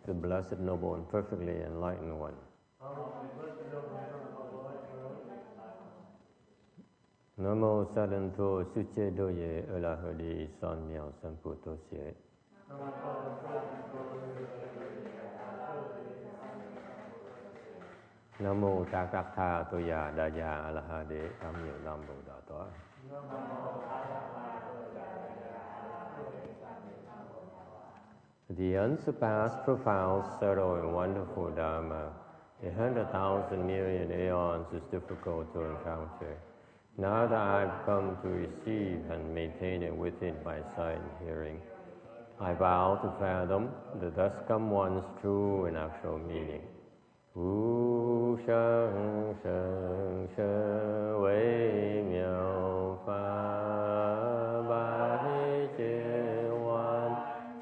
the Blessed Noble and Perfectly Enlightened One. Namo Sadanto Suche Doye Elahadi San Miao Samputo Sie. Namo Takakta Toya Daya Alahade Tamil Lambo Dato. The unsurpassed, profound, subtle, and wonderful Dharma, 100,000 million aeons is difficult to encounter. Now that I've come to receive and maintain it within my sight and hearing, I vow to fathom the thus come one's true and actual meaning. Wu sheng sheng she wei miao fa bai jie wan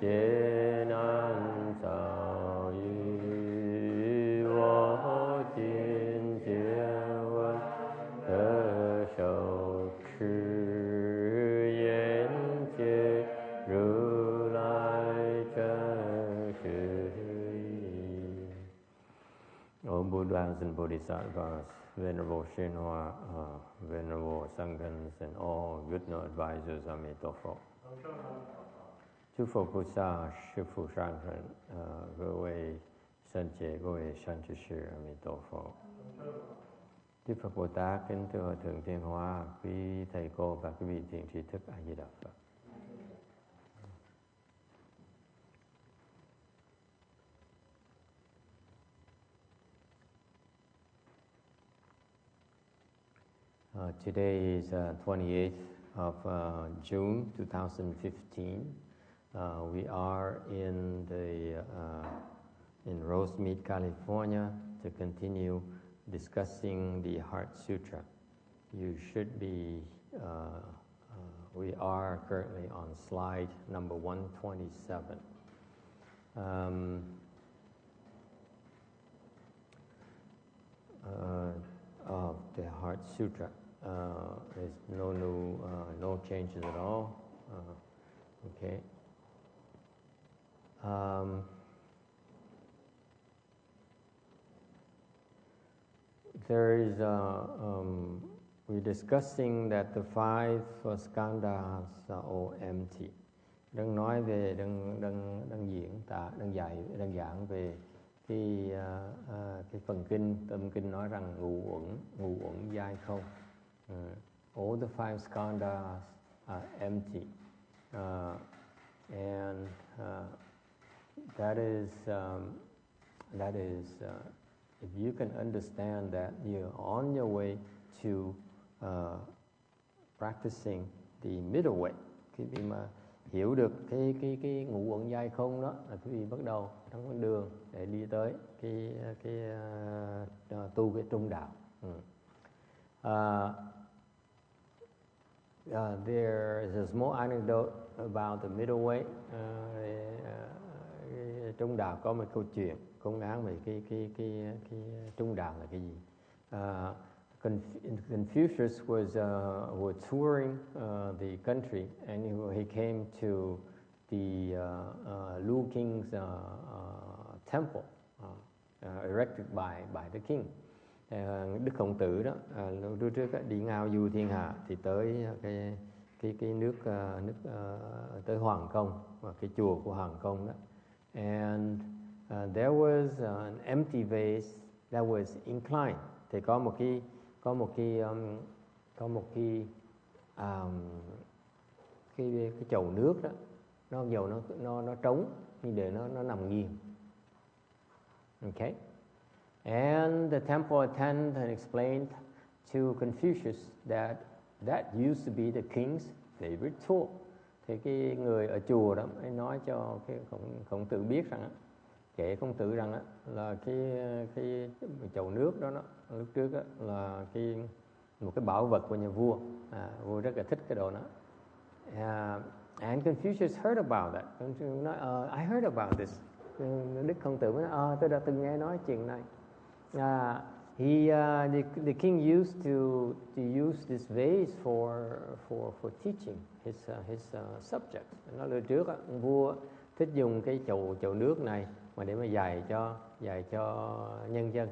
jie nan zao yu wo jin jie wen de shou chi yan jie ru lai zheng shi. O Buddhas and Bodhisattvas, Venerable Shinhua, Venerable Sanghas, and all good advisors, Amitabha. 诸佛菩萨、师父上人，各位圣姐、各位善知识，阿弥陀佛。Đức Phật Bồ Tát, kính thưa Hòa Thượng Thiên Hoa, quý thầy cô và quý vị thiện tri thức, A Di Đà Phật. Today is 28th of June 2015. We are in Rosemead, California, to continue discussing the Heart Sutra. You should be. We are currently on slide number 127. Of the Heart Sutra. There's no changes at all. Okay. There is we're discussing that the five skandhas are all empty. Đang nói về đang giảng về cái phần kinh, tâm kinh nói rằng ngũ uẩn giai không. All the five skandhas are empty, and that is if you can understand that, you're on your way to practicing the middle way. Khi mà hiểu được cái ngũ uẩn giai không đó, là quý vị bắt đầu trong con đường để đi tới cái tu cái trung đạo. There is a small anecdote about the middle way. Trung đạo có một câu chuyện công án về cái trung đạo là cái gì. Confucius was touring the country, and he came to the Lu King's temple erected by the king. Đức Khổng Tử đó lúc trước đi ngao du thiên hạ thì tới cái nước tới Hoàng Công, cái chùa của Hoàng Công đó, and there was an empty vase that was inclined. Thì có một cái chậu nước đó, nó trống, nhưng để nó nằm nghiêng. Okay. And the temple attendant had explained to Confucius that used to be the king's favorite tool. Thì cái người ở chùa đó mới nói cho cái Khổng Tử biết rằng, kể Khổng Tử rằng là cái chậu nước đó lúc trước là một cái bảo vật của nhà vua. Vua rất là thích cái đồ đó. And Confucius heard about that. Confucius nói, I heard about this. Đức Khổng Tử mới nói, tôi đã từng nghe nói chuyện này. The king used to use this vase for teaching his subjects. Nói lời trước, vua thích dùng cái chậu nước này mà để mà dạy cho nhân dân.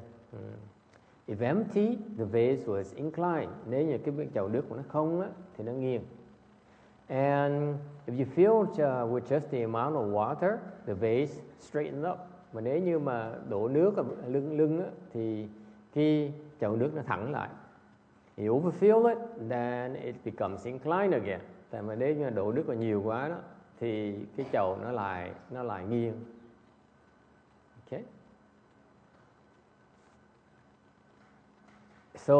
If empty, the vase was inclined. Nếu như cái chậu nước của nó không á, thì nó nghiêng. And if you filled with just the amount of water, the vase straightened up. Mà nếu như mà đổ nước ở lưng á, thì cái chậu nước nó thẳng lại. You overfill it, then it becomes inclined again. Tại mà nếu như đổ nước vào nhiều quá đó, thì cái chậu nó lại nghiêng. Okay. So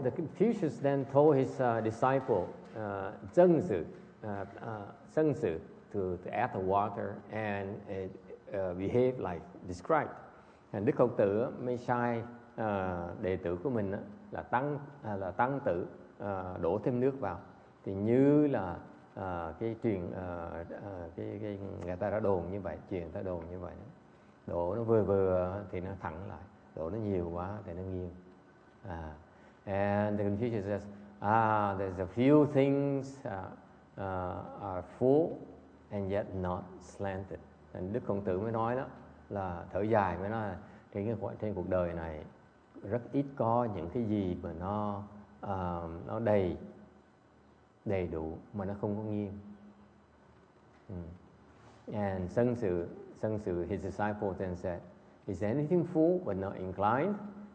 the Confucius then told his disciple Zheng Zi to add the water and behave like described. Đức Khổng Tử mới sai đệ tử của mình là tăng tử đổ thêm nước vào, thì như là cái truyền cái người ta đã đồn như vậy, truyền ta đồn như vậy. Đổ nó vừa thì nó thẳng lại, đổ nó nhiều quá thì nó nghiêng. And the Confucius says, there's a few things are full and yet not slanted. And Đức Khổng Tử mới nói đó là thở dài, mới nói là trên cuộc đời này rất ít có những cái gì mà nó đầy đủ mà nó không có nghiêng. And Sun Tzu, his disciple then said, is anything full but not inclined?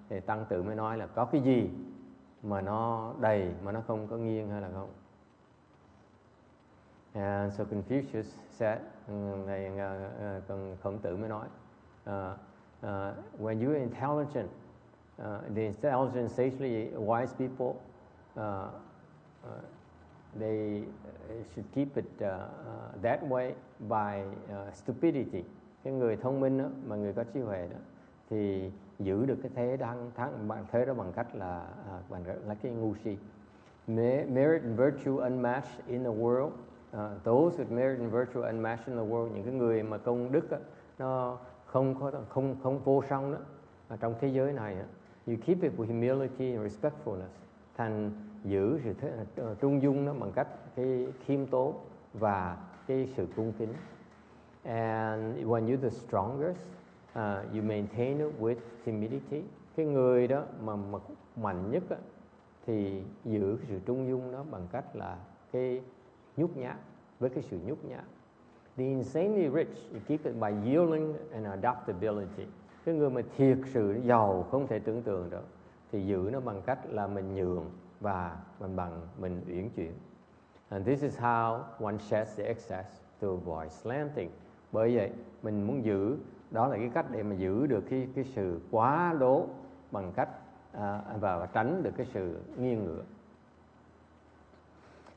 Thì tăng tử mới nói là có cái gì mà nó đầy mà nó không có nghiêng hay là không. And so Confucius said, Khổng Tử mới nói, when you're intelligent, the intelligent, sagely wise people, they should keep it that way by stupidity. Cái người thông minh đó, mà người có trí huệ đó, thì giữ được cái thế đó bằng cách là cái ngu si. Merit and virtue unmatched in the world. Those with merit and virtue unmatched in the world, những cái người mà công đức đó, nó không vô song đó trong thế giới này đó. You keep it with humility and respectfulness. Thành giữ sự trung dung đó bằng cách cái khiêm tốn và cái sự cung kính. And when you're the strongest, you maintain it with timidity. Cái người đó mà mạnh nhất á, thì giữ cái sự trung dung đó bằng cách là cái nhút nhát, với cái sự nhút nhát. The insanely rich, you keep it by yielding and adaptability. Cái người mà thiệt sự giàu không thể tưởng tượng được, thì giữ nó bằng cách là mình nhường và mình uyển chuyển. And this is how one sheds the excess to avoid slanting. Bởi vậy mình muốn giữ, đó là cái cách để mà giữ được cái sự quá lố bằng cách và tránh được cái sự nghiêng ngửa.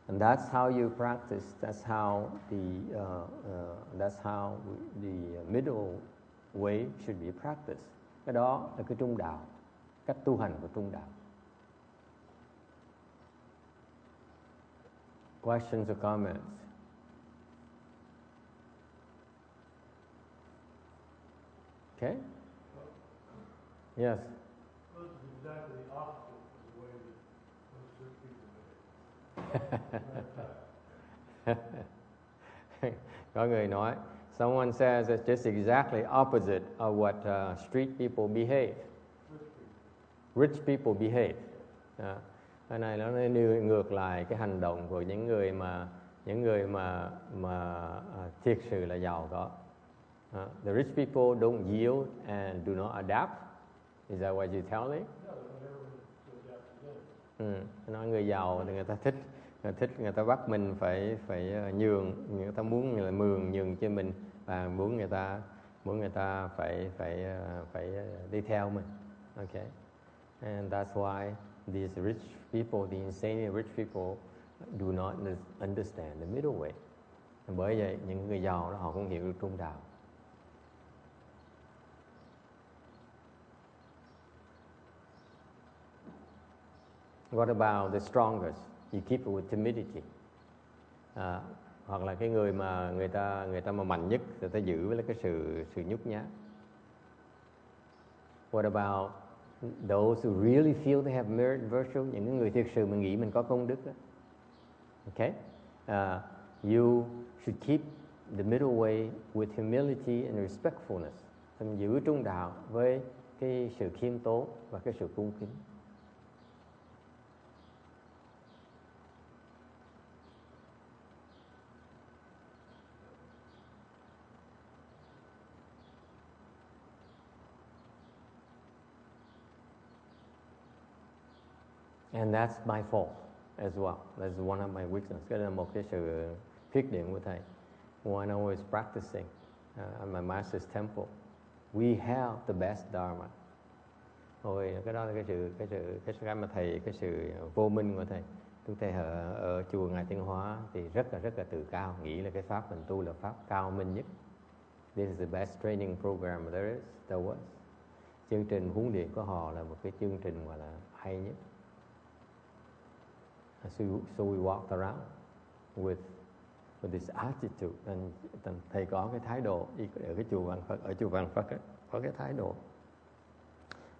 And that's how you practice. That's how the middle way should be practiced. Cái đó là cái trung đạo, cách tu hành của trung đạo. Questions or comments? Okay. Yes. This is exactly the opposite of the way that most church people behave. Có người nói, someone says it's just exactly opposite of what street people behave. Rich people behave. Cái này nó ngược lại cái hành động của những người mà thiệt sự là giàu có. The rich people don't yield and do not adapt. Is that what you're telling? Nói người giàu thì người ta thích người ta bắt mình phải nhường, người ta muốn người là nhường cho mình, và muốn người ta phải đi theo mình. Okay. And that's why these rich people, the insanely rich people, do not understand the middle way. Bởi vậy những người giàu đó họ không hiểu được trung đạo. What about the strongest? You keep it with timidity. Hoặc là cái người mà người ta mà mạnh nhất, người ta giữ với cái sự nhút nhát. What about those who really feel they have merit and virtue? Những người thực sự mình nghĩ mình có công đức đó. Okay? You should keep the middle way with humility and respectfulness. thì mình giữ trung đạo với cái sự khiêm tốn và cái sự cung kính. And that's my fault as well. That's one of my weaknesses. Cái đó là một cái sự khuyết điểm của thầy. When I was practicing at my master's temple, we have the best dharma. Rồi cái đó là cái mà thầy, cái sự vô minh của thầy. Chúng thầy ở chùa Ngài Tiến Hóa thì rất là tự cao, nghĩ là cái pháp mình tu là pháp cao minh nhất. This is the best training program there was. Chương trình huấn luyện của họ là một cái chương trình gọi là hay nhất. So we walked around with this attitude, and thầy có cái thái độ ở cái chùa Vạn Phật, có cái thái độ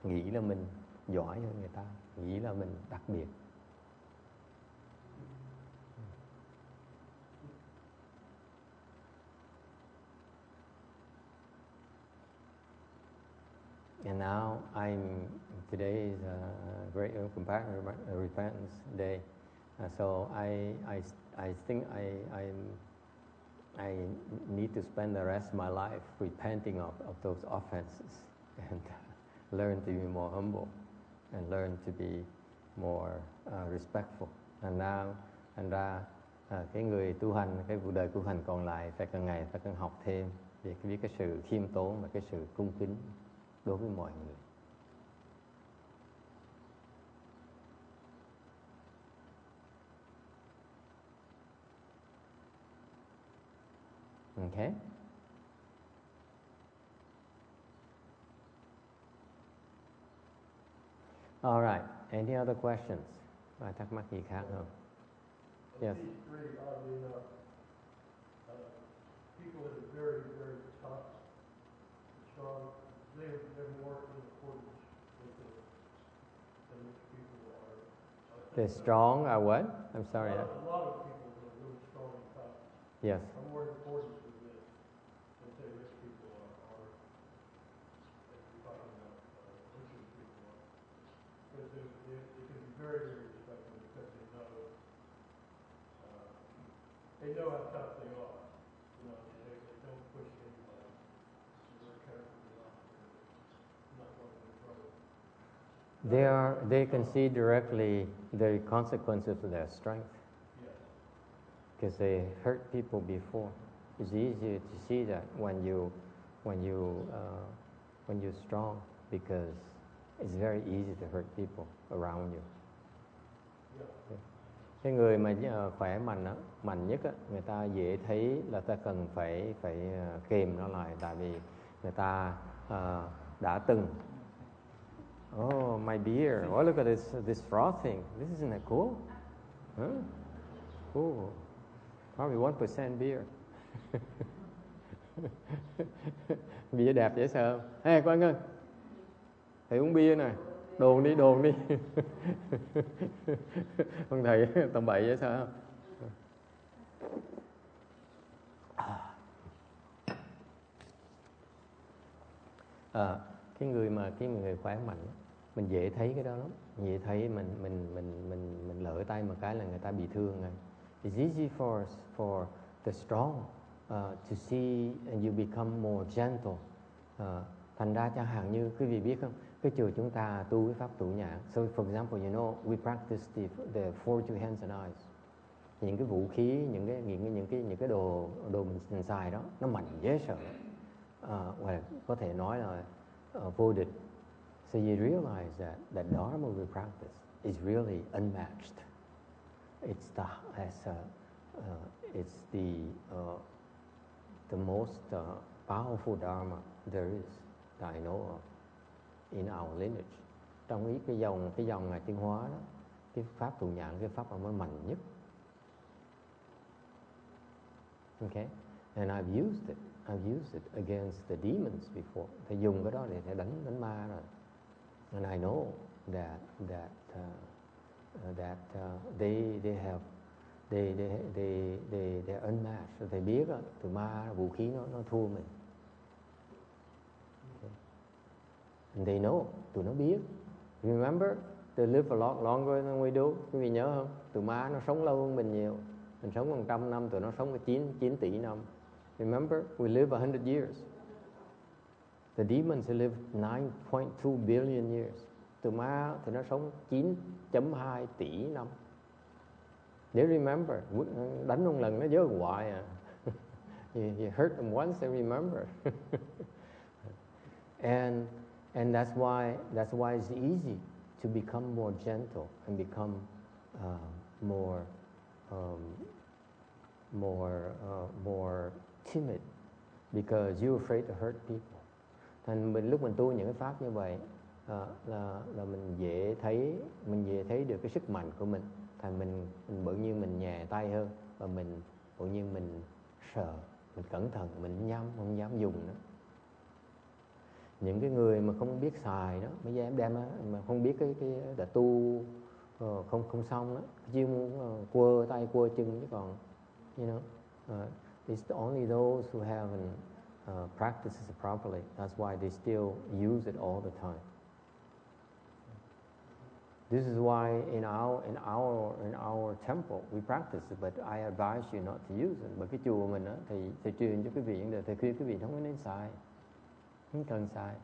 nghĩ là mình giỏi hơn người ta, nghĩ là mình đặc biệt. And now today is a great compassion repentance day. So I think I need to spend the rest of my life repenting of those offenses and learn to be more humble and learn to be more respectful. And now, cái người tu hành, cái cuộc đời tu hành còn lại phải càng ngày phải càng học thêm về cái sự khiêm tốn và cái sự cung kính đối với mọi người. Okay. All right. Any other questions? Ai thắc mắc gì khác không? Yes. These three, oddly enough, people that are very, very tough, strong, they're more in accordance with it than rich people are. The strong are what? I'm sorry. A lot of people that are really strong and tough Yes. are more in accordance with this than say rich people are if you're talking about richer people are. Because they can be very, very respectful because they know how tough they are. You know, they don't push anybody. They're very careful not going into trouble. They can see directly the consequences of their strength. Yes. Because they hurt people before. It's easier to see that when you're strong, because it's very easy to hurt people around you. Yeah. Cái người mà khỏe mạnh nhất á, người ta dễ thấy là ta cần phải kìm nó lại, tại vì người ta đã từng. Oh, my beer! Oh, look at this frothing. This isn't cool? Huh? Cool. Probably 1% beer. Bia đẹp dễ sợ không? Hey, cô anh ơi, thầy uống bia nè, đồn đi. Ông thầy tầm bậy dễ sợ không? Cái người khỏe mạnh, mình dễ thấy cái đó lắm, dễ thấy mình lỡ tay một cái là người ta bị thương rồi. It's easy for the strong to see and you become more gentle. Thành ra chẳng hạn như quý vị biết không, cái chùa chúng ta tu cái pháp tụ nhãn. So for example, you know, we practice the four two hands and eyes. Những cái vũ khí, những cái đồ mình xài đó, nó mạnh dễ sợ. Hoặc có thể nói là vô địch. So you realize that Dharma we practice is really unmatched. It's the most powerful Dharma there is that I know of in our lineage. Trong cái dòng tiến hóa đó, cái pháp tụ nhãn, cái pháp mà mạnh nhất. Okay, and I've used it against the demons before. Thầy dùng cái đó để đánh ma rồi. And I know that they're unmatched. Thầy biết á, từ ma vũ khí nó thua mình. And they know, tụi nó biết. Remember, they live a lot longer than we do. Quý vị nhớ không? Tụi ma nó sống lâu hơn mình nhiều. Mình sống 100 năm, tụi nó sống có 9 tỷ năm. Remember, we live 100 years. The demons live 9.2 billion years. Tụi ma thì nó sống 9.2 tỷ năm. They remember, đánh một lần nó nhớ hoài à. You hurt them once, they remember. And that's why it's easy to become more gentle and become more timid, because you're afraid to hurt people. Thành lúc mình tu những cái pháp như vậy là mình dễ thấy được cái sức mạnh của mình. Thành mình bỗng nhiên mình nhẹ tay hơn, và mình bỗng nhiên mình sợ, mình cẩn thận, mình không dám dùng nữa. Những cái người mà không biết xài đó, bây giờ em đem mà không biết cái đã tu không xong đó, chỉ muốn quơ tay quơ chân, chứ còn you know it's only those who haven't practiced it properly. That's why they still use it all the time. This is why in our temple we practice it, but I advise you not to use it. Bởi cái chùa mình á thì thầy truyền cho quý vị, thầy khuyên quý vị không có nên xài, không cần xài.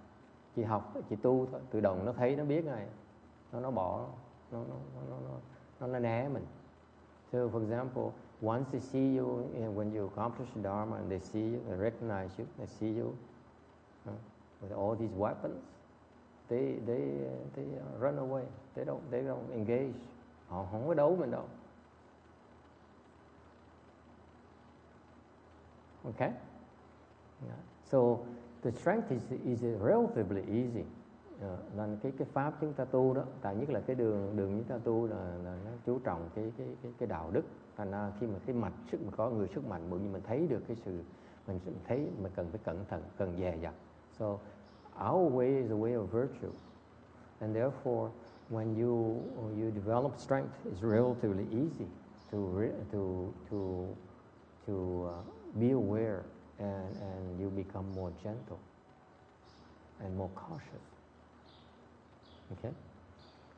Chị học, chị tu thôi, tự động nó thấy, nó biết này, nó bỏ, nó né mình. So for example, once they see you, when you accomplish the Dharma, and they see you, they recognize you, they see you with all these weapons, they run away. They don't engage. Họ không có đấu mình đâu. Okay? Yeah. So the strength is relatively easy. Nên cái pháp chúng ta tu đó, tại nhất là cái đường chúng ta tu là nó chú trọng cái đạo đức. Thành ra khi mà cái mạch sức mà có người sức mạnh, bởi vì mình thấy được cái sự, mình thấy mình cần phải cẩn thận, cần dè dặt. So our way is a way of virtue, and therefore when you develop strength, it's relatively easy to be aware, and you become more gentle and more cautious. Okay?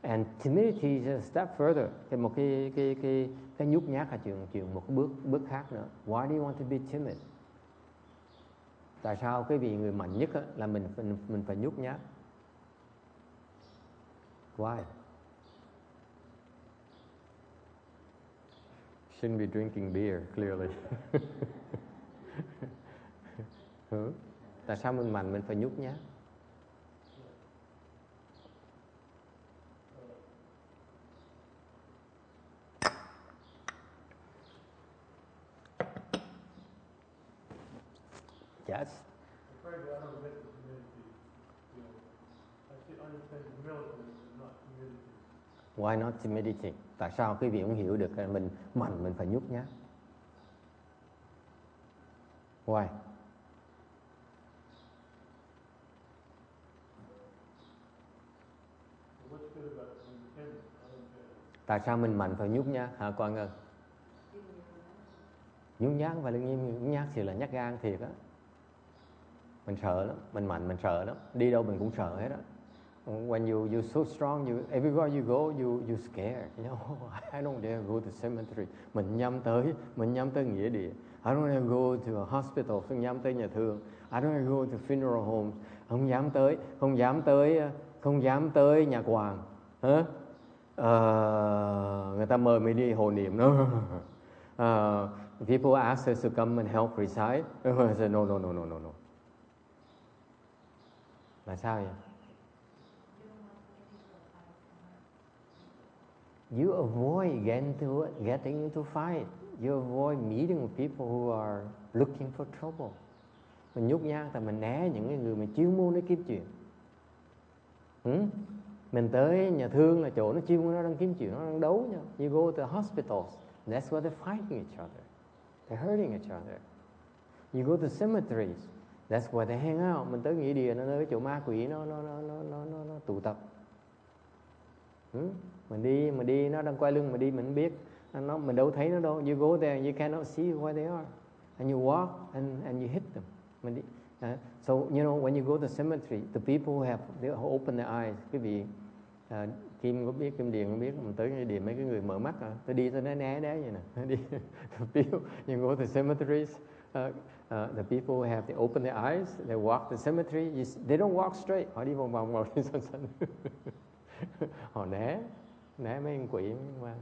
And timidity is a step further. Một cái nhút nhát là chuyện một cái bước khác nữa. Why do you want to be timid? Tại sao cái vị người mạnh nhất là mình phải nhút nhát? Why? Shouldn't be drinking beer, clearly. Tại sao mình mạnh mình phải nhút nhát? Yes. Afraid that I don't get the humility. I should understand humility and not timidity. Why not timidity? Tại sao quý vị không hiểu được mình mạnh mình phải nhút nhát? Why? What's good about being timid? I don't get it. Tại sao mình mạnh phải nhút nhát hả Quang Ngân? Nhút nhát không phải là nhút nhát thì là nhát gan thiệt á. Mình sợ lắm, mình mạnh mình sợ lắm, đi đâu mình cũng sợ hết á. When you're so strong, everywhere you go, you scared. You know, I don't dare go to cemetery. Mình nhắm tới nghĩa địa. I don't dare go to a hospital, không dám tới nhà thương. I don't dare go to funeral homes, không dám tới nhà quàng. Hả? Người ta mời mình đi hộ niệm đó. People ask us to come and help recite. I say no. Là sao vậy? You avoid getting into fight. You avoid meeting with people who are looking for trouble. Mình nhút nhát tại mình né những người mà chuyên môn để kiếm chuyện. Mình tới nhà thương là chỗ nó chuyên môn, nó đang kiếm chuyện, nó đang đấu nhau. You go to hospitals, that's where they're fighting each other. They're hurting each other. You go to cemeteries, that's where they hang out. Mình tới nghĩa địa, nó tới chỗ ma quỷ nó tụ tập. Mình đi nó đang quay lưng mà đi mình không biết, mình đâu thấy nó đâu. You go there, you cannot see where they are, and you walk and you hit them. So you know when you go to cemetery, the people who open their eyes, quý vị Kim có biết, Kim Điền có biết, mình tới cái điểm mấy cái người mở mắt tôi đi tôi né đấy vậy nè, đi. The people you go to cemeteries, the people who have they open their eyes, they walk the cemetery, they don't walk straight, họ đi vòng vòng đi xanh. Họ né mấy con quỷ qua.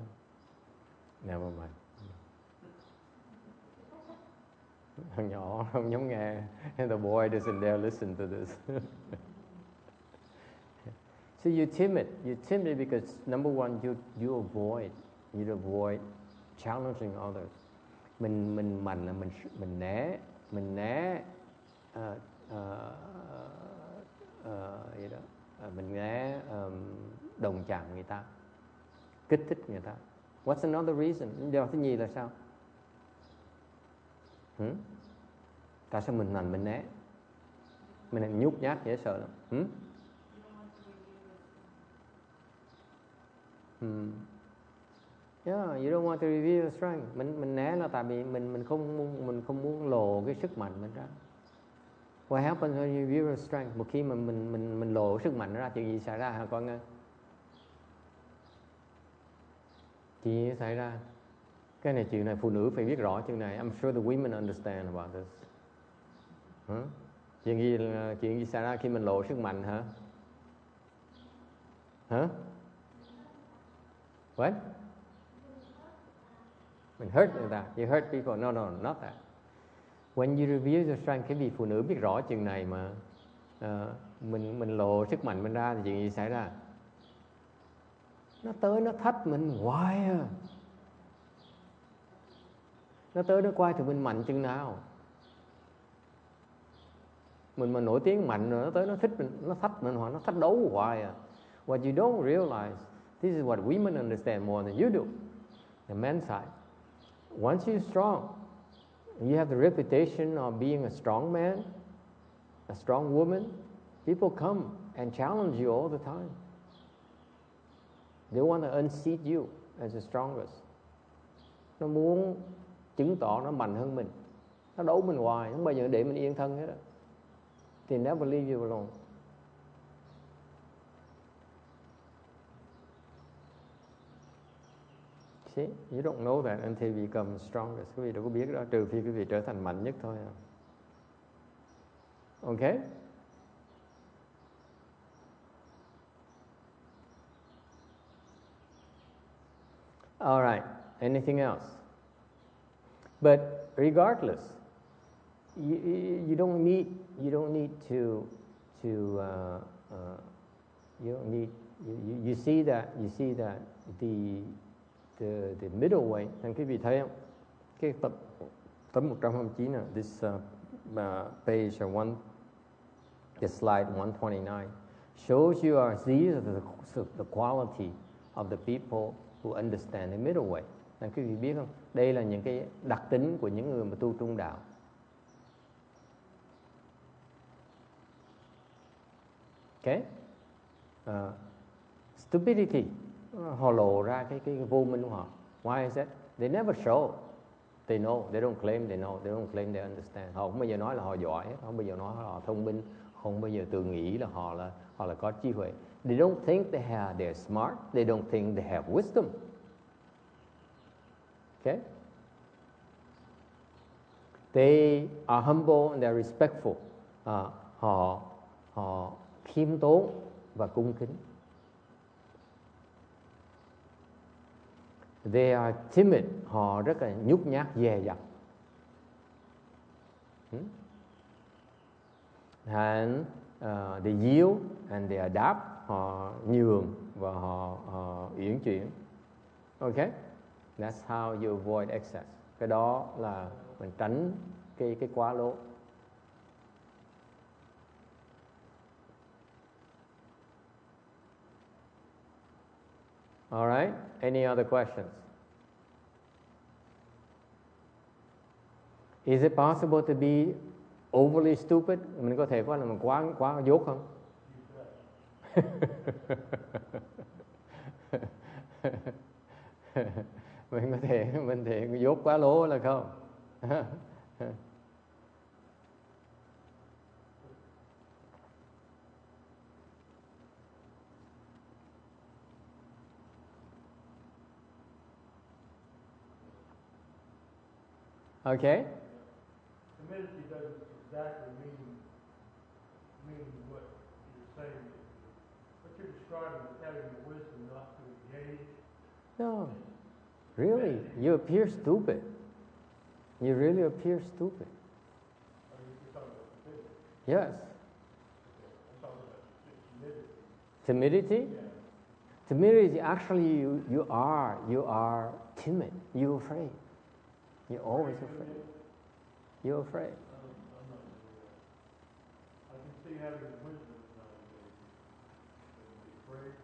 Never mind. Thằng nhỏ không dám nghe. The boy doesn't dare listen to this. So you're timid. You're timid because number one, you avoid challenging others. Mình mạnh là mình né vậy đó. Mình né đồng chạm người ta, kích thích người ta. What's another reason? Lý do thứ nhì là sao? Tại sao mình né? Mình nhút nhát dễ sợ lắm. Yeah, you don't want to reveal your strength. Mình né là tại vì mình không muốn lộ cái sức mạnh mình ra. What happens when you reveal your strength? Một khi mà mình lộ sức mạnh ra, chuyện gì xảy ra hả con ơi? Chuyện gì xảy ra? Cái này chuyện này phụ nữ phải biết rõ chuyện này. I'm sure the women understand about this. Chuyện gì xảy ra khi mình lộ sức mạnh hả? What? Mình hurt người ta. You hurt people. No, not that. When you reveal your strength, cái vị phụ nữ biết rõ chuyện này mà mình lộ sức mạnh mình ra thì chuyện gì xảy ra? Nó tới nó thách mình hoài à. Nó tới nó coi thì mình mạnh chừng nào. Mình mà nổi tiếng mạnh rồi nó tới nó thích mình, nó thách mình hoặc nó thách đấu hoài à. What you don't realize, this is what women understand more than you do. The men's side. Once you're strong, you have the reputation of being a strong man, a strong woman, people come and challenge you all the time. They want to unseat you as the strongest. Nó muốn chứng tỏ nó mạnh hơn mình. Nó đấu mình hoài, không bao giờ để mình yên thân hết á. They never leave you alone. See, you don't know that until you become strongest. Quý vị đâu có biết đó, trừ khi quý vị trở thành mạnh nhất thôi. Okay? All right. Anything else? But regardless, you don't need to you don't need you see that the middle way. Thằng quý vị thấy không? Cái tấm 129 này, this page the slide 129 shows you these are the quality of the people who understand the middle way. Thằng quý vị biết không? Đây là những cái đặc tính của những người mà tu trung đạo. Okay? Stupidity, họ lộ ra cái vô minh của họ. Why is that? They never show. They know. They don't claim they know. They don't claim they understand. Họ không bao giờ nói là họ giỏi, không bao giờ nói là họ thông minh, không bao giờ tự nghĩ là họ là có trí huệ. They don't think they're smart. They don't think they have wisdom. Okay? They are humble and they're respectful. Họ khiêm tốn và cung kính. They are timid. Họ rất là nhút nhát, dè dặt. And they yield and they adapt. Họ nhường và họ uyển chuyển. Okay? That's how you avoid excess. Cái đó là mình tránh cái quá lố. All right. Any other questions? Is it possible to be overly stupid? Mình có thể mình quá dốt không? mình có thể dốt quá lố là không? Okay? Timidity doesn't exactly mean what you're saying. What you're describing is having the wisdom not to engage. No. Really, you appear stupid. You really appear stupid. You're talking about timidity. Yes. I'm talking about timidity. Timidity? Yeah. Timidity, actually, you are timid. You're afraid. You're always afraid. You're afraid. I'm not doing that. I can see having the wisdom and not engaging. And be afraid.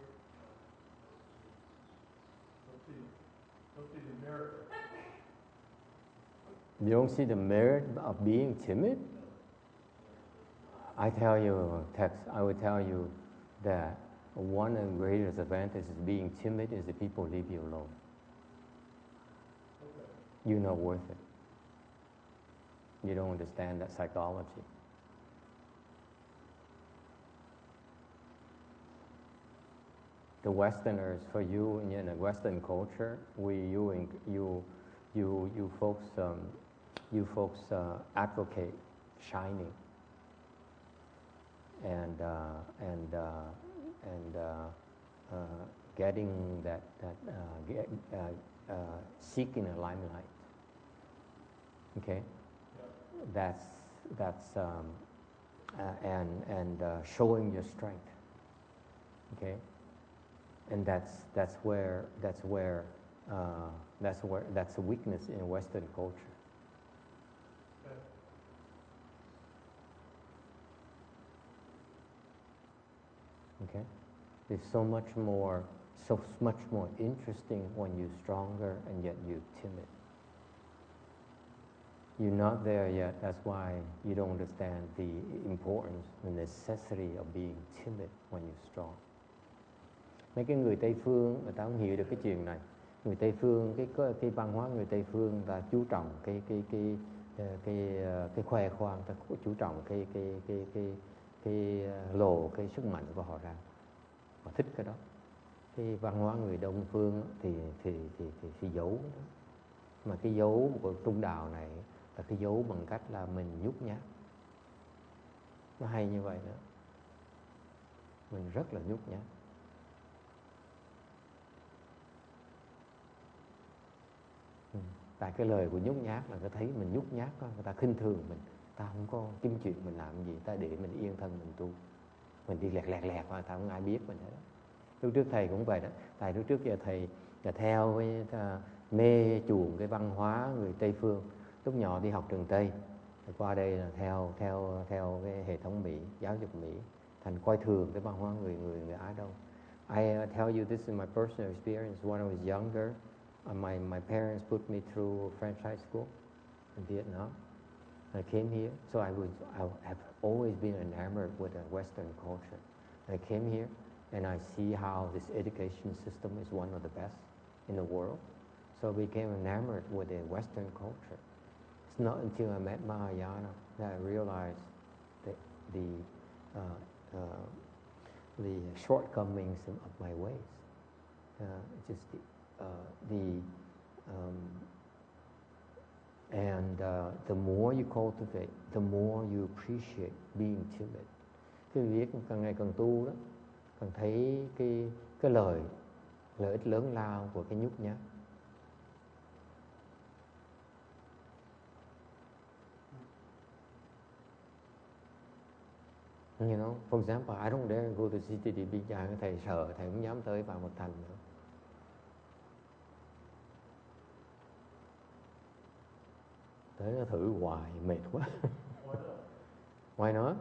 Don't see the merit. You don't see the merit of being timid? I would tell you that one of the greatest advantages of being timid is that people leave you alone. Okay. You're not worth it. You don't understand that psychology. The Westerners, for you in a Western culture, you folks advocate shining and getting seeking a limelight. Okay, that's showing your strength. Okay, and that's a weakness in Western culture. Okay, it's so much more interesting when you're stronger and yet you're timid. You're not there yet. That's why you don't understand the importance, the necessity of being timid when you're strong. Mấy cái người Tây phương người ta không hiểu được cái chuyện này. Người Tây phương cái văn hóa người Tây phương ta chú trọng cái khoe khoang, ta chú trọng cái lộ cái sức mạnh của họ ra. Họ thích cái đó. Cái văn hóa người Đông phương thì giấu đó. Mà cái giấu của trung đạo này là cái giấu bằng cách là mình nhút nhát. Nó hay như vậy đó. Mình rất là nhút nhát. Tại cái lời của nhút nhát là người thấy mình nhút nhát đó, người ta khinh thường mình. Ta không có kiếm chuyện mình làm gì, ta để mình yên thân mình tu. Mình đi lẹt mà ta không ai biết mình hết. Lúc trước thầy cũng vậy đó. Tại lúc trước giờ thầy là theo cái mê chuộng cái văn hóa người Tây phương. Lúc nhỏ đi học trường Tây, qua đây là theo cái hệ thống Mỹ, giáo dục Mỹ, thành coi thường cái văn hóa người Á Đông. I tell you this is my personal experience. When I was younger, my parents put me through French high school in Vietnam. I came here, so I have always been enamored with the Western culture. I came here and I see how this education system is one of the best in the world. So I became enamored with the Western culture. It's not until I met Mahayana that I realized the shortcomings of my ways. The more you cultivate, the more you appreciate being timid. Cái việc càng ngày càng tu đó, càng thấy cái lợi ích lớn lao của cái nhút nhát. You know, for example, I don't dare go to CTDB. Thầy sợ, thầy không dám tới vào một thành nữa. Tới nó thử hoài, mệt quá. Why not?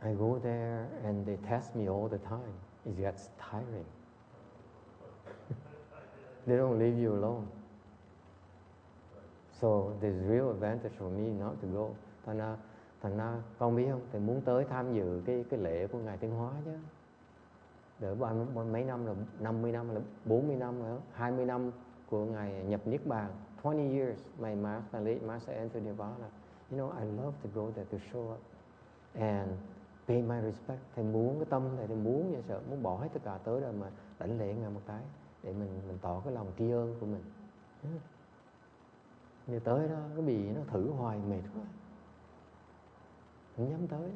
I go there and they test me all the time. It gets tiring. They don't leave you alone. So there's real advantage for me not to go. Thành ra con biết không, thầy muốn tới tham dự cái lễ của Ngài Tiến Hóa chứ. Đợi mấy năm là 50 năm là 40 năm rồi, 20 năm của Ngài nhập Niết Bàn. 20 years, my late master entered Nirvana. You know, I love to go there to show up and pay my respect. Thầy muốn cái tâm thầy muốn vậy sợ, muốn bỏ hết tất cả tới rồi mà đảnh lễ Ngài một cái để mình tỏ cái lòng tri ân của mình. Giờ tới đó cái bì nó thử hoài mệt quá, không dám tới.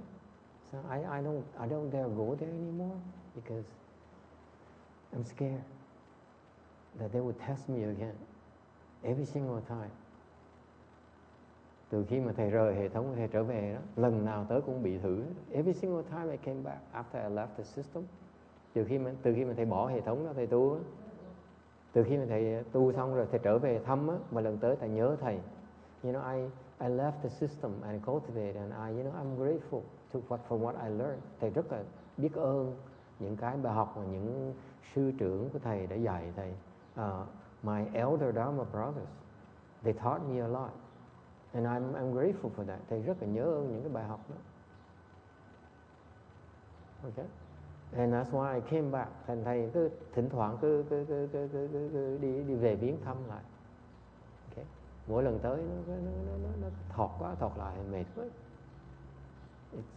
So I don't dare go there anymore because I'm scared that they would test me again every single time. Từ khi mà thầy rời hệ thống, thầy trở về đó, lần nào tới cũng bị thử. Every single time I came back after I left the system. Từ khi mà thầy bỏ hệ thống đó, thầy tu đó, từ khi mà thầy tu xong rồi thầy trở về thăm á, mà lần tới thầy nhớ thầy. You know, I left the system and cultivated and I'm grateful for what I learned. Thầy rất là biết ơn những cái bài học mà những sư trưởng của thầy đã dạy thầy. My elder Dharma brothers, they taught me a lot. And I'm grateful for that. Thầy rất là nhớ ơn những cái bài học đó. Okay. And that's why I came back. Thành thầy cứ thỉnh thoảng cứ đi về viếng thăm lại. Okay. Mỗi lần tới nó thọt quá, thọt lại mệt quá.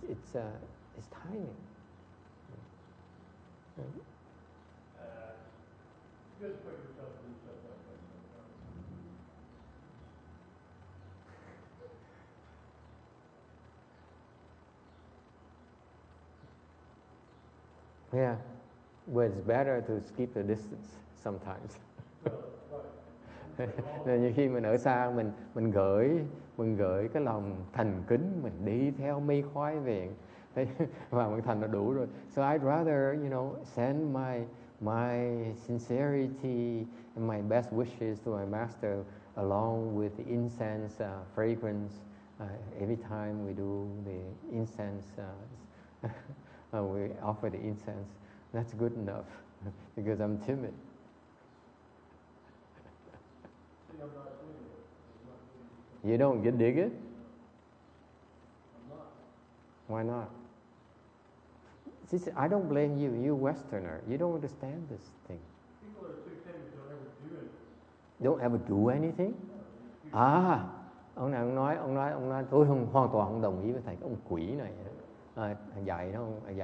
It's timing. Good for yourself to do stuff like that. Yeah, but it's better to keep the distance sometimes. Nên như khi mình ở xa, mình gửi cái lòng thành kính mình đi theo mây khói viện, và mình thành là đủ rồi. So I'd rather send my sincerity and my best wishes to my master along with the incense fragrance every time we do the incense. We offer the incense. That's good enough because I'm timid. You don't dig it? Why not? I don't blame you. You Westerner. You don't understand this thing. People are too timid, don't ever do anything. Ông nói tôi hoàn toàn không đồng ý với thầy, cái ông quỷ này. Dạy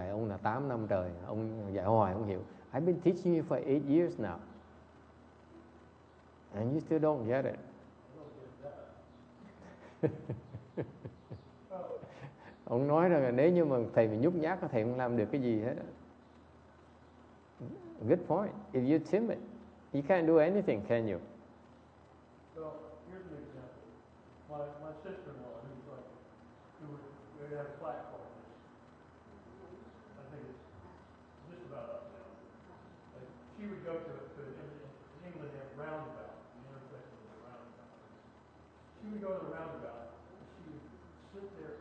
ông là 8 năm trời, ông dạy hoài không hiểu. I've been teaching you for 8 years now, and you still don't get it. Ông nói rằng là nếu như mà thầy mà nhút nhát, thầy không làm được cái gì hết. Good point. If you're timid, you can't do anything, can you? Well, here's an example. My sister-in-law, we have a platform. I think it's just about up now. She would go to in England, they have roundabout. The intersection is a roundabout. She would go to the roundabout, and she would sit there,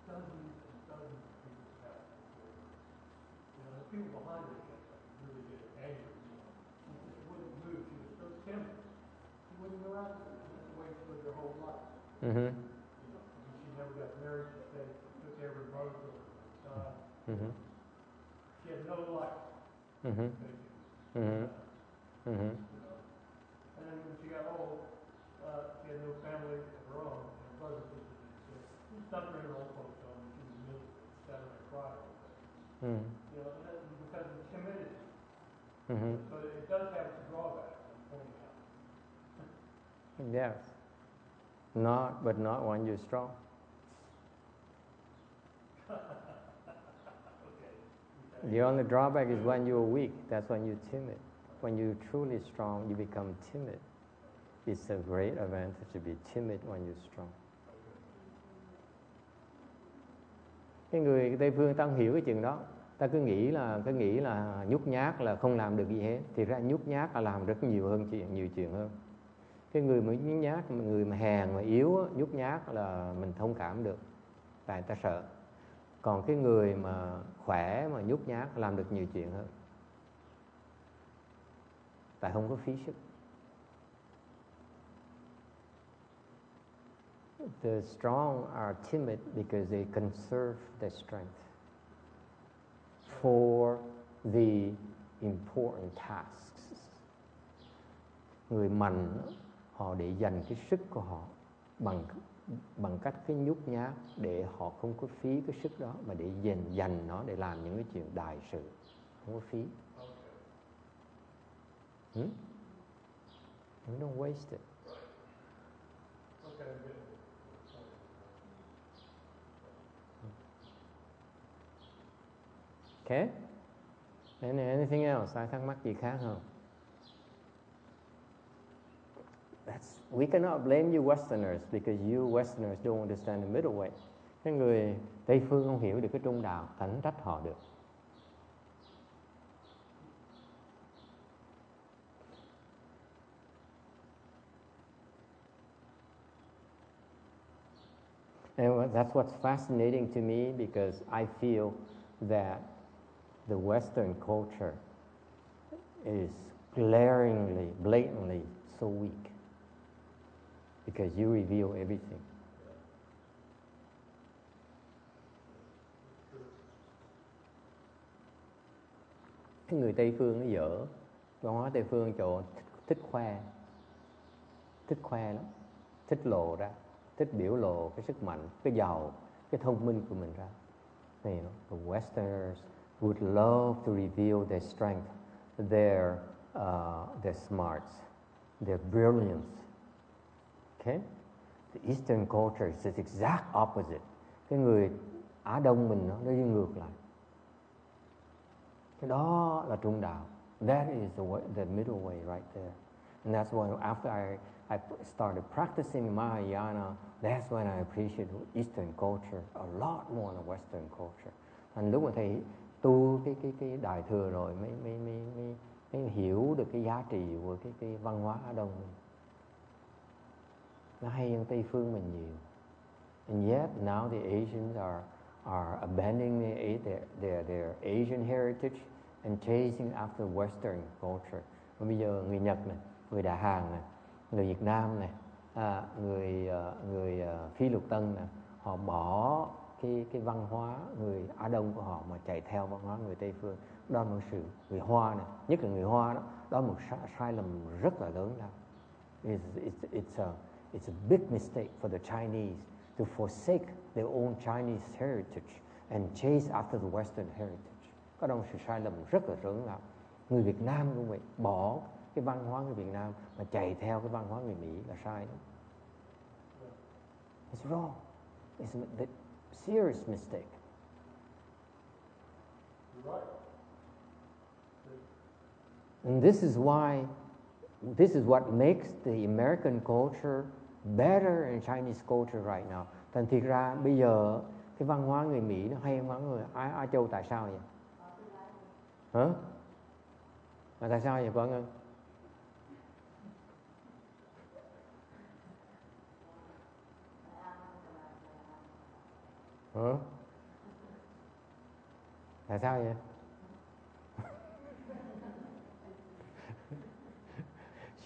dozens and dozens of people pass before her. The people behind her kept really getting angry. She just wouldn't move. She was so timid. She wouldn't go out there. She just waited for their whole life. Mm-hmm. She never got married. She stayed, took care of her brother or her son. Mm-hmm. She had no life. Mm-hmm. Mm-hmm. Mm-hmm. And then when she got old, she had no family of her own. And her brother just dumped her in her old folks' home, and she was miserable. She sat there and cried all day. Mm-hmm. And that's because of timidity. Mm-hmm. So it does have its drawbacks, I'm pointing out. Yes. But not when you're strong. Okay. The only drawback is when you're weak. That's when you're timid. When you're truly strong, you become timid. It's a great advantage to be timid when you're strong. Cái người Tây phương ta không hiểu cái chuyện đó. Ta cứ nghĩ là nhút nhát là không làm được gì hết. Thì ra nhút nhát là làm rất nhiều chuyện hơn. Cái người mà nhút nhát, người mà hèn mà yếu, nhút nhát là mình thông cảm được, tại ta sợ. Còn cái người mà khỏe mà nhút nhát làm được nhiều chuyện hơn, tại không có phí sức. The strong are timid because they conserve their strength for the important tasks. Người mạnh họ để dành cái sức của họ bằng cách cái nhút nhát, để họ không có phí cái sức đó, mà để dành nó để làm những cái chuyện đại sự, không có phí. You don't waste it. Okay, I'm getting it. Okay? Anything else? Ai thắc mắc gì khác không? We cannot blame you Westerners because you Westerners don't understand the middle way. Cái người Tây phương không hiểu được cái trung đạo, thành trách họ được. And that's what's fascinating to me because I feel that the Western culture is glaringly, blatantly so weak because you reveal everything. Cái người Tây phương nó dở, văn hóa Tây phương chỗ thích khoe lắm, thích lộ ra, thích biểu lộ cái sức mạnh, cái giàu, cái thông minh của mình ra. You know, the Westerners would love to reveal their strength, their smarts, their brilliance. Okay? The Eastern culture is the exact opposite. Cái người Á Đông mình nó đi ngược lại. Cái đó là trung đạo. That is the middle way right there. And that's why after I started practicing Mahayana, that's when I appreciate Eastern culture a lot more than Western culture. Thành lúc mà thầy tu cái đại thừa rồi mới hiểu được cái giá trị của cái văn hóa Á Đông mình. Nó hay hơn Tây phương mình nhiều. And yet now the Asians are abandoning their Asian heritage and chasing after Western culture. Và bây giờ người Nhật này, người Đà Hàn này, người Việt Nam này, người Phi Lục Tân này, họ bỏ cái văn hóa người Á Đông của họ mà chạy theo văn hóa người Tây phương. Đó là một sự người Hoa này, nhất là người Hoa đó, đó là một sai lầm rất là lớn đó. It's a big mistake for the Chinese to forsake their own Chinese heritage and chase after the Western heritage. Có đó là một sự sai lầm rất là lớn đó. Người Việt Nam cũng vậy, bỏ cái văn hóa người Việt Nam mà chạy theo cái văn hóa người Mỹ là sai đó. It's wrong. It's a serious mistake. You're right. And this is what makes the American culture better than Chinese culture right now. Thành thiệt ra bây giờ cái văn hóa người Mỹ nó hay hơn văn hóa người Á Châu. Tại sao vậy? Hả? Mà tại sao vậy con ơi? Hả? Tại sao vậy?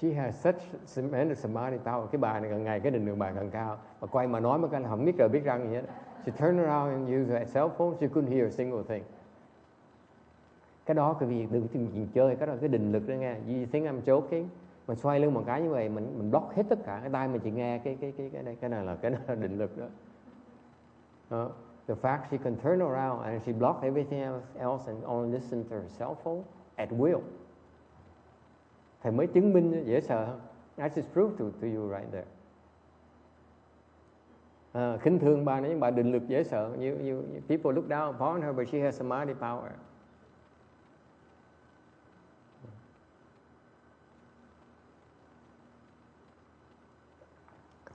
She has such tremendous samadhi power. Cái bà này càng ngày cái định lượng bà càng cao. Mà quay mà nói mấy cái là không biết trời biết răng gì hết. She turned around and used her cell phone. She couldn't hear a single thing. Cái đó cái việc đừng chuyện chơi, cái đó cái định lực đó nghe. You think I'm joking? Mình xoay lưng một cái như vậy, mình block hết tất cả cái tai mình chỉ nghe cái này là định lực đó. The fact she can turn around and she blocked everything else and only listen to her cell phone at will. Thầy mới chứng minh dễ sợ không? I just proved to you right there. Khinh thường bà nói, nhưng bà định lực dễ sợ. People look down upon her, but she has samadhi power.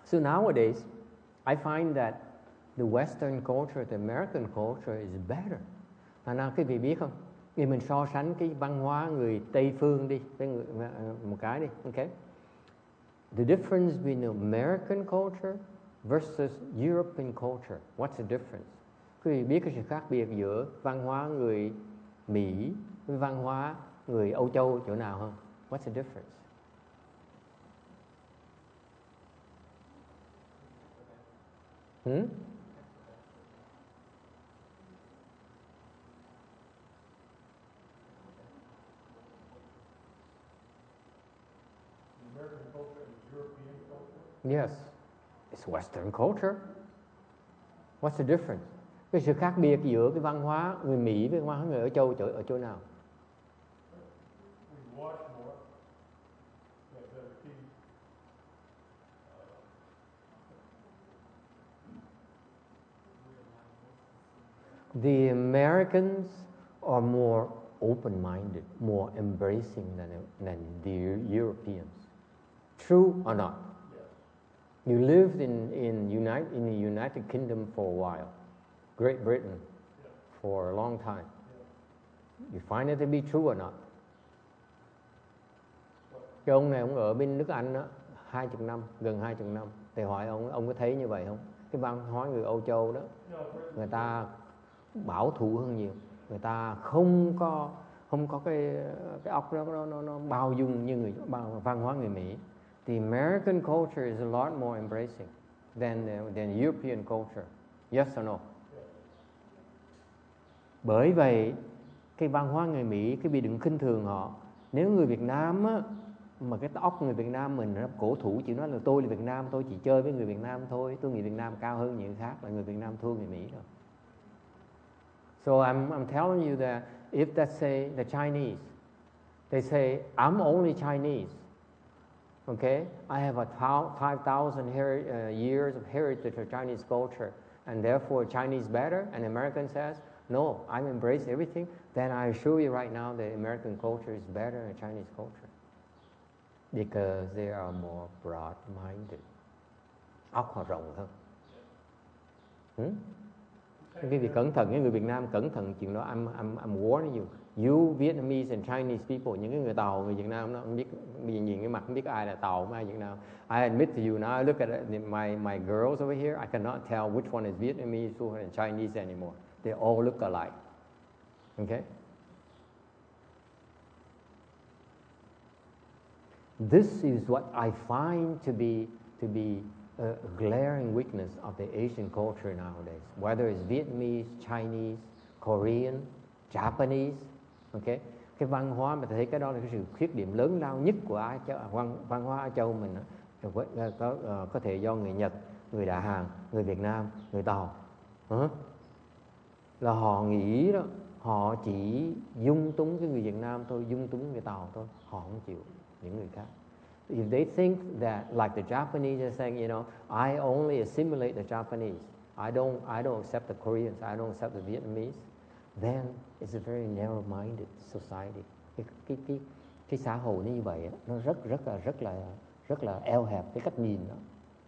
So nowadays, I find that the Western culture, the American culture is better. Nào quý vị biết không? Vì mình so sánh cái văn hóa người Tây phương đi với một cái đi, okay? The difference between American culture versus European culture. What's the difference? Quý vị biết cái sự khác biệt giữa văn hóa người Mỹ với văn hóa người Âu Châu chỗ nào không? What's the difference? American culture and European culture? Yes, it's Western culture. What's the difference? Cái sự khác biệt giữa cái văn hóa người Mỹ với văn hóa người ở Châu ở chỗ nào? We watch more. The key The Americans are more open-minded, more embracing than the Europeans. True or not? You lived in the United Kingdom for a while, Great Britain for a long time. You find it to be true or not? Cái ông này ông ở bên nước Anh đó, 20 năm, gần 20 năm. Thì hỏi ông có thấy như vậy không? Cái văn hóa người Âu Châu đó, người ta bảo thủ hơn nhiều. Người ta không có cái óc nó bao dung như văn hóa người Mỹ. The American culture is a lot more embracing than European culture. Yes or no? Bởi vậy cái văn hóa người Mỹ cái bị đừng khinh thường họ. Nếu người Việt Nam á, mà cái óc người Việt Nam mình nó cổ thủ chỉ nói là tôi là Việt Nam, tôi chỉ chơi với người Việt Nam thôi, tôi người Việt Nam cao hơn những người khác, là người Việt Nam thua người Mỹ rồi. So I'm telling you that if let's say the Chinese, they say I'm only Chinese, okay, I have a 5,000 years of heritage of Chinese culture, and therefore Chinese better, and American says no, I embrace everything, then I assure you right now that American culture is better than Chinese culture. Because they are more broad-minded. Óc họ rộng hơn. Cái việc cẩn thận, cái người Việt Nam cẩn thận chuyện đó. I'm warning you. You Vietnamese and Chinese people, những cái người Tàu, người Việt Nam nó không biết, nhìn cái mặt không biết ai là Tàu, ai Việt Nam. I admit to you now, I look at my girls over here, I cannot tell which one is Vietnamese, which one is Chinese anymore. They all look alike. Okay? This is what I find to be a glaring weakness of the Asian culture nowadays. Whether it's Vietnamese, Chinese, Korean, Japanese, okay? Cái văn hóa mà thấy cái đó là cái sự khuyết điểm lớn lao nhất của văn hóa Á Châu mình có thể do người Nhật, người Đà Hàn, người Việt Nam, người Tàu. Là họ nghĩ đó, họ chỉ dung túng cái người Việt Nam thôi, dung túng người Tàu thôi, họ không chịu những người khác. If they think that like the Japanese are saying, you know, I only assimilate the Japanese, I don't accept the Koreans, I don't accept the Vietnamese, then it's a very narrow-minded society. Cái xã hội như vậy nó rất là eo hẹp cái cách nhìn đó.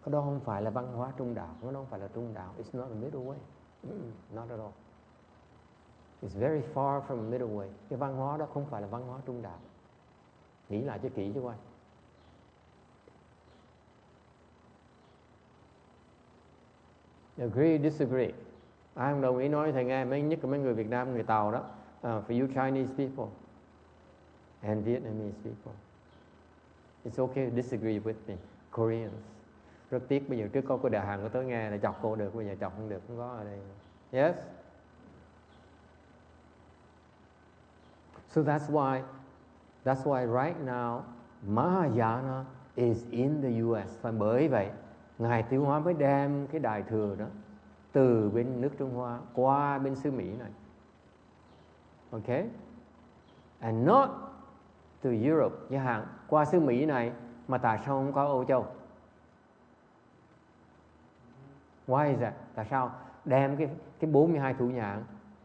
Cái đó không phải là văn hóa trung đạo, nó không phải là trung đạo. It's not a middle way, not at all. It's very far from a middle way. Cái văn hóa đó không phải là văn hóa trung đạo. Nghĩ lại cho kỹ chứ coi. Agree, disagree. Ai không đồng ý nói thầy nghe, nhất là mấy người Việt Nam, người Tàu đó. For you Chinese people and Vietnamese people, it's okay to disagree with me. Koreans. Rất tiếc bây giờ trước có cô Đà Hàn có tới nghe là chọc cô được, bây giờ chọc không được, không có ở đây. Yes? So that's why right now Mahayana is in the US. Và bởi vậy Ngài Tiêu Hóa mới đem cái Đại Thừa đó từ bên nước Trung Hoa qua bên xứ Mỹ này. Okay? And not to Europe, chẳng hạn qua xứ Mỹ này mà tại sao không có Âu Châu? Why is that? Tại sao đem cái 42 thủ nhãn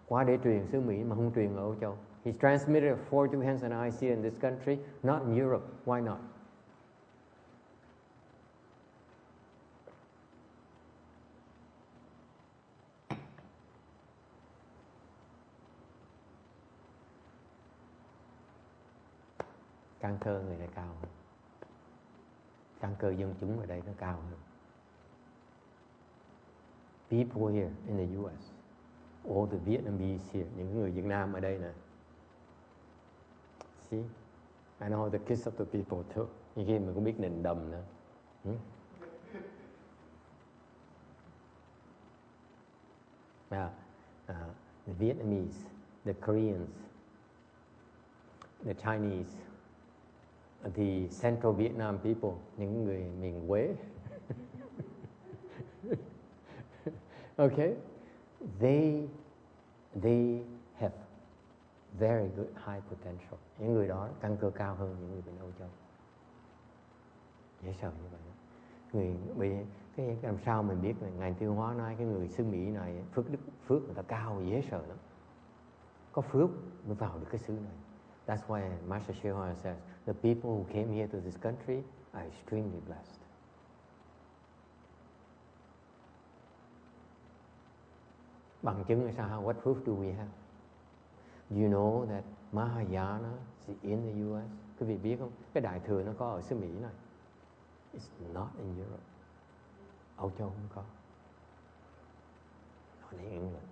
qua để truyền xứ Mỹ mà không truyền ở Âu Châu? He's transmitted 42 hands and eyes here in this country, not in Europe. Why not? Căn cơ người này cao hơn. Căn cơ dân chúng ở đây nó cao hơn. People here in the US, all the Vietnamese here, những người Việt Nam ở đây nè. See, I know how to kiss up the people too. Như khi mình cũng biết nền đầm nữa. The Vietnamese, the Koreans, the Chinese, the Central Vietnam people, những người miền Quế. Okay, they have very good high potential. Những người đó căn cơ cao hơn những người bên Âu Châu. Dễ sợ như vậy. Cái làm sao mình biết là Ngài Tiêu Hóa nói cái người xứ Mỹ này phước người ta cao dễ sợ lắm. Có phước mới vào được cái xứ này. That's why Master Shihara says the people who came here to this country are extremely blessed. Bằng chứng là sao? What proof do we have? Do you know that Mahayana is in the US? Quý vị biết không? Cái Đại Thừa nó có ở xứ Mỹ này. It's not in Europe. Âu Châu không có. Not in England.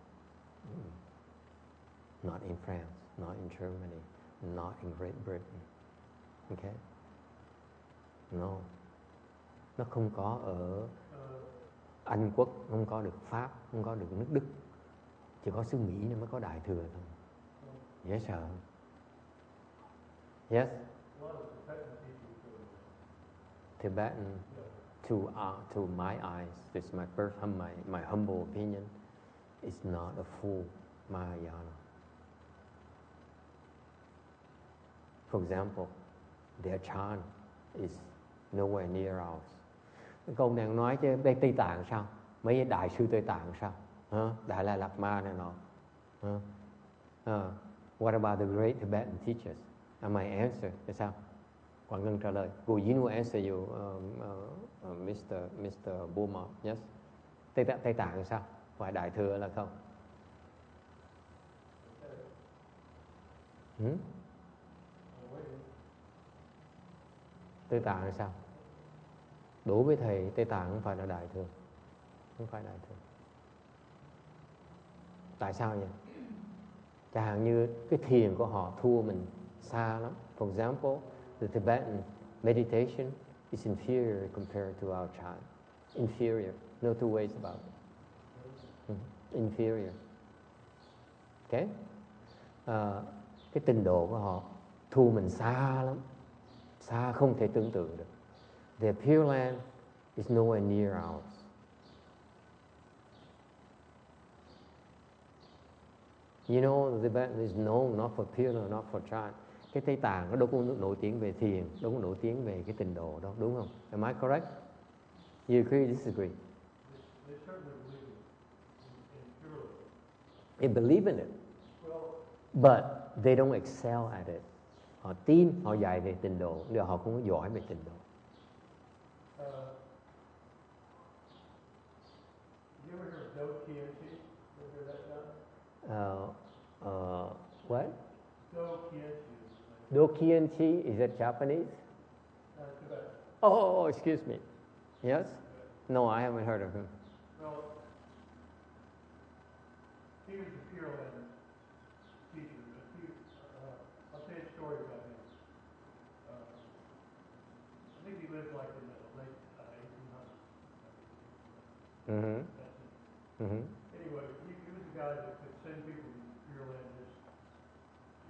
Not in France. Not in Germany. Not in Great Britain. Okay? No. Nó không có ở Anh Quốc, không có được Pháp, không có được nước Đức. Chỉ có xứ Mỹ nó mới có Đại Thừa thôi. Dễ sợ. Yes? Tibetan, to my eyes, this is my humble opinion, is not a full Mahayana. For example, their chant is nowhere near ours. Cái câu này nói chứ Tây Tạng sao? Mấy đại sư Tây Tạng sao? Đại La Lạt Ma này nọ. What about the great Tibetan teachers? And my answer is sao? Quảng Ngân trả lời. Will you answer you, Mr. Boma? Yes. Tây Tạng là sao? Phải Đại Thừa là không? Tây Tạng là sao? Đối với thầy, Tây Tạng không phải là Đại Thừa. Không phải Đại Thừa. Tại sao vậy? Chẳng hạn như cái thiền của họ thua mình xa lắm. For example, the Tibetan meditation is inferior compared to our chant. Inferior. No two ways about it. Inferior. Okay? Cái trình độ của họ thua mình xa lắm. Xa không thể tưởng tượng được. Their Pure Land is nowhere near ours. You know, the Tibetan is known not for pure, not for chant. Cái Tây Tạng nó đâu có nổi tiếng về thiền, đâu có nổi tiếng về cái trình độ đâu, đúng không? Am I correct? You agree or disagree? They certainly believe in pure. They believe in it, but they don't excel at it. Họ tin, họ dạy về trình độ, nhưng họ không có giỏi về trình độ. You ever heard of Do-Kien-chi? You ever heard that sound? What? Do-Kien-chi. Do-Kien-chi, is that Japanese? Tibetan. Oh, excuse me. Yes? No, I haven't heard of him. Well, he was a Pure Land teacher. I'll tell you a story about him. I think he lived like in the late 1800s. Anyway, he was a guy that could send people to Pure Land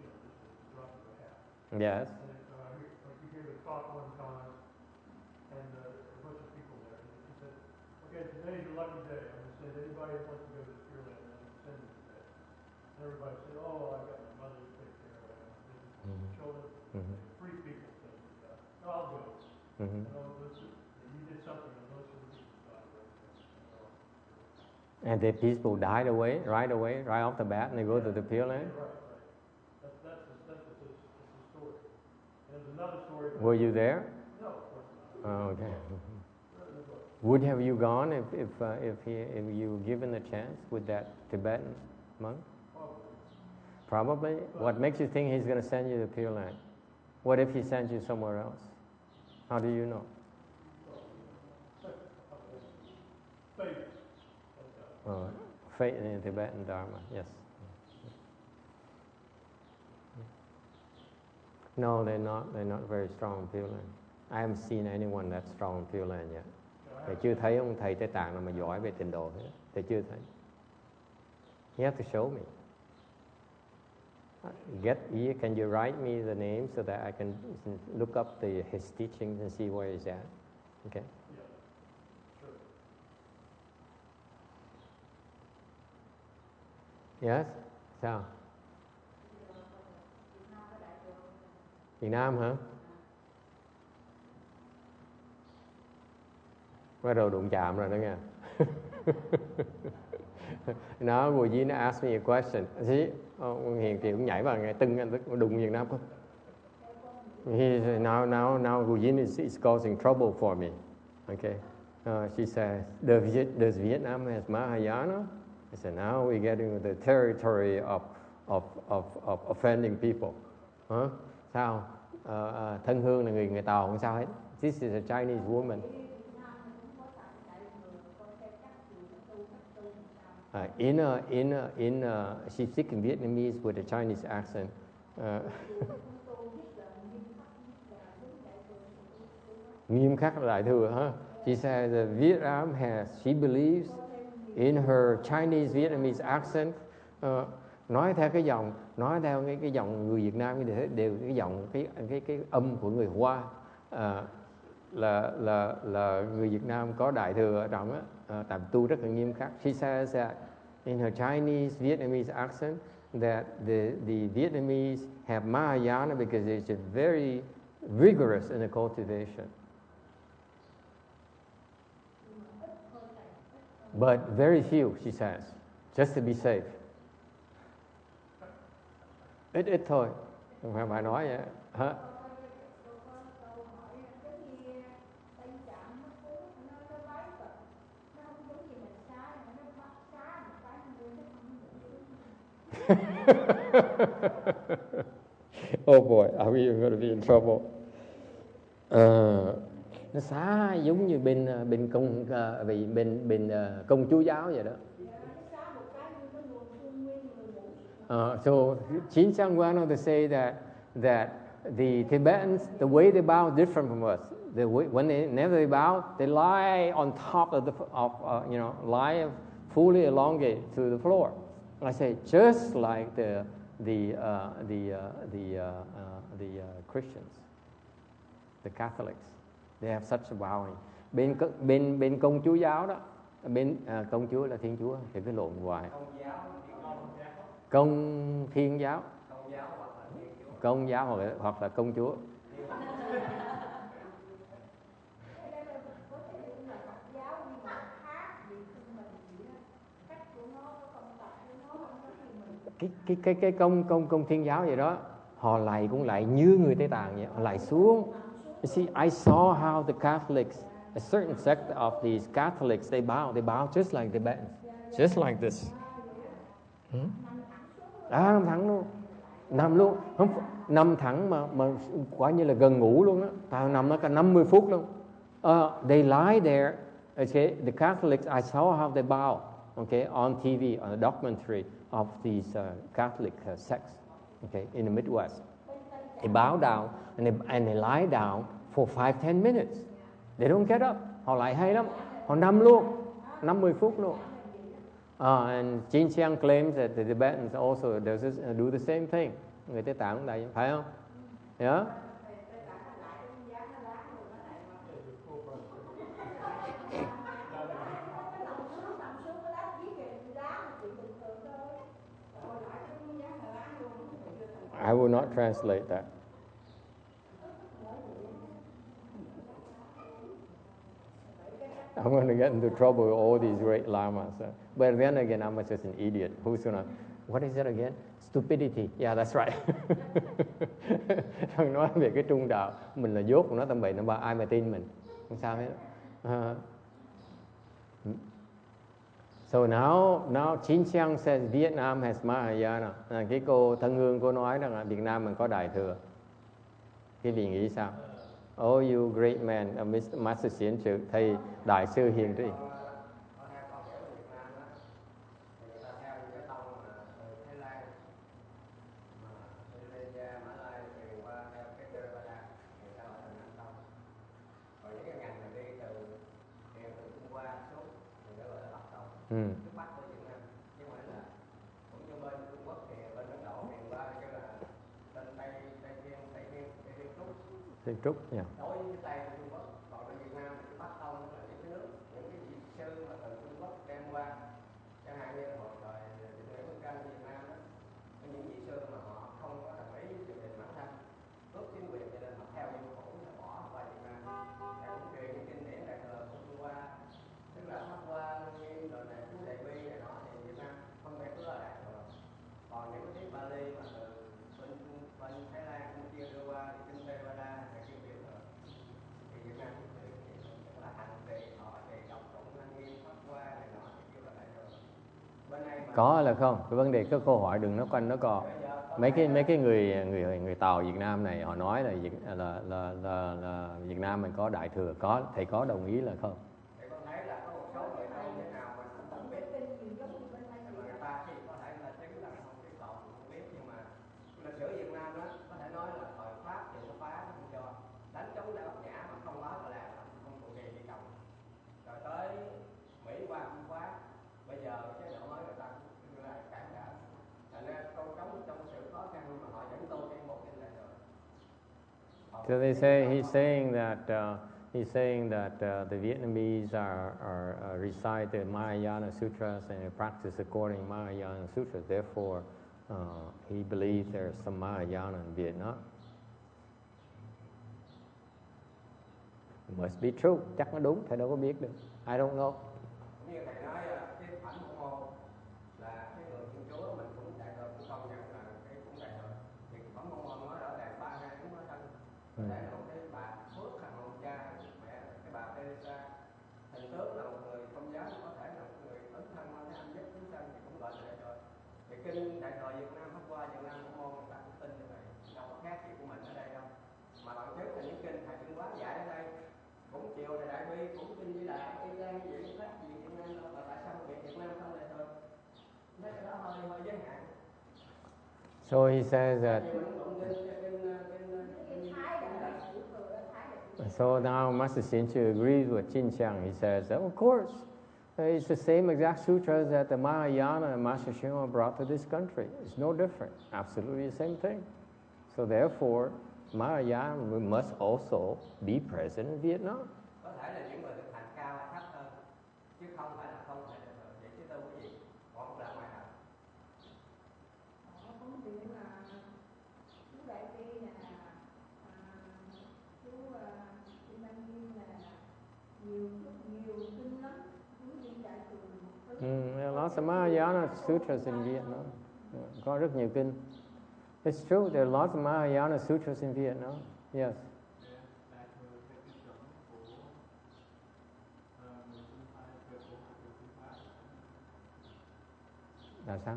just a drop of a hat. Yes. And he gave a talk one time, and there were a bunch of people there. And he said, "Okay, today's your lucky day. I'm going to send anybody that wants to go to Pure Land, I'm going to send them today." And everybody said, "Oh, I've got my mother to take care of, my business, children." Three people said, "No, I'll go." And you did something, and most of the people died right there. And the people died right away, right off the bat, and they go to the Pure Land? Yeah, right. That's the story. And there's another story. Were you there? No, of course not. Oh, okay. Would have you gone if you were given a chance with that Tibetan monk? Probably. What makes you think he's going to send you to Pure Land? What if he sends you somewhere else? How do you know? Faith. Faith in Tibetan Dharma, yes. No, they're not very strong in Pure Land. I haven't seen anyone that's strong in Pure Land yet. Thầy chưa thấy ông thầy Tây Tạng nào mà giỏi về trình độ hết. Thầy chưa thấy. You have to show me. Can you write me the name so that I can look up his teachings and see where he's at? Okay. Yeah, sure. Yes? Sao? Việt Nam hả? Bắt đầu đụng chạm rồi đó nha. Now Gujin asked me a question. See, Hiền thì cũng nhảy vào ngay tưng anh đụng Việt Nam không? He said, now Gujin is causing trouble for me. Okay. She says, does Vietnam has Mahayana? I said, now we're getting into the territory of offending people. Sao? Thân Hương là người Tàu không sao hết. This is a Chinese woman. She's speaking Vietnamese with a Chinese accent. Nghiêm khắc là đại thừa hả? She says that Vietnam she believes in her Chinese Vietnamese accent. Nói theo cái dòng người Việt Nam đều cái giọng cái âm của người Hoa, là người Việt Nam có đại thừa ở trong á, tạm tu rất là nghiêm khắc. She says that in her Chinese Vietnamese accent that the Vietnamese have Mahayana because it's very rigorous in the cultivation. But very few, she says, just to be safe. Ít thôi, không phải bà nói vậy hả? Oh boy, are we going to be in trouble? Nó xá giống như bên công chúa giáo vậy đó. So Chin Chang went on to say that the Tibetans, the way they bow is different from us. Whenever they bow, they lie on top lie fully elongate to the floor. I say just like the Christians, the Catholics, they have such a bowing. Bên công chúa giáo đó, công chúa là Thiên Chúa thì cái lộn hoài. Công Thiên giáo, công giáo hoặc là công chúa. Cái công Thiên giáo vậy đó, họ lạy cũng lạy như người Tây Tạng vậy, họ lạy xuống. You see, I saw how the Catholics, a certain sect of these Catholics, they bow just like the Tibetans, just like this. Nằm thẳng luôn, nằm thẳng mà quả như là gần ngủ luôn á, tao nằm nó cả 50 phút luôn. They lie there, okay. The Catholics, I saw how they bow, okay, on TV, on a documentary of these Catholic sects, okay, in the Midwest. They bow down and they lie down for 5-10 minutes. They don't get up. Họ lại hay lắm, họ nằm luôn, 50 phút luôn. And Jin Chiang claims that the Tibetans also do the same thing. Người Tây Tạng cũng vậy, phải không? Yeah? I will not translate that. I'm going to get into trouble with all these great lamas. But then again, I'm just an idiot. Who's going to... What is it again? Stupidity. Yeah, that's right. Nói về cái trung đạo, mình là dốt, nó tầm bậy, nó ai mà tin mình. Không sao hết. So now Chin Chiang says Vietnam has Mahayana. Cái cô Thân Hương cô nói rằng là Việt Nam mình có Đại Thừa. Cái vị nghĩ sao? Oh, you great man, Mr. Master Xiển Trự, thầy Đại sư Hiền Trí. Thiên Trúc nha. Đối với Tây của Trung Quốc, còn ở Việt Nam thì Bắc Tông là những cái nước, những cái vị sư mà từ Trung Quốc đem qua, chẳng hạn như hồi thời Nguyễn Văn Trân Việt Nam đó, có những vị sư mà họ không có đồng ý với triều đình Mãn Thanh, cướp chính quyền cho nên họ theo yêu khổ, họ bỏ qua Việt Nam, và cũng truyền những kinh điển Đại Thừa của Trung Hoa. Có là không? Cái vấn đề cái câu hỏi đừng nói quanh nó co. Mấy cái người Tàu Việt Nam này họ nói là Việt Nam mình có đại thừa, có thầy có đồng ý là không? Thì con thấy là có một số người tu thế nào mình cũng không biết. Mà người ta thì có thể là chứng là không biết lộn, không biết, nhưng mà lịch sử Việt Nam đó có thể nói là thời Pháp thì nó phá nó không cho đánh chống lại Bắc Nhã mà không nói là không thuộc về Việt Cộng. Rồi tới Mỹ qua cũng phá. Bây giờ chế độ mới người ta cũng lại cản trở. Thành ra câu trống trong sự khó khăn mà họ vẫn tu cái một kinh này rồi. So they say he's saying that the Vietnamese are recite the Mahayana Sutras and they practice according Mahayana Sutras. Therefore, he believes there's some Mahayana in Vietnam. It must be true. Chắc nó đúng, thầy đâu có biết được. I don't know. Như thầy nói cái phẩm của môn là cái người Thiên Chúa mình cũng đại thừa cũng công nhận là cái cũng đại thừa. Thì phẩm của môn nói rõ ràng ba hai cũng nói thân. Để một cái bà Phước là một cha mẹ, cái bà Teresa hình tướng là một người công giáo, có thể là một người ấn thân với anh giúp chúng sanh thì cũng gọi là đại thừa. Thì kinh đại thừa Việt Nam hôm qua Việt Nam của môn người ta cũng tin như vậy, đâu có khác gì của mình ở đây đâu. Mà bằng chứng là những kinh thầy Trung Quán dạy ở đây cũng chiều là đại bi, cũng kinh Di Đà, y chang vậy, khác gì Việt Nam đâu, mà tại sao Việt Nam không đại thừa? Nói cái đó hơi giới hạn. So he says that. So now Master Shinchu agrees with Chin Chang. He says that, of course, it's the same exact sutras that the Mahayana and Master Shima brought to this country. It's no different. Absolutely the same thing. So therefore, Mahayana must also be present in Vietnam. Có thể là những người thực hành cao thấp hơn, chứ không phải là không phải được rồi. Vậy chứ đâu có gì, họ không làm ngoài nào. Họ cũng chuyện là chú Đại Bi nè, chú Ban Kim là nhiều kinh lắm, chú đi đại thừa. Lots of Mahayana sutras in Vietnam. Có rất nhiều kinh. It's true, there are lots of Mahayana sutras in Vietnam. Yes. Là sao?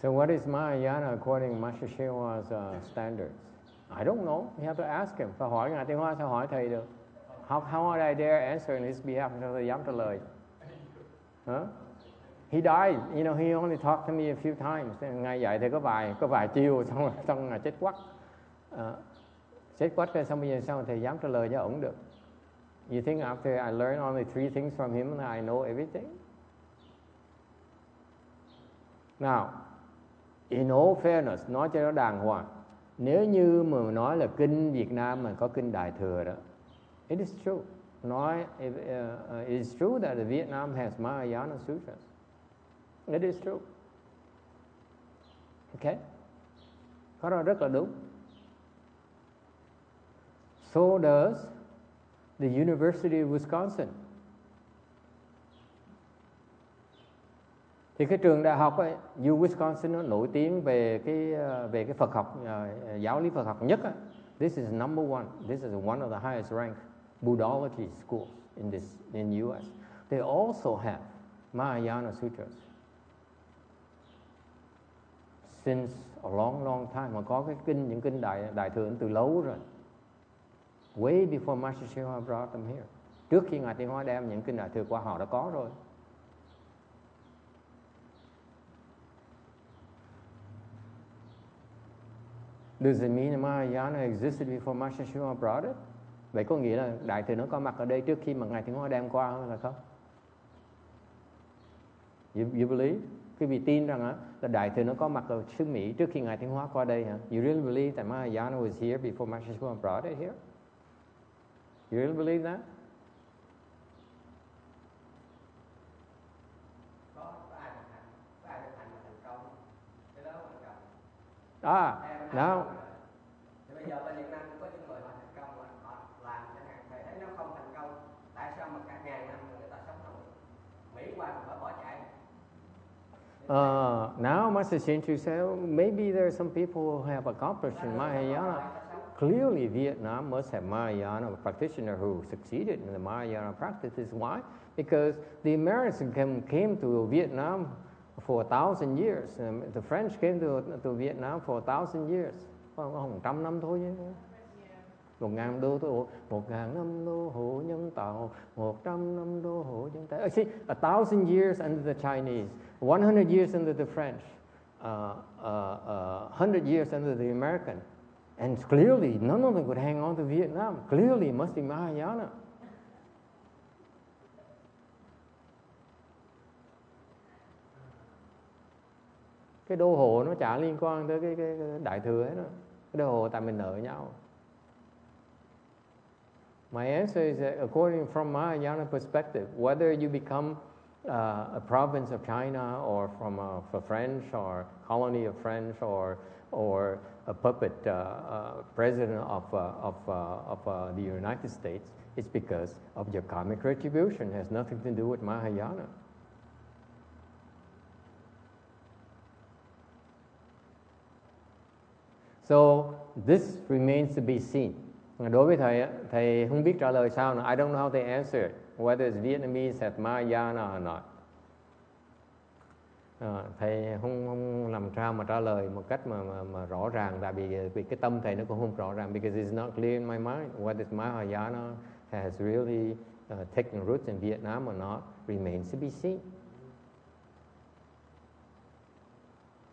So what is Mahayana according to Master Shewa's standards? I don't know. You have to ask him. Phải hỏi Ngài Tiên Hoa, sao hỏi thầy được? How would I dare answer in his behalf? Sao thầy dám trả lời? Huh? He died. You know, he only talked to me a few times. Ngài dạy thì có vài chiều, xong Ngài chết quắc. Chết quắc rồi xong bây giờ sao thầy dám trả lời cho ổng được? You think after I learned only 3 things from him, I know everything? Now, in all fairness, nói cho nó đàng hoàng. Nếu như mà nói là kinh Việt Nam mà có kinh Đại Thừa đó, it is true. It is true that the Vietnam has Mahayana Sutras. It is true. Okay? Có đó rất là đúng. So does the University of Wisconsin. Thì cái trường đại học ấy, U Wisconsin nó nổi tiếng về cái Phật học, giáo lý Phật học nhất ấy. This is number one. This is one of the highest ranked Buddhology schools in US. They also have Mahayana Sutras. Since a long time, mà có những kinh đại thừa từ lâu rồi. Way before Master Shewa brought them here. Trước khi Ngài Tiên Hóa đem những kinh đại thừa qua họ đã có rồi. Does it mean Mahayana existed before Master Shewa brought it? Vậy có nghĩa là đại thừa nó có mặt ở đây trước khi mà Ngài Tiên Hóa đem qua hay là không? You believe? Quý vị tin rằng là đại thừa nó có mặt ở xứ Mỹ trước khi Ngài Tiên Hóa qua đây hả? You really believe that Mahayana was here before Master Shewa brought it here? You really believe that? Có ai thực hành mà thành công, cái đó quan trọng. Now. Thì bây giờ bên Việt Nam cũng có những người họ thành công, họ làm chẳng hạn, thầy thấy nó không thành công, tại sao mà cả ngàn năm người ta sống nổi? Mỹ qua cũng phải bỏ chạy. Now Master Shinchu said, maybe there are some people who have accomplished in Mahayana. Clearly, Vietnam must have Mahayana practitioner who succeeded in the Mahayana practice. This is why because the Americans came to Vietnam for 1,000 years. The French came to Vietnam for 1,000 years. Không 100 năm thôi chứ. 1.000 đô hộ, 1.000 năm đô hộ nhân tạo, 100 năm đô hộ nhân tạo. See, 1,000 years under the Chinese, 100 years under the French, 100 years under the American, and clearly none of them could hang on to Vietnam. Clearly, it must be Mahayana. Cái đô hộ nó chả liên quan tới cái đại thừa ấy đó. Cái đô hộ tại mình nợ nhau. My answer is that according from Mahayana perspective, whether you become a province of China or from a French or colony of French or a puppet president of the United States, it's because of your karmic retribution. It has nothing to do with Mahayana. So this remains to be seen. Đối với thầy không biết trả lời sao nữa. I don't know how they answer it, whether it's Vietnamese has Mahayana or not. Thầy không làm sao mà trả lời một cách mà rõ ràng, tại vì cái tâm thầy nó cũng không rõ ràng, because it's not clear in my mind whether it's Mahayana has really taken roots in Vietnam or not remains to be seen.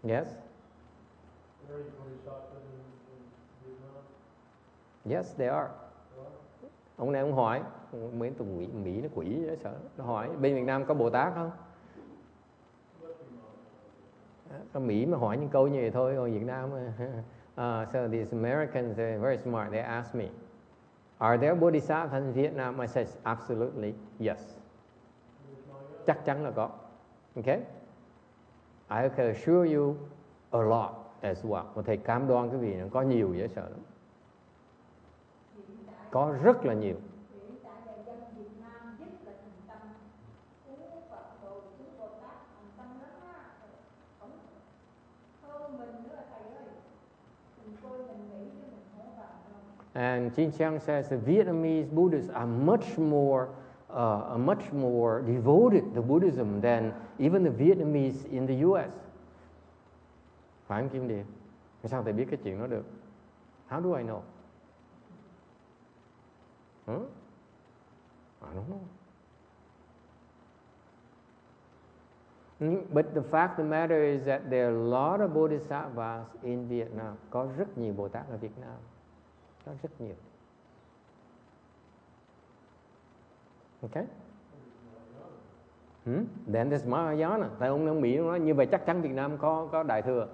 Yes? Yes, they are. Ông này ông hỏi, mấy tụi Mỹ nó quỷ dễ sợ. Nó hỏi bên Việt Nam có Bồ Tát không? Có Mỹ mà hỏi những câu như vậy thôi, còn Việt Nam so these Americans, they're very smart. They asked me, are there bodhisattvas in Vietnam? I said, absolutely, yes. Chắc chắn là có. Okay? I can assure you a lot as well. Một thầy cam đoan cái vị nó có nhiều dễ sợ lắm. Có rất là nhiều. And Jin Chang says the Vietnamese Buddhists are much more devoted to Buddhism than even the Vietnamese in the U.S. Phải không Kim Điền? Sao thầy biết cái chuyện đó được? How do I know? Huh? I don't know. But the fact of the matter is that there are a lot of bodhisattvas in Vietnam. Có rất nhiều Bồ Tát ở Việt Nam. Có rất nhiều. Okay? Then there's Mahayana. Tại ông Mỹ nói như vậy chắc chắn Việt Nam có Đại Thừa.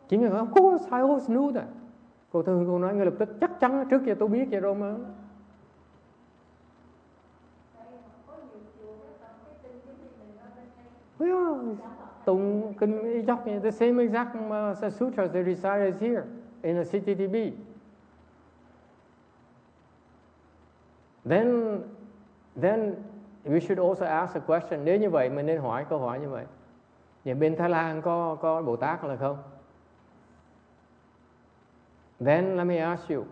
Chính là of course, I always knew that. Cô Thư cô nói ngay lập tức chắc chắn trước giờ tôi biết vậy rồi mà. Yeah, tụng kinh exact, the same exact sutras they recite as here in the CTTB. Then we should also ask a question. Nếu như vậy mình nên hỏi câu hỏi như vậy. Vậy bên Thái Lan có Bồ Tát là không? Then let me ask you,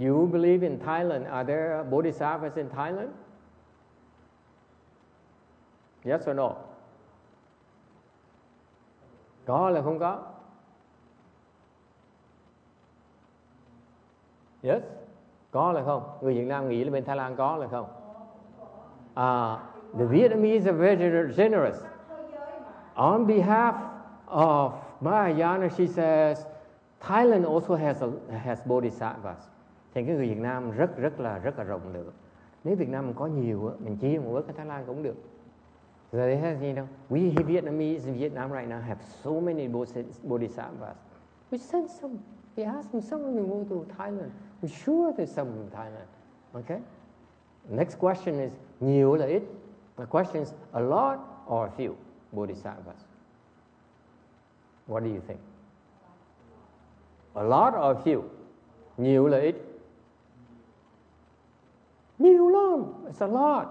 you believe in Thailand? Are there bodhisattvas in Thailand? Yes or no? Có là không có? Yes? Có là không? Người Việt Nam nghĩ là bên Thái Lan có là không? The Vietnamese are very generous. On behalf of Mahayana, she says, Thailand also has bodhisattvas. Thì cái người Việt Nam rất là rộng lượng. Nếu Việt Nam có nhiều, mình chia một bớt cái Thái Lan cũng được. So they have, you know, we Vietnamese in Vietnam right now have so many bodhisattvas. We send some. We ask them, some of them go to Thailand. We're sure there's some in Thailand. Okay? Next question is, nhiều là ít? The question is, a lot or a few bodhisattvas? What do you think? A lot or a few? Nhiều là ít? Nhiều lắm. It's a lot.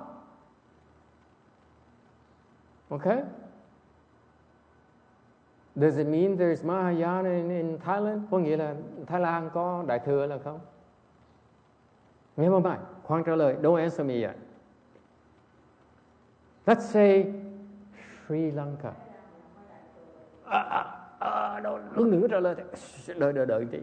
Okay? Does it mean there's Mahayana in Thailand? Có nghĩa là Thái Lan có Đại Thừa là không? Never mind. Khoan trả lời. Don't answer me yet. Let's say Sri Lanka. Đừng có trả lời. Đợi tí.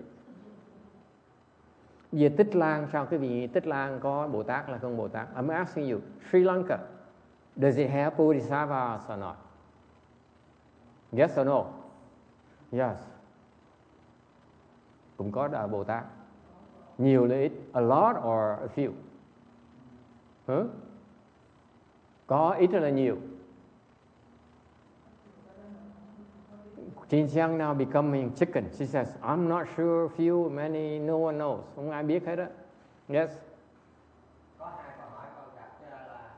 Về Tích Lan sao quý vị nghĩ Tích Lan có Bồ Tát là không Bồ Tát? I'm asking you, Sri Lanka, does it have Bodhisattvas or not? Yes or no? Yes. Cũng có Đại Bồ Tát. Nhiều hay ít? A lot or a few? Có ít hay là nhiều? Jin Xiang now becoming chicken. She says, I'm not sure, few, many, no one knows. Không ai biết hết á. Yes. Có hai câu hỏi con đặt ra là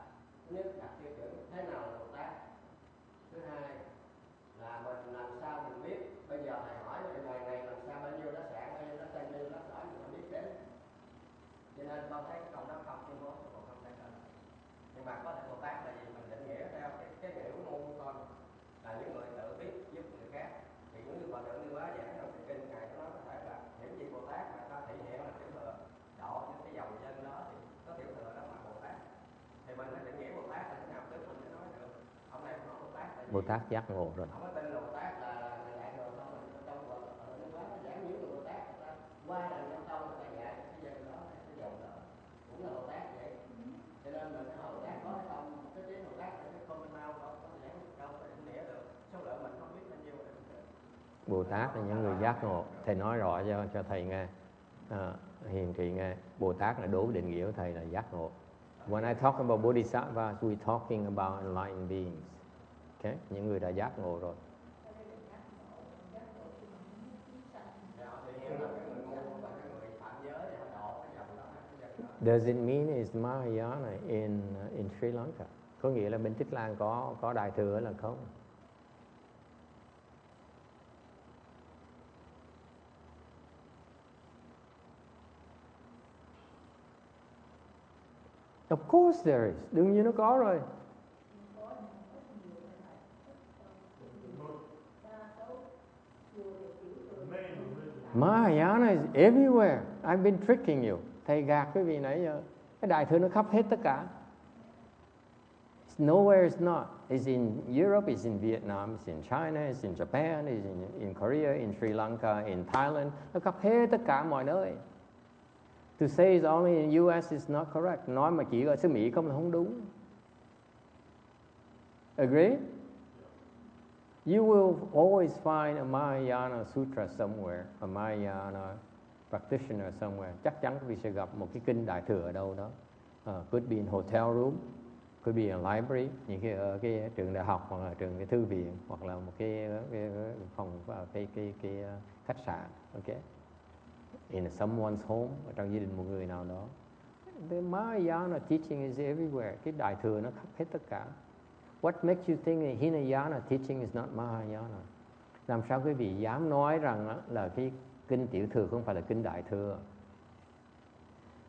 thứ nhất đặt tiêu chuẩn thế nào là Bồ Tát. Thứ hai là mình làm sao mình biết. Bây giờ thầy hỏi về ngày này làm sao bao nhiêu nó sáng, bao nhiêu nó tây như nó sỏi mình biết đến. Cho nên con thấy cái câu đó không tuyên bố còn không phải cần. Nhưng mà có thể Bồ Tát là gì mình định nghĩa theo cái nghĩa môn của con là những người tự biết giúp người khác. Thì cũng như Hòa thượng Như Bá giảng trong cái kinh ngài nói có thể là những vị Bồ Tát mà ta thể hiện là tiểu thừa độ những cái dòng dân đó thì có tiểu thừa đó mà Bồ Tát. Thì mình phải định nghĩa Bồ Tát là thế nào trước mình mới nói được. Ông này nói Bồ Tát là gì? Bồ Tát giác ngộ rồi. Không có tin là Bồ Tát là đại thừa không, mình trong Hòa thượng Như Bá giảng nhiều người Bồ Tát người ta qua đàn nhân tông người ta dạy cái dân đó cái dòng đó cũng là Bồ Tát vậy. Cho nên mình hỏi Bồ Tát có hay không, cái tiếng Bồ Tát là cái common nào không có giảng đâu có định nghĩa được. Số lượng mình không biết bao nhiêu. Bồ Tát là những người giác ngộ. Thầy nói rõ cho thầy nghe, hiền trị nghe. Bồ Tát là đối định nghĩa của thầy là giác ngộ. When I talk about Bodhisattvas, we're talking about enlightened beings. Okay? Những người đã giác ngộ rồi. Does it mean it's Mahayana in Sri Lanka? Có nghĩa là bên Tích Lan có Đại Thừa là không? Of course there is. Đương nhiên nó có rồi. Mahayana is everywhere. I've been tricking you. Thầy gạt quý vị nãy giờ. Cái Đại Thừa nó khắp hết tất cả. Nowhere it's not. It's in Europe, it's in Vietnam, it's in China, it's in Japan, it's in Korea, in Sri Lanka, in Thailand. Nó khắp hết tất cả mọi nơi. To say it's only in US is not correct. Nói mà chỉ ở xứ Mỹ không là không đúng. Agree? You will always find a Mahayana Sutra somewhere, a Mahayana practitioner somewhere. Chắc chắn quý vị sẽ gặp một cái kinh Đại Thừa ở đâu đó. Could be in hotel room, could be in library, những cái trường đại học hoặc là trường cái thư viện hoặc là một cái phòng cái khách sạn, okay? In someone's home, ở trong gia đình một người nào đó. The Mahayana teaching is everywhere. Cái Đại Thừa nó khắp hết tất cả. What makes you think that Hinayana teaching is not Mahayana? Làm sao quý vị dám nói rằng là cái kinh Tiểu Thừa không phải là kinh Đại Thừa?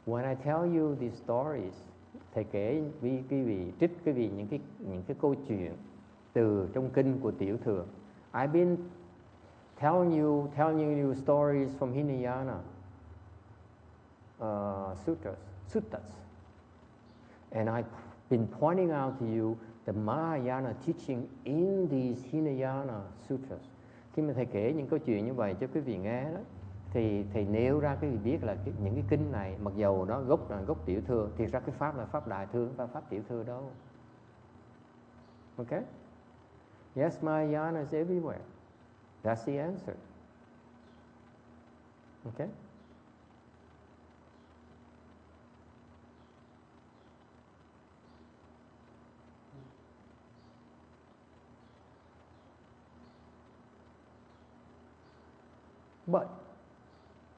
When I tell you these stories, thầy kể với quý vị, trích quý vị những cái câu chuyện từ trong kinh của Tiểu Thừa. I've been telling you stories from Hinayana suttas, and I've been pointing out to you the Mahayana teaching in these Hinayana sutras. Khi mà thầy kể những câu chuyện như vậy cho quý vị nghe đó, thì thầy nêu ra quý vị biết là những cái kinh này mặc dầu nó gốc là gốc Tiểu Thừa, thì ra cái pháp là pháp Đại Thừa, không phải pháp Tiểu Thừa đâu. Okay? Yes, Mahayana is everywhere. That's the answer. Okay?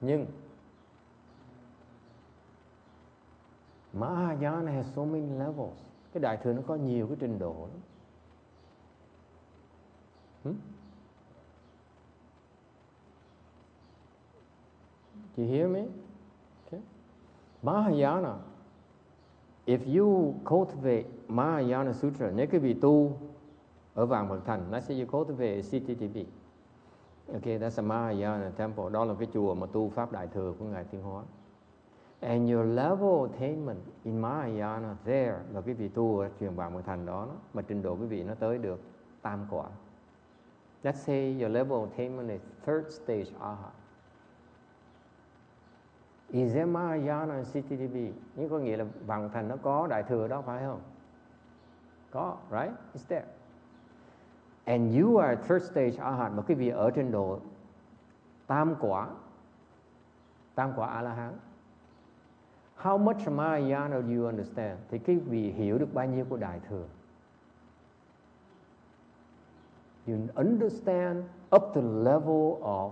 Nhưng Mahayana has so many levels. Cái Đại Thừa nó có nhiều cái trình độ lắm. Do you hear me? Okay. Mahayana, if you cultivate Mahayana Sutra, nếu quý vị tu ở Vạn Phật Thành, let's say you cultivate a CTTP. Okay, that's a Mahayana temple. Đó là cái chùa mà tu pháp Đại Thừa của Ngài Thiên Hóa. And your level of attainment in Mahayana there, là quý vị tu ở truyền bá mười thành đó, mà trình độ quý vị nó tới được tam quả. Let's say your level of attainment is third stage Arhat. Is there Mahayana in CTTB? Nhưng có nghĩa là bằng thành nó có đại thừa đó, phải không? Có, right? It's there. And you are third stage Arhat, mà quý vị ở trên độ tam quả A-la-hán. How much Mahayana do you understand? Thì quý vị hiểu được bao nhiêu của đại thừa? You understand up to the level of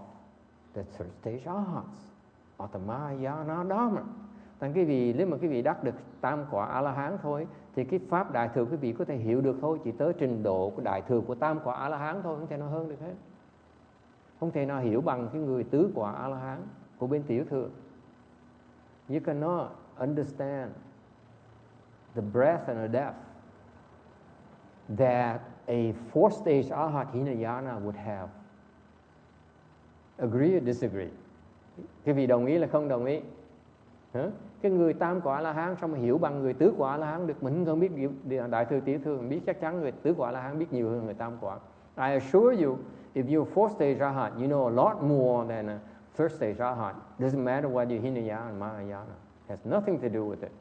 the third stage Arhats, or the Mahayana Dharma. Thành quý vị, nếu mà quý vị đắc được tam quả A-la-hán thôi, thì cái pháp đại thừa quý vị có thể hiểu được thôi, chỉ tới trình độ của đại thừa của tam quả A-la-hán thôi, không thể nào hơn được hết. Không thể nào hiểu bằng cái người tứ quả A-la-hán của bên tiểu thừa. You cannot understand the breadth and the depth that a fourth stage Arhat Hinayana would have. Agree or disagree? Quý vị đồng ý là không đồng ý? Cái người tam quả A-la-hán sao mà hiểu bằng người tứ quả A-la-hán được? Mình không biết đại thừa tiểu thừa, mình biết chắc chắn người tứ quả A-la-hán biết nhiều hơn người tam quả. I assure you, if you're fourth stage Arhat, you know a lot more than a third stage Arhat. Doesn't matter whether you're Hinayana and Mahayana. Has nothing to do with it.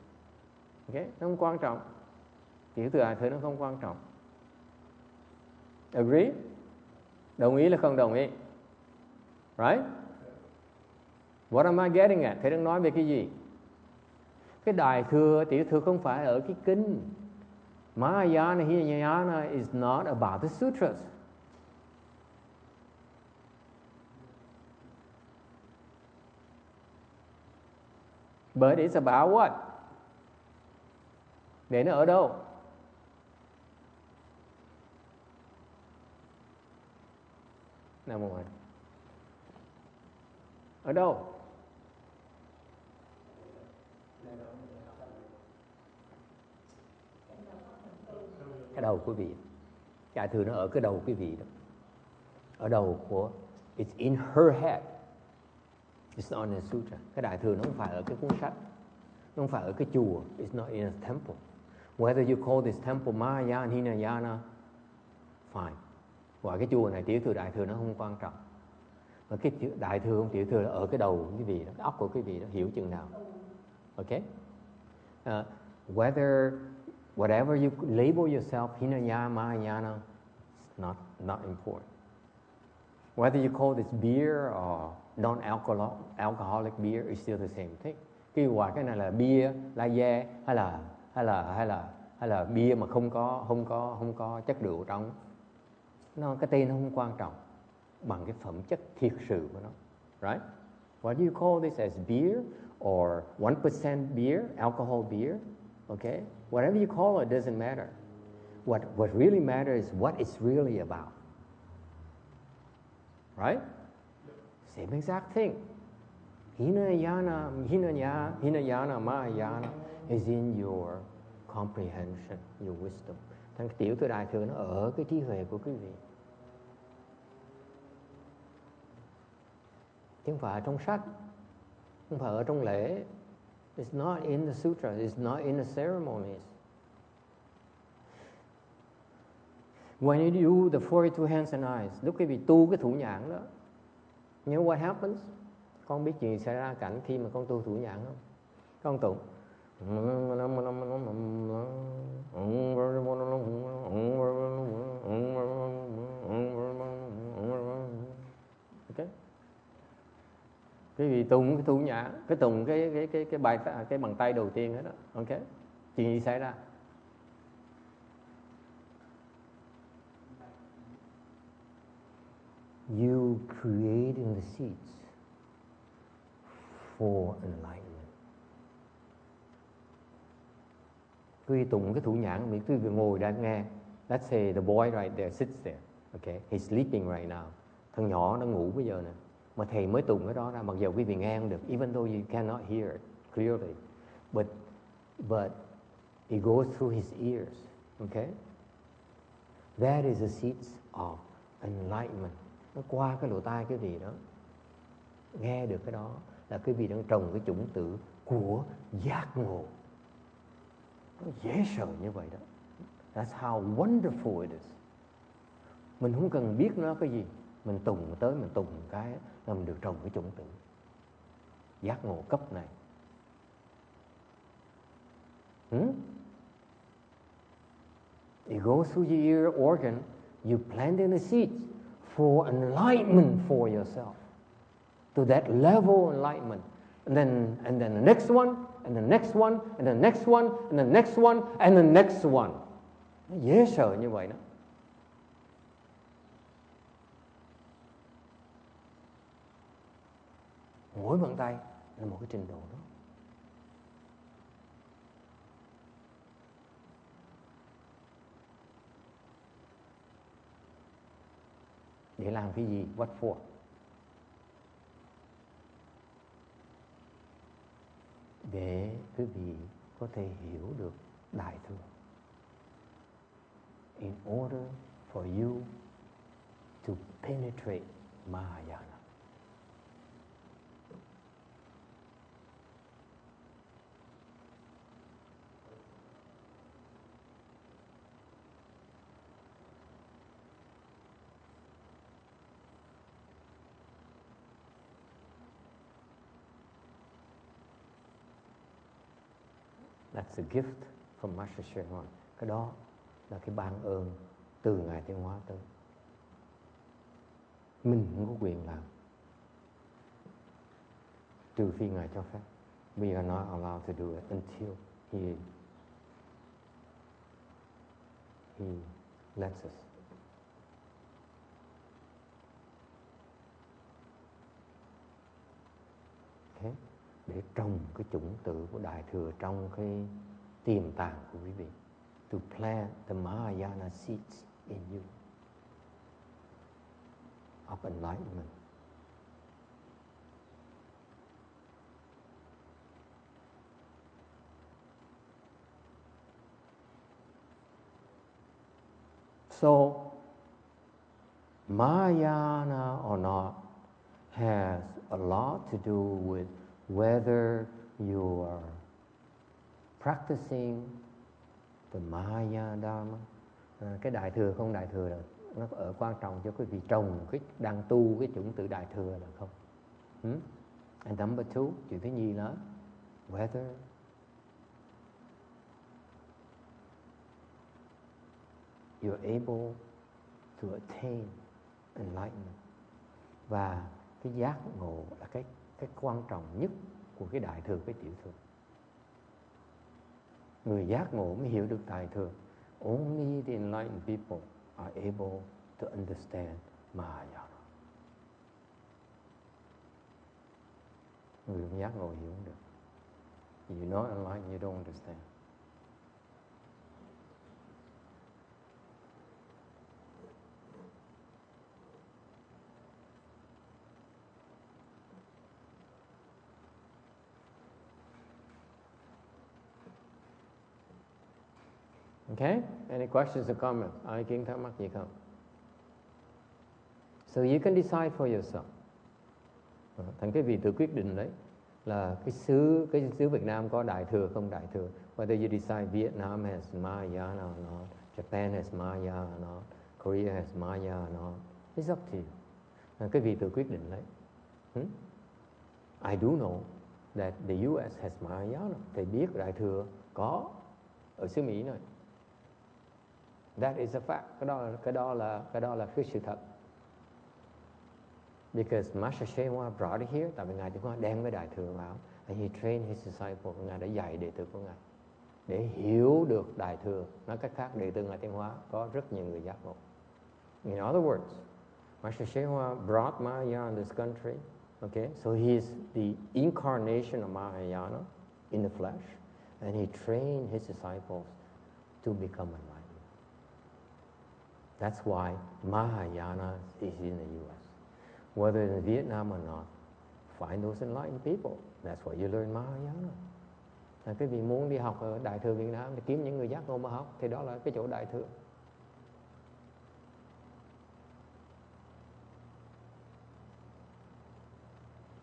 Okay? Nó không quan trọng. Tiểu thừa đại thừa nó không quan trọng. Agree? Đồng ý là không đồng ý? Right? What am I getting at? Thầy đang nói về cái gì? Cái đại thừa, tiểu thừa không phải ở cái kinh. Mahayana, Hinayana is not about the sutras. But it's about what? Để nó ở đâu? Nào mọi người. Ở đâu? Cái đầu quý vị. Đại thừa nó ở cái đầu quý vị đó. Ở đầu của, it's in her head. It's not in a sutra. Cái đại thừa nó không phải ở cái cuốn sách, nó không phải ở cái chùa. It's not in a temple. Whether you call this temple Mahayana, Hinayana, fine. Gọi cái chùa này tiểu thừa đại thừa nó không quan trọng. Mà cái đại thừa không tiểu thừa là ở cái đầu của quý vị đó, cái óc của quý vị đó, hiểu chừng nào. Okay? Whatever you label yourself, Hinayana, Mahayana, it's not important. Whether you call this beer or non-alcoholic beer, it's still the same thing. Cái quả cái này là bia, lager hay là bia mà không có chất rượu trong. Cái tên nó không quan trọng bằng cái phẩm chất thiệt sự của nó. Right? What do you call this as beer or 1% beer, alcohol beer? Okay? Whatever you call it doesn't matter. What really matters is what it's really about. Right? Same exact thing. Hinayana, Mahayana is in your comprehension, your wisdom. Thằng tiểu thừa đại thừa nó ở cái trí huệ của quý vị. Chứ không phải ở trong sách, không phải ở trong lễ. It's not in the sutra, it's not in the ceremonies. When you do the 42 hands and eyes, lúc quý vị tu cái thủ nhãn đó, you know what happens? Con biết gì xảy ra cảnh khi mà con tu thủ nhãn không? Con tụng okay. Quý vị tụng cái thủ nhãn, cái tụng cái bài cái bàn tay đầu tiên hết đó. Okay. Chuyện gì xảy ra? You creating the seeds for enlightenment. Quý vị tụng cái thủ nhãn, quý vị ngồi đang nghe. Let's say the boy right there sits there. Okay, he's sleeping right now. Thằng nhỏ nó ngủ bây giờ nè. Mà thầy mới tụng cái đó ra, mặc dù quý vị nghe không được, even though you cannot hear it clearly, but it goes through his ears. Okay, that is the seeds of enlightenment. Nó qua cái lỗ tai quý vị đó, nghe được cái đó là quý vị đang trồng cái chủng tử của giác ngộ. Nó dễ sợ như vậy đó. That's how wonderful it is. Mình không cần biết nó cái gì, mình tùng tới, mình tùng cái là mình được trồng cái chủng tử giác ngộ cấp này. It goes through your ear organ. You planting the seeds for enlightenment for yourself, to that level of enlightenment, and then the next one, and the next one, and the next one, and the next one, and the next one. Nó dễ sợ như vậy đó. Mỗi bàn tay là một cái trình độ đó. Để làm cái gì? What for? Để quý vị có thể hiểu được đại thừa. In order for you to penetrate Mahayana. That's a gift from Master Sherman. Cái đó là cái ban ơn từ Ngài Tiến Hóa tới. Mình không có quyền làm, trừ phi Ngài cho phép. We are not allowed to do it until He lets us. Okay? Để trồng cái chủng tử của đại thừa trong cái tiềm tàng của quý vị. To plant the Mahayana seeds in you of enlightenment. So, Mahayana or not has a lot to do with whether you are practicing the Mahayana Dharma. Cái đại thừa không đại thừa là nó ở quan trọng cho quý vị trồng cái đang tu cái chủng tử đại thừa là không. And number two, chuyện thứ nhì nữa, whether you're able to attain enlightenment. Và cái giác ngộ là cái quan trọng nhất của cái đại thừa, cái tiểu thừa. Người giác ngộ mới hiểu được đại thừa. Only the enlightened people are able to understand Mahayana. Người không giác ngộ hiểu không được. You're not enlightened, you don't understand. Okay? Any questions or comments? Ai kiến thắc mắc gì không? So you can decide for yourself. Thành cái vị tự quyết định đấy là cái xứ Việt Nam có đại thừa không đại thừa. Whether you decide Vietnam has Mahayana or not, Japan has Mahayana or not, Korea has Mahayana or not. It's up to you. Cái vị tự quyết định đấy. I do know that the US has Mahayana. Thầy biết đại thừa có ở xứ Mỹ này. That is a fact. Cái đó là cái sự thật. Because Master Shema brought it here, tại vì Ngài Tiến Hóa đem cái đại thừa vào, and he trained his disciples. Ngài đã dạy đệ tử của Ngài để hiểu được đại thừa. Nói cách khác, đệ tử Ngài Tiến Hóa có rất nhiều người giác ngộ. In other words, Master Shema brought Mahayana in this country. Okay, so he is the incarnation of Mahayana in the flesh, and he trained his disciples to become enlightened. That's why Mahayana is in the U.S. Whether in Vietnam or not, find those enlightened people. That's why you learn Mahayana. Cái vị muốn đi học ở Đại thừa Việt Nam thì kiếm những người giác ngộ mà học, thì đó là cái chỗ Đại thừa.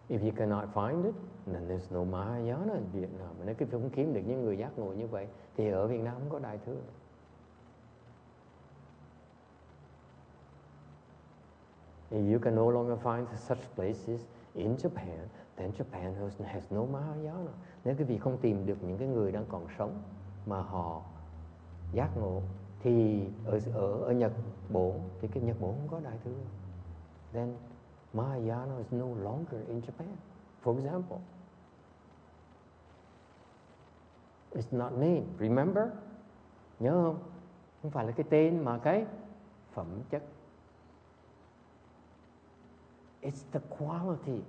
If you cannot find it, then there's no Mahayana in Vietnam. Nếu cái không kiếm được những người giác ngộ như vậy, thì ở Việt Nam không có Đại Thừa. If you can no longer find such places in Japan, then Japan has no Mahayana. Nếu quý vị không tìm được những cái người đang còn sống mà họ giác ngộ, thì ở Nhật Bản thì cái Nhật Bản không có Đại Thừa. Then Mahayana is no longer in Japan. For example, it's not named. Remember? Nhớ không? Không phải là cái tên mà cái phẩm chất. It's the quality,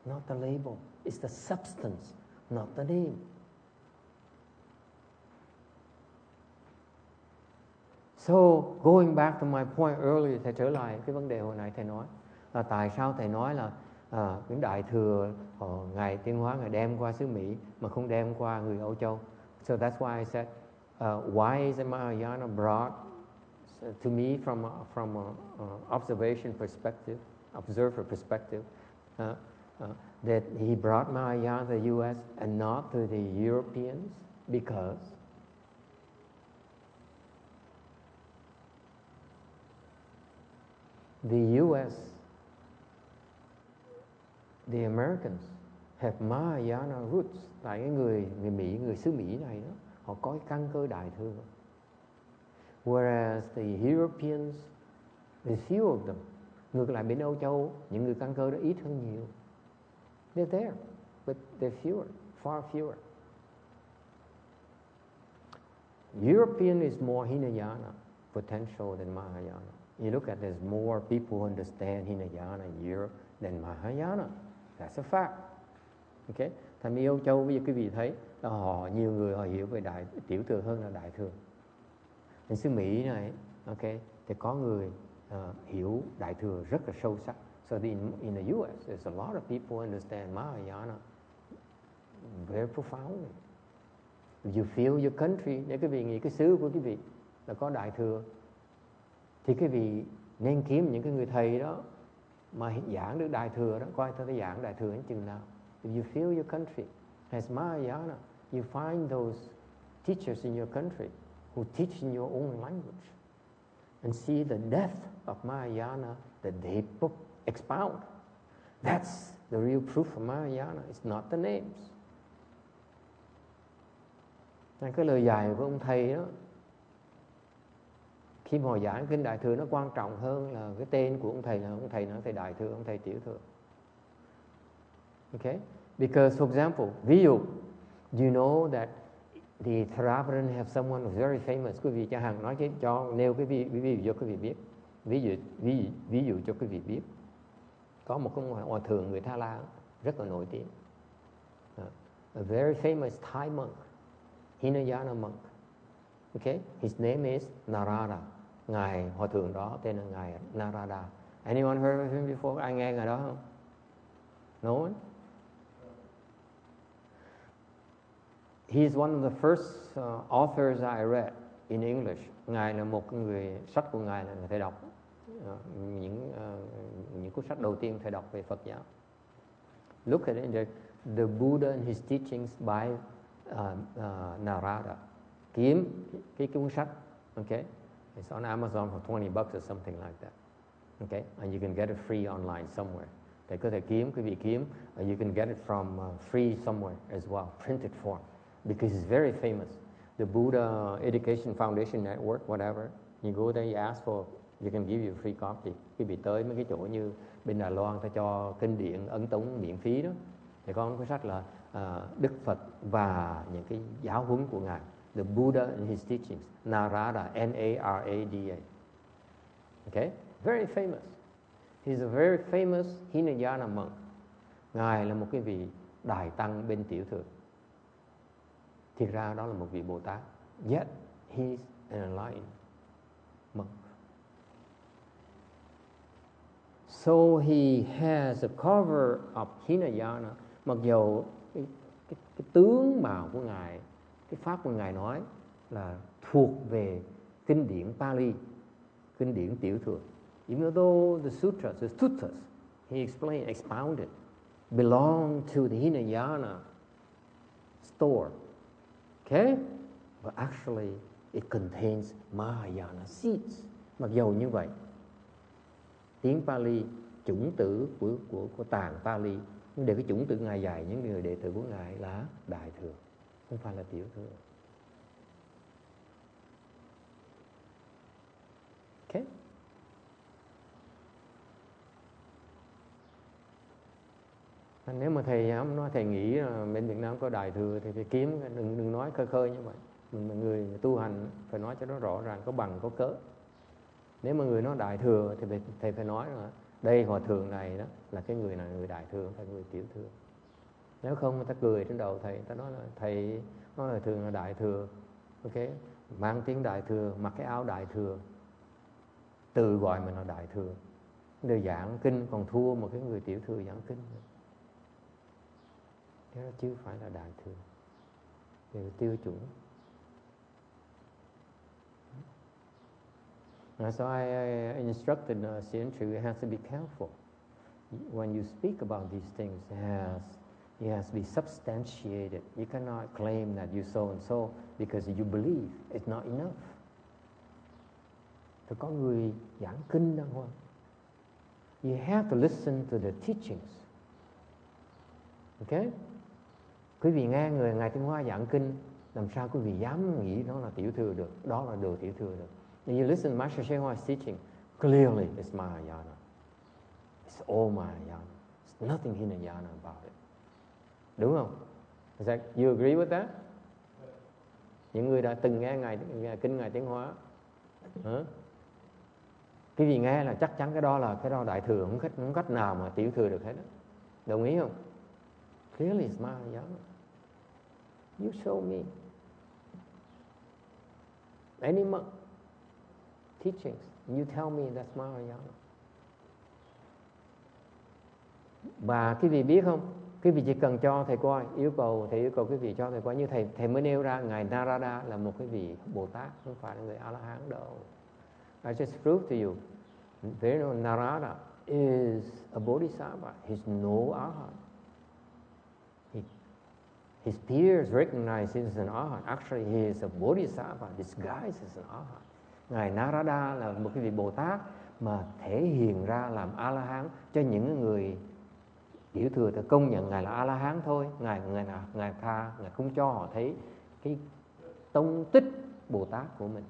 not the label. It's the substance, not the name. So, going back to my point earlier, thầy trở lại cái vấn đề hồi nãy thầy nói là tại sao thầy nói là những Đại Thừa Ngài Tiến Hóa Ngài đem qua xứ Mỹ mà không đem qua người Âu Châu. So that's why I said, why is the Mahayana brought to me from observation perspective, observer perspective, that he brought Mahayana to the U.S. and not to the Europeans, because the U.S., the Americans have Mahayana roots. Tại cái người Mỹ, người xứ Mỹ này đó, họ có cái căn cơ Đại Thừa. Whereas the Europeans, there's few of them. Ngược lại bên Âu Châu, những người căn cơ đó ít hơn nhiều. They're there, but they're fewer, far fewer. European is more Hinayana potential than Mahayana. You look at, there's more people who understand Hinayana in Europe than Mahayana. That's a fact. Okay? Thành đi Âu Châu bây giờ quý vị thấy là nhiều người họ hiểu về Tiểu Thừa hơn là Đại Thừa. Ở xứ Mỹ này, okay, thì có người hiểu Đại Thừa rất là sâu sắc. So in the US, there's a lot of people understand Mahayana very profoundly. If you feel your country, nếu quý vị nghĩ cái xứ của quý vị là có Đại Thừa, thì quý vị nên kiếm những cái người thầy đó mà giảng được Đại Thừa đó, coi tôi giảng Đại Thừa đến chừng nào. If you feel your country has Mahayana, you find those teachers in your country who teach in your own language and see the depth of Mahayana that they expound. That's the real proof of Mahayana. It's not the names. Cái lời dạy của ông thầy đó, khi mà giảng kinh Đại Thừa nó quan trọng hơn là cái tên của ông thầy, là ông thầy nói thầy Đại Thừa, ông thầy Tiểu Thừa. Okay? Because, for example, ví dụ, do you know that the Theravada have someone who's very famous? Quý vị cho Hằng nói cho nêu cái ví dụ cho quý vị biết. Ví dụ cho quý vị biết. Có một cái hòa thượng người Tha Lan rất là nổi tiếng. A very famous Thai monk, Hinayana monk. Okay? His name is Narada. Ngài hòa thượng đó tên là ngài Narada. Anyone heard of him before? Ai nghe ngài đó không? No one? He's one of the first authors I read in English. Ngài là một người, sách của ngài là thầy đọc những cuốn sách đầu tiên thầy đọc về Phật giáo. Look at it, the Buddha and his teachings by Narada. Kiếm cái cuốn sách, okay? It's on Amazon for $20 or something like that. Okay? And you can get it free online somewhere. Để có thể kiếm, quý vị kiếm, you can get it from free somewhere as well, printed form, because it's very famous. The Buddha Education Foundation Network, whatever, you go there, you ask for, you can give you a free copy. Quý vị tới mấy cái chỗ như bên Đài Loan, ta cho kinh điển ấn tống miễn phí đó. Thì có một cái sách là Đức Phật và những cái giáo huấn của ngài. The Buddha and his teachings. Narada, N-A-R-A-D-A. Okay? Very famous. He's a very famous Hinayana monk. Ngài là một cái vị đại tăng bên Tiểu Thừa. Thực ra đó là một vị Bồ Tát. Yet, he's an enlightened monk. So he has a cover of Hinayana. Mặc dù cái tướng mạo của ngài, cái pháp của ngài nói là thuộc về kinh điển Pali, kinh điển Tiểu Thừa. Even though the sutras, he expounded, belong to the Hinayana store. Okay? But actually it contains Mahayana seeds. Mặc dầu như vậy, tiếng Pali, chủng tử của tạng Pali, nhưng để cái chủng tử Ngài dạy những người đệ tử của Ngài là Đại Thừa, không phải là Tiểu Thừa. Okay? Nếu mà thầy nói thầy nghĩ là bên Việt Nam có Đại Thừa thì phải kiếm, đừng nói khơi khơi như vậy. Người tu hành phải nói cho nó rõ ràng, có bằng có cớ. Nếu mà người nói Đại Thừa thì thầy phải nói là đây hòa thượng này đó là cái người này người Đại Thừa, không phải người Tiểu Thừa. Nếu không người ta cười trên đầu thầy, người ta nói là thầy nói là thường là Đại Thừa, ok, mang tiếng Đại Thừa, mặc cái áo Đại Thừa, tự gọi mình là Đại Thừa, để giảng kinh còn thua một cái người Tiểu Thừa giảng kinh. Thế đó chứ phải là Đại Thừa, đều tiêu chuẩn. So I instructed Xian Chu, you have to be careful when you speak about these things. It has to be substantiated. You cannot claim that you so and so because you believe. It's not enough. Phải có người giảng kinh đàng hoàng. You have to listen to the teachings. Okay? Quý vị nghe người Ngài Tinh Hoa giảng kinh, làm sao quý vị dám nghĩ nó là Tiểu Thừa được? Đó là đồ Tiểu Thừa được. When you listen to Master Shehua's teaching, clearly it's Mahayana. It's all Mahayana. There's nothing Hinayana about it. Đúng không? Is that, you agree with that? Những người đã từng nghe kinh Ngài Tiến Hóa, cái gì nghe là chắc chắn cái đó Đại Thừa, không cách nào mà Tiểu Thừa được hết đó. Đồng ý không? Clearly it's Mahayana. You show me any teachings, you tell me that's Mahayana. Và quý vị biết không, quý vị chỉ cần cho thầy coi, thầy yêu cầu quý vị cho thầy coi, như thầy mới nêu ra Ngài Narada là một cái vị Bồ Tát, không phải là người A La Hán đâu. I just proved to you, Narada is a Bodhisattva. He's no Arhat. His peers recognize him as an Arhat. Actually, he is a Bodhisattva disguised as an Arhat. Ngài Narada là một cái vị Bồ Tát mà thể hiện ra làm A La Hán cho những người Tiểu Thừa thì công nhận Ngài là A La Hán thôi. Ngài không cho họ thấy cái tông tích Bồ Tát của mình.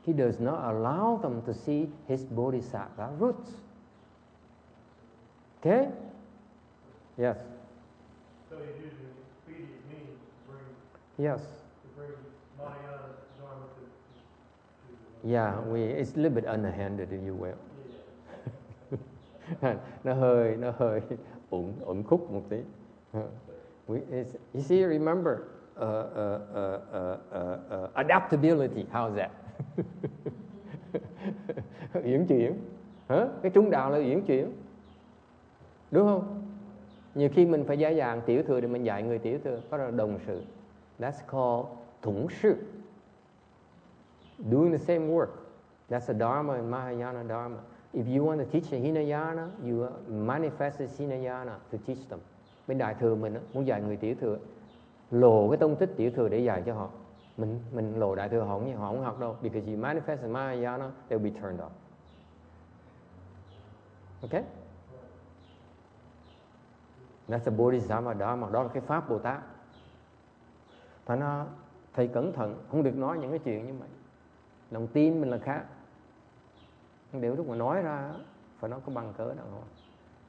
He does not allow them to see his Bodhisattva roots. Okay? Yes. So he's using expedient means to bring Mahayana Dharma to Yeah, it's a little bit underhanded, if you will. nó hơi ổn khúc một tí. You see, remember adaptability. How's that? Uyển chuyển. Cái trung đạo là uyển chuyển, đúng không? Nhiều khi mình phải dễ dàng Tiểu Thừa để mình dạy người Tiểu Thừa, đó là đồng sự. That's called thống sự. Doing the same work. That's a Dharma and Mahayana Dharma. If you want to teach a Hinayana, you manifest this Hinayana to teach them. Bên Đại Thừa mình muốn dạy người Tiểu Thừa, lộ cái tông tích Tiểu Thừa để dạy cho họ. Mình lộ Đại Thừa họ không học đâu. Because you manifest the Mahayana, they'll be turned off. Okay? That's a Bodhisattva Dharma. Đó là cái pháp Bồ Tát. Thành ra thầy cẩn thận, không được nói những cái chuyện như vậy. Lòng tin mình là khác. Điều lúc mà nói ra phải nói có bằng cớ đàng hoàng.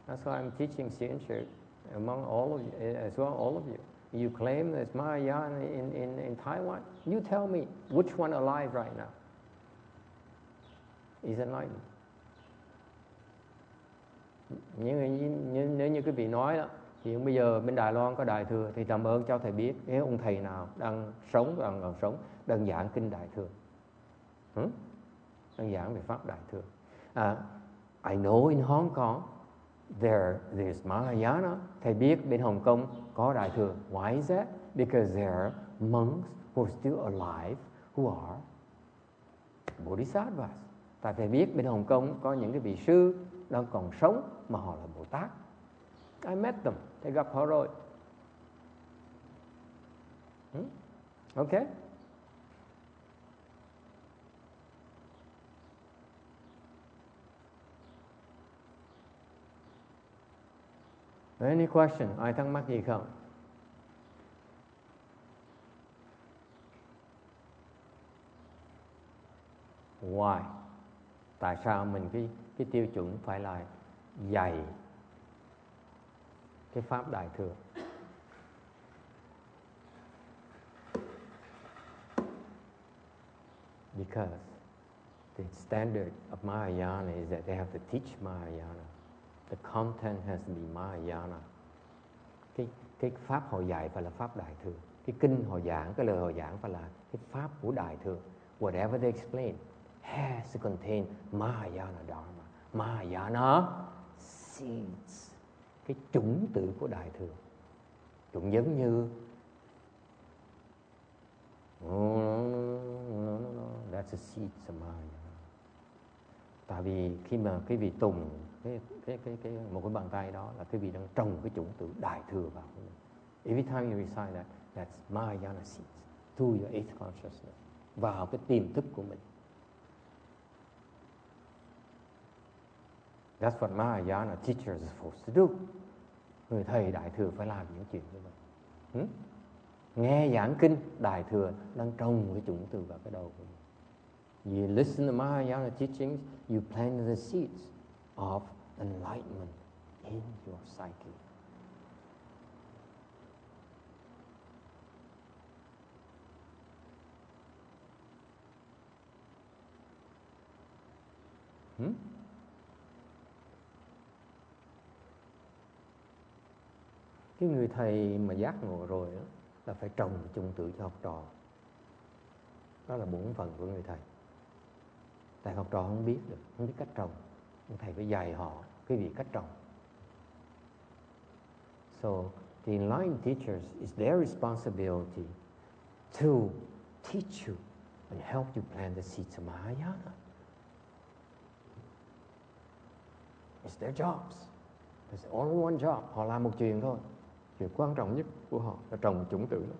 That's why I'm teaching Xian Chu among all of you, as well all of you. You claim there's Mahayana in Taiwan. You tell me which one alive right now is enlightened. Nếu như quý vị nói đó, thì bây giờ bên Đài Loan có Đại Thừa thì cảm ơn cho thầy biết cái ông thầy nào đang sống, đang giảng kinh Đại Thừa, đang giảng về pháp Đại Thừa. I know in Hong Kong there's Mahayana. Thầy biết bên Hồng Kông có Đại Thừa. Why is that? Because there are monks who are still alive who are Bodhisattvas. Tại thầy biết bên Hồng Kông có những cái vị sư đang còn sống mà họ là Bồ Tát. I met them. They gặp họ rồi. Okay? Any question? Ai thắc mắc gì không? Why? Tại sao mình cái tiêu chuẩn phải là dạy cái pháp Đại Thừa? Because the standard of Mahayana is that they have to teach Mahayana. The content has to be Mahayana. Cái pháp họ dạy phải là pháp Đại Thừa. Cái kinh họ giảng, cái lời họ giảng phải là cái pháp của Đại Thừa. Whatever they explain has to contain Mahayana Dharma. Mahayana seeds. Cái chủng tử của Đại Thừa. Cũng giống như that's a seed of Mahayana. Tại vì khi mà quý vị tùng một cái bàn tay đó là quý vị đang trồng cái chủng tử Đại Thừa vào. Every time you recite that, that's Mahayana seeds to your eighth consciousness, vào cái tiềm thức của mình. That's what Mahayana teachers are supposed to do. Người thầy Đại Thừa phải làm những chuyện như vậy. Nghe giảng kinh Đại Thừa đang trồng cái chủng tử vào cái đầu của mình. You listen to Mahayana teachings, you plant the seeds of enlightenment in your psyche. Cái người thầy mà giác ngộ rồi đó, là phải trồng chủng tử cho học trò. Đó là bổn phận của người thầy. Tại học trò không biết được, không biết cách trồng. Thầy phải dạy họ cái việc cách trồng. So the enlightened teachers, it's their responsibility to teach you and help you plant the seeds of Mahayana. It's their jobs. There's only one job. Họ làm một chuyện thôi. Chuyện quan trọng nhất của họ là trồng chủng tử đó.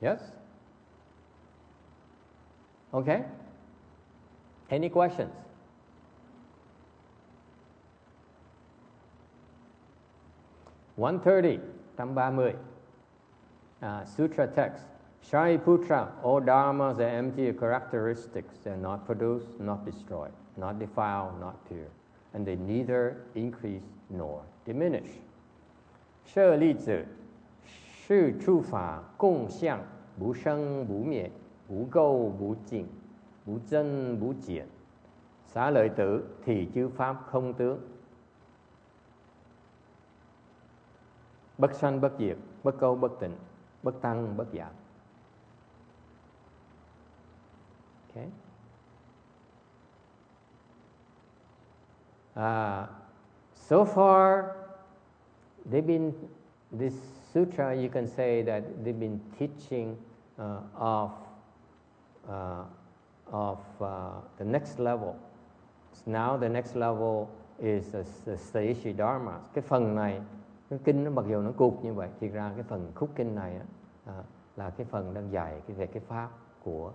Yes? Okay? Any questions? One 130. Sutra text. Shariputra, all dharmas are empty of characteristics. They are not produced, not destroyed, not defiled, not pure. And they neither increase nor diminish. Sơ ly tử, sư chu pháp,共相, bú生bú灭, bú câu bú净, bú增bú减. Xá lợi tử, thì chư pháp không tướng. Bất sanh bất diệt, bất câu bất tịnh, bất tăng bất giảm. Okay. So far, this sutra, you can say that they've been teaching of the next level. So now the next level is the Saishi Dharma. Cái phần này, cái kinh nó mặc dù nó cụt như vậy, thì ra cái phần khúc kinh này là cái phần đang dạy về cái pháp của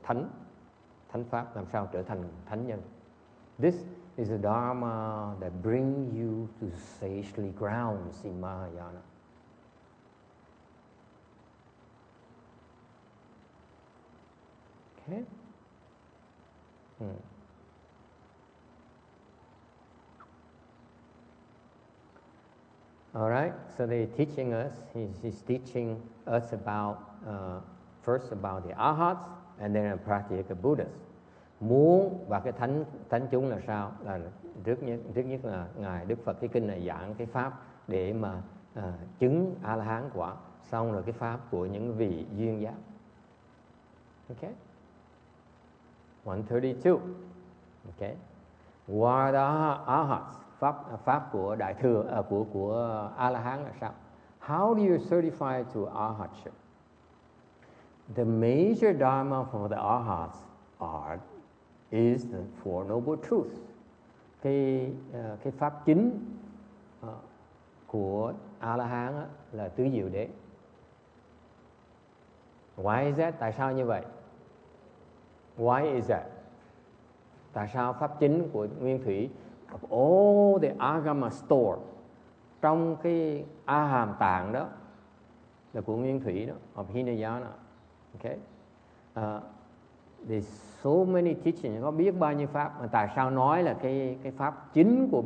thánh pháp, làm sao trở thành thánh nhân. This is a dharma that brings you to sagely grounds in Mahayana. Okay. All right, so they're teaching us, he's teaching us about, first about the Arhats, and then Pratyeka Buddhas. Muốn và cái thánh chúng là sao? Là trước nhất là Ngài Đức Phật, cái kinh này giảng cái pháp để mà chứng A-la-hán quả, xong rồi cái pháp của những vị duyên giác. Okay? 132. Okay? What are the Arhats? Pháp của Đại Thừa, của A-la-hán là sao? How do you certify to Arhatship? The major dharma for the Arhats is the Four Noble Truths. Cái pháp chính của A-la-hán là tứ diệu đế. Why is that? Tại sao như vậy? Why is that? Tại sao pháp chính của nguyên thủy of all the agama store, trong cái A Hàm Tạng đó là của nguyên thủy đó, of Hinayana. Okay? There's so many teachings, có biết bao nhiêu pháp, mà tại sao nói là cái pháp chính của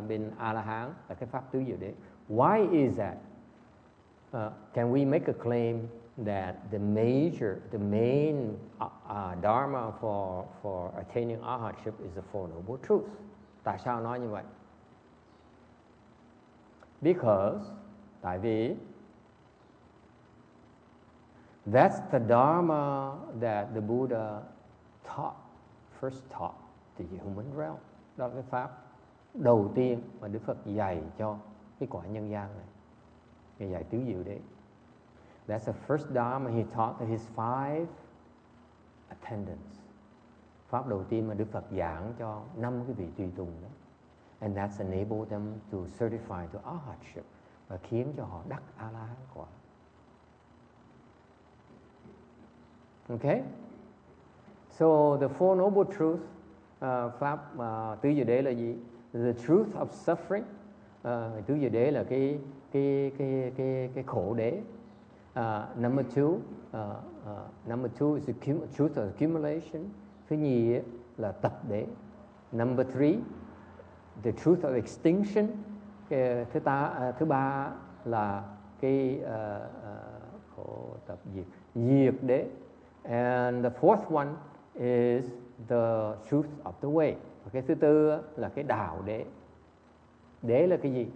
bên A-la-hán là cái pháp tứ diệu đế? Why is that? Can we make a claim that the main dharma for attaining arhatship is the Four Noble Truths? Tại sao nói như vậy? Because, tại vì that's the dharma that the Buddha first taught to the human realm. Đó là cái pháp đầu tiên mà Đức Phật dạy cho cái cõi nhân gian này, Ngài dạy tứ diệu đế. That's the first dharma he taught to his 5 attendants. Pháp đầu tiên mà Đức Phật giảng cho 5 cái vị tùy tùng đó. And that's enabled them to certify to arhatship, và khiến cho họ đắc A-la-hán quả. Okay? So the Four Noble Truths, pháp tứ diệu đế là gì? The truth of suffering. Tứ diệu đế là cái khổ đế. Number two is the truth of accumulation. Thứ nhì là tập đế. Number 3, the truth of extinction. Thứ ba là cái khổ tập diệt đế. And the fourth one is the truth of the way. Và cái thứ tư là cái đạo đế. Đế là cái gì?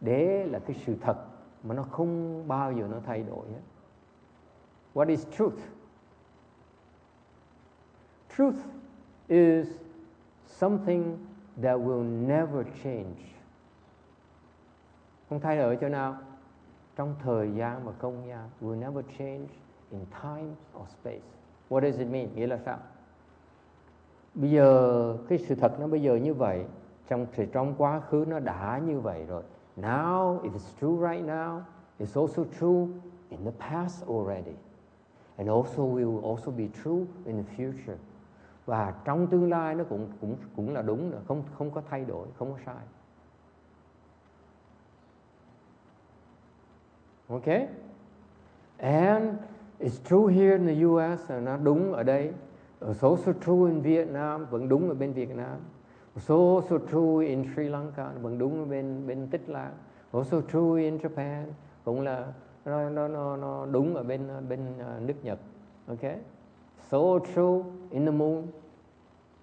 Đế là cái sự thật mà nó không bao giờ nó thay đổi hết. What is truth? Truth is something that will never change. Không thay đổi chỗ nào? Trong thời gian và không gian. Will never change in time or space. What does it mean? Nghĩa là sao? Bây giờ cái sự thật nó bây giờ như vậy, trong quá khứ nó đã như vậy rồi. Now, if it's true right now, it's also true in the past already. And also will also be true in the future. Và trong tương lai nó cũng là đúng nữa, không có thay đổi, không có sai. Okay? And it's true here in the US, nó đúng ở đây. It's also true in Vietnam, vẫn đúng ở bên Việt Nam. It's also true in Sri Lanka, vẫn đúng ở bên Tích Lan. Also true in Japan, cũng là nó đúng ở bên nước Nhật. Okay? So true in the moon,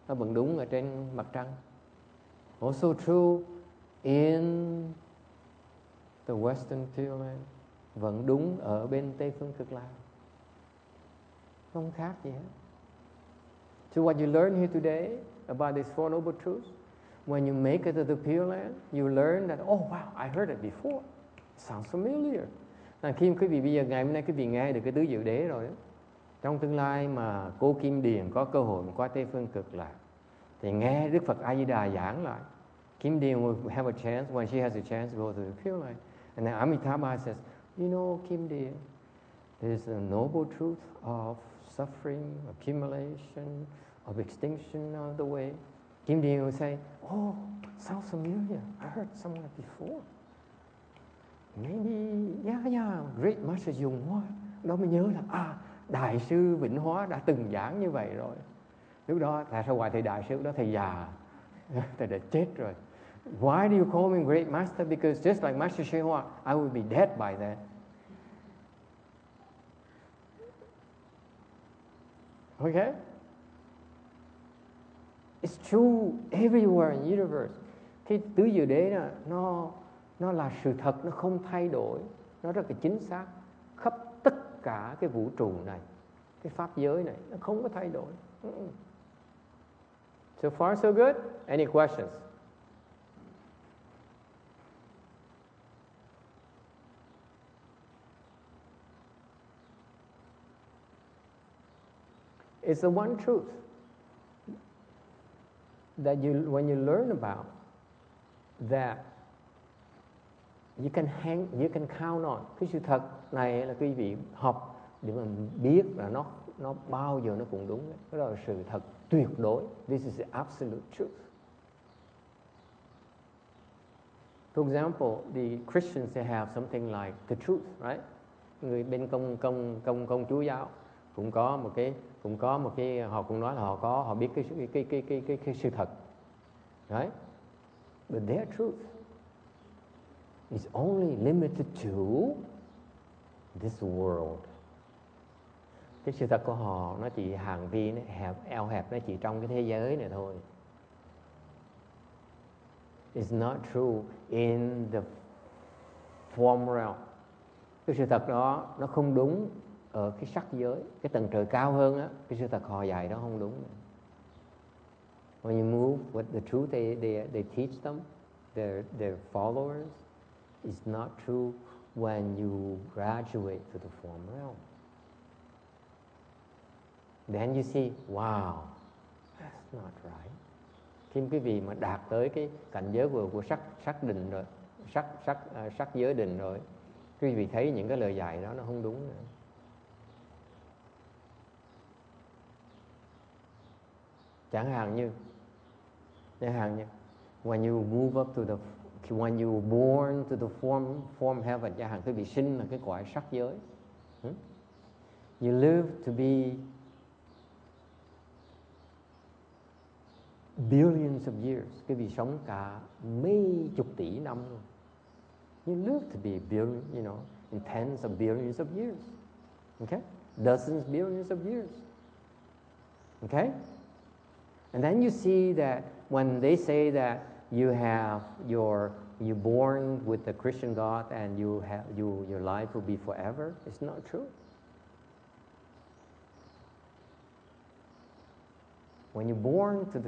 nó vẫn đúng ở trên mặt trăng. Also true in the Western Pure Land, vẫn đúng ở bên Tây phương Cực Lạc. Không khác gì hết. So what you learn here today about these Four Noble Truths, when you make it to the Pure Land, you learn that, oh wow, I heard it before. It sounds familiar. Khi quý vị bây giờ ngày hôm nay quý vị nghe được cái tứ diệu đế rồi đó, trong tương lai mà cô Kim Điền có cơ hội qua Tây phương Cực Lạc thì nghe Đức Phật A Di Đà giảng lại, Kim Điền will have a chance, when she has a chance, to go to the Pure Land. And then Amitabha says, you know, Kim Điền, there's a noble truth of suffering, accumulation, of extinction of the way. Kim Điền will say, oh, sounds familiar. I heard somewhere before. Maybe, yeah, great master dùng hóa. Đó mới nhớ là, Đại sư Vĩnh Hóa đã từng giảng như vậy rồi. Lúc đó, tại sao gọi thầy Đại sư? Lúc đó thầy già, thầy đã chết rồi. Why do you call me great master? Because just like Master Shri Hoa, I will be dead by then. Okay? It's true everywhere in the universe. Cái tứ diệu đế đó, nó là sự thật, nó không thay đổi, nó rất là chính xác khắp tất cả cái vũ trụ này, cái pháp giới này, nó không có thay đổi. So far so good. Any questions? It's the one truth that when you learn about that you can count on. Cái sự thật này là quý vị học để mà biết là nó bao giờ nó cũng đúng. Đó là sự thật tuyệt đối. This is the absolute truth. For example, the Christians, they have something like the truth, right? Người bên công chúa giáo cũng có một cái họ cũng nói là họ biết cái sự thật, right? But their truth is only limited to this world. Cái sự thật của họ nó chỉ hàng vi, nó eo hẹp, nó chỉ trong cái thế giới này thôi. It's not true in the form realm. Cái sự thật đó nó không đúng ở cái sắc giới, cái tầng trời cao hơn á, cái sự thật họ dạy đó không đúng. When you move with the truth they teach them, their followers, is not true when you graduate to the form realm. Then you see, wow, that's not right. Khi quý vị mà đạt tới cái cảnh giới của sắc định rồi, sắc giới định rồi, quý vị thấy những cái lời dạy đó nó không đúng nữa. Chẳng hạn như when you move up to when you born to the form heaven, chẳng hạn quý vị sinh là cái cõi sắc giới. You live to be billions of years. Quý vị sống cả mấy chục tỷ năm luôn. You live to be in tens of billions of years. Okay? Dozens billions of years. Okay? And then you see that when they say that you're born with the Christian God and your life will be forever, it's not true. When you're born to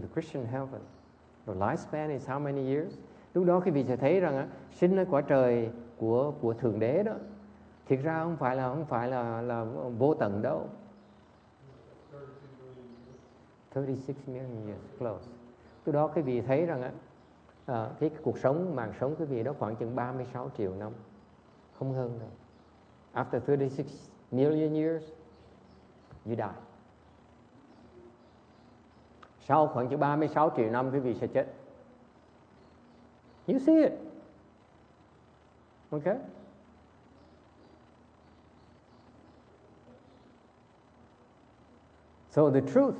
the Christian heaven, your lifespan is how many years? Lúc đó quý vị sẽ thấy rằng sinh ở cõi trời của thượng đế đó, thiệt ra không phải là vô tận đâu. 36 million years, close. Lúc đó quý vị thấy rằng cái cuộc sống, mạng sống quý vị đó khoảng chừng 36 triệu năm, không hơn đâu. After 36 million years, you die. Sau khoảng chừng 36 triệu năm quý vị sẽ chết. You see it. Okay? So the truth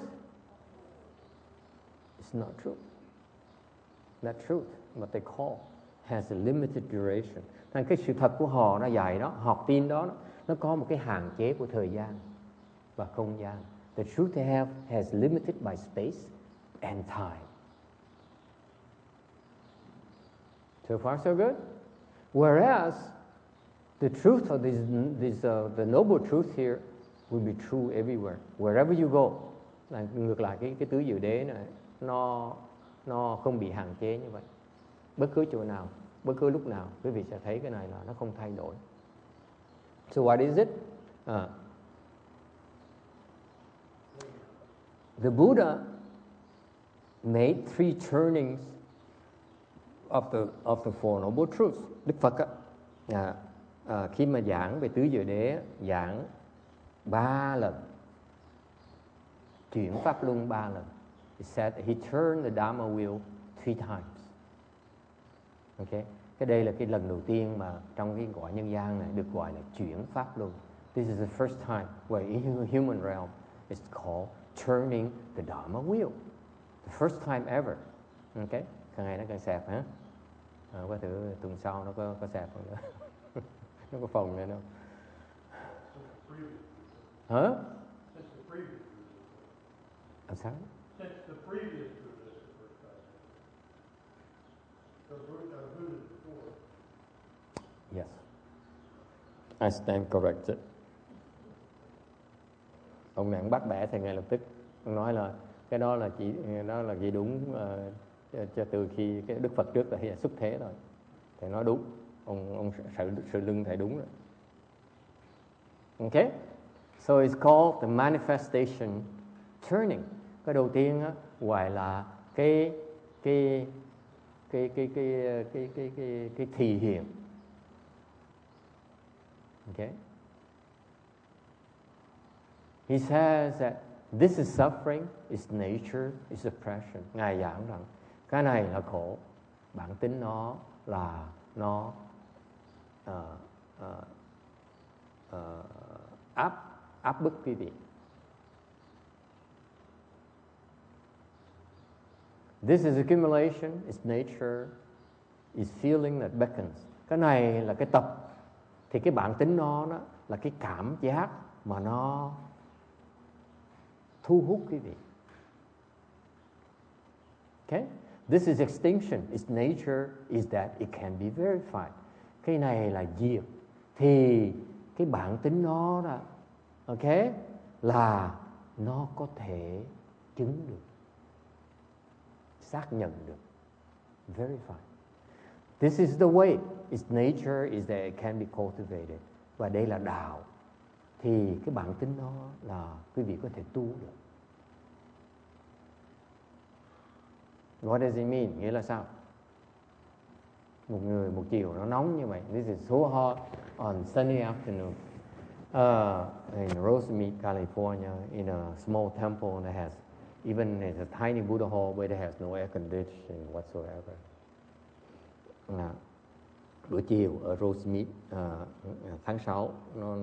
is not true. That truth, what they call, has a limited duration. Thành cái sự thật của họ nó dạy đó, học tin đó, nó có một cái hạn chế của thời gian và không gian. The truth they have has limited by space and time. So far, so good. Whereas the truth of the noble truth here will be true everywhere, wherever you go. Là ngược lại cái tứ diệu đế này, nó không bị hạn chế như vậy. Bất cứ chỗ nào, bất cứ lúc nào, quý vị sẽ thấy cái này là nó không thay đổi. So what is it? The Buddha made 3 turnings of the Four Noble Truths. Đức Phật khi mà giảng về tứ diệu đế, giảng 3 lần, chuyển pháp luân 3 lần. He said he turned the Dharma wheel 3 times. Okay? Cái đây là cái lần đầu tiên mà trong cái cõi nhân gian này được gọi là chuyển pháp luân. This is the first time where in human realm it's called turning the Dharma wheel. The first time ever. Okay? Càng ngày nó càng xẹp hả? Qua thử tuần sau nó có xẹp không nữa. Nó có phòng nữa đâu. Hả? I'm sorry? Since the previous Buddha is the first time. The Buddha before. Yes. I stand corrected. Ông này bắt bẻ thì ngay lập tức. Ông nói là cái đó là chỉ đúng cho từ khi cái Đức Phật trước là xuất thế rồi. Thầy nói đúng. Ông sự lưng thầy đúng rồi. Okay? So it's called the manifestation turning. Cái đầu tiên á, gọi là cái thị hiện. Okay. He says that this is suffering, it's nature, it's oppression. Ngài giảng rằng cái này là khổ, bản tính nó là nó áp bức quý vị. This is accumulation, it's nature, it's feeling that beckons. Cái này là cái tập, thì cái bản tính nó là cái cảm giác mà nó thu hút quý vị. Okay? This is extinction, its nature is that it can be verified. Cái này là diệt, thì cái bản tính nó đó, okay, là nó có thể chứng được, xác nhận được, verify. This is the way. Its nature is that it can be cultivated. Và đây là đạo. Thì cái bản tính nó là quý vị có thể tu được. What does it mean? Nghĩa là sao? Một chiều nó nóng như vậy. This is so hot on sunny afternoon. In Rosemead, California, in a small temple that has even it's a tiny Buddha hall where there has no air conditioning whatsoever. Buổi chiều ở Rosemead tháng 6,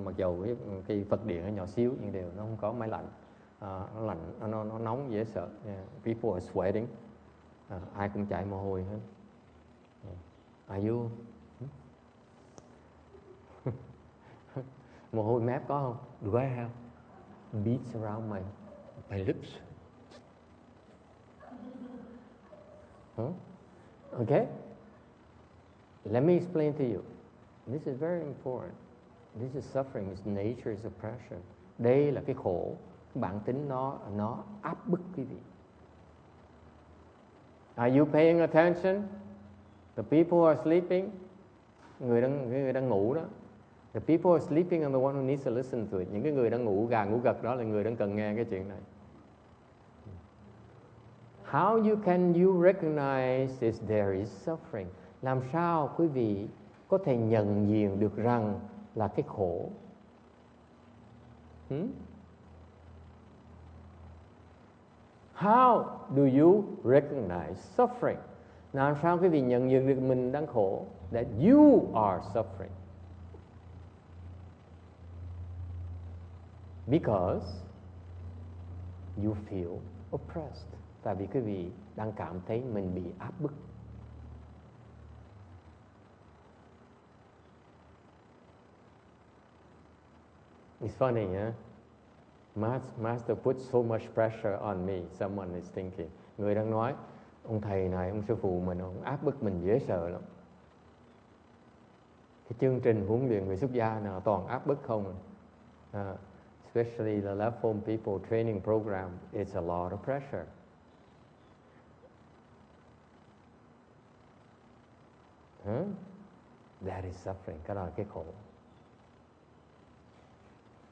mặc dầu cái Phật điện nó nhỏ xíu nhưng đều nó không có máy lạnh, nó lạnh, nó nóng dễ sợ. People are sweating, ai cũng chảy mồ hôi hết. Are you? Mồ hôi mép có không? Do I have beads around my lips? Okay. Let me explain to you. This is very important. This is suffering, it's nature, it's oppression. Đây là cái khổ, cái bản tính nó áp bức quý vị. Are you paying attention? The people who are sleeping, người đang ngủ đó. The people who are sleeping are the one who needs to listen to it. Những cái người đang ngủ gà ngủ gật đó là người đang cần nghe cái chuyện này. How can you recognize if there is suffering? Làm sao quý vị có thể nhận diện được rằng là cái khổ? How do you recognize suffering? Làm sao quý vị nhận diện được mình đang khổ? That you are suffering. Because you feel oppressed. Tại vì quý vị đang cảm thấy mình bị áp bức. It's funny, huh? Master put so much pressure on me. Someone is thinking. Người đang nói, ông thầy này, ông sư phụ mình, ông áp bức mình dễ sợ lắm. Cái chương trình huấn luyện người xuất gia nào toàn áp bức không. Especially the left home people training program, it's a lot of pressure. That is suffering. Cái đó là cái khổ.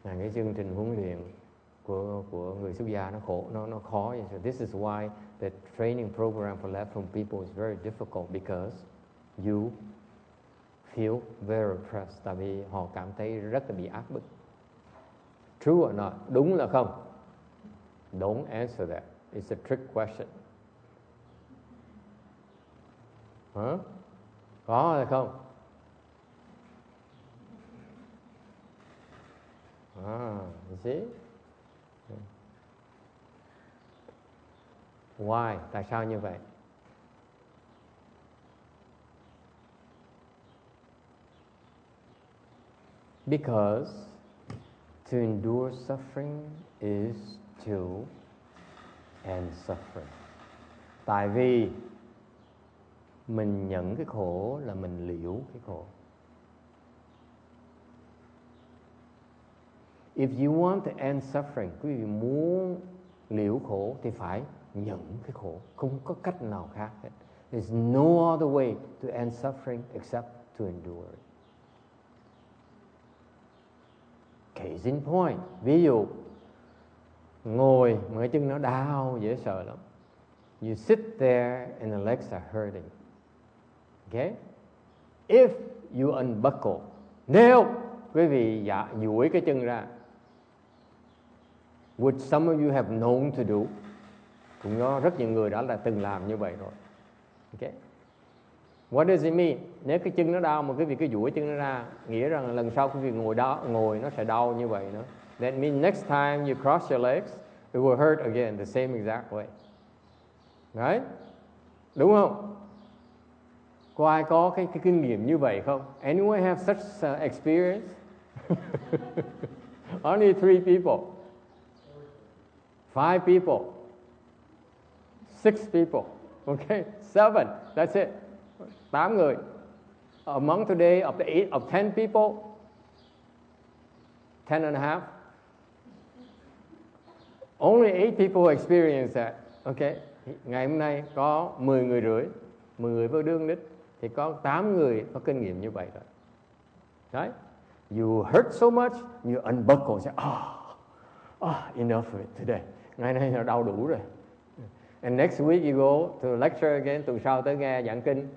Cái chương trình huấn luyện của người xuất gia nó khổ, nó khó. So this is why the training program for left home people is very difficult, because you feel very oppressed. Tại vì họ cảm thấy rất là bị áp bức. True or not? Đúng là không? Don't answer that. It's a trick question. Có hay không? You see? Why? Tại sao như vậy? Because to endure suffering is to end suffering. Tại vì mình nhận cái khổ là mình liễu cái khổ. If you want to end suffering, quý vị muốn liễu khổ thì phải nhận cái khổ. Không có cách nào khác hết. There's no other way to end suffering except to endure it. Case in point, ví dụ ngồi mà cái chân nó đau dễ sợ lắm. You sit there and the legs are hurting. Okay? If you unbuckle, nếu quý vị duỗi cái chân ra, which some of you have known to do, cũng có rất nhiều người đã từng làm như vậy rồi. Okay? What does it mean? Nếu cái chân nó đau mà quý vị cứ duỗi chân nó ra, nghĩa rằng là lần sau quý vị ngồi nó sẽ đau như vậy nữa. That means next time you cross your legs, it will hurt again the same exact way. Right? Đúng không? Có ai có cái kinh nghiệm như vậy không? Anyone have such experience? Only 3 people. 5 people. 6 people. Okay? 7. That's it. 8 người. Among today of 10 people, 10 and a half. Only 8 people experience that. Okay? Ngày hôm nay có 10 người rưỡi, 10 người với đương đích, thì có 8 người có kinh nghiệm như vậy rồi. Right? You hurt so much, you unbuckle, say, enough of it today. Ngày nay là đau đủ rồi. And next week you go to lecture again, tuần sau tới nghe giảng kinh,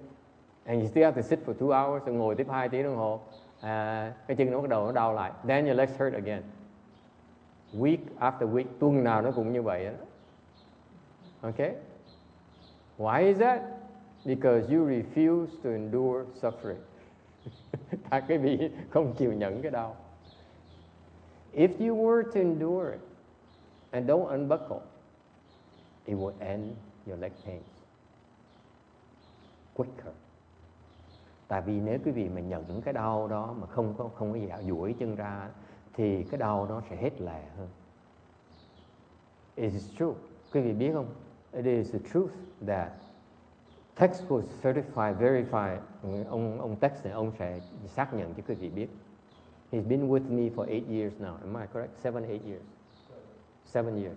and you still have to sit for 2 hours, rồi ngồi tiếp 2 tiếng đồng hồ. Cái chân nó bắt đầu nó đau lại. Then your legs hurt again. Week after week, tuần nào nó cũng như vậy đó. Okay? Why is that? Because you refuse to endure suffering. Tại quý vị không chịu nhận cái đau. If you were to endure it and don't unbuckle, it will end your leg pains quicker. Tại vì nếu quý vị mà nhận cái đau đó mà không có duỗi chân ra, thì cái đau nó sẽ hết lẹ hơn. It is true. Quý vị biết không? It is the truth that textbook certified, verified. Ông text này ông sẽ xác nhận cho quý vị biết. He's been with me for 8 years now. Am I correct? 7, 8 years. 7 years.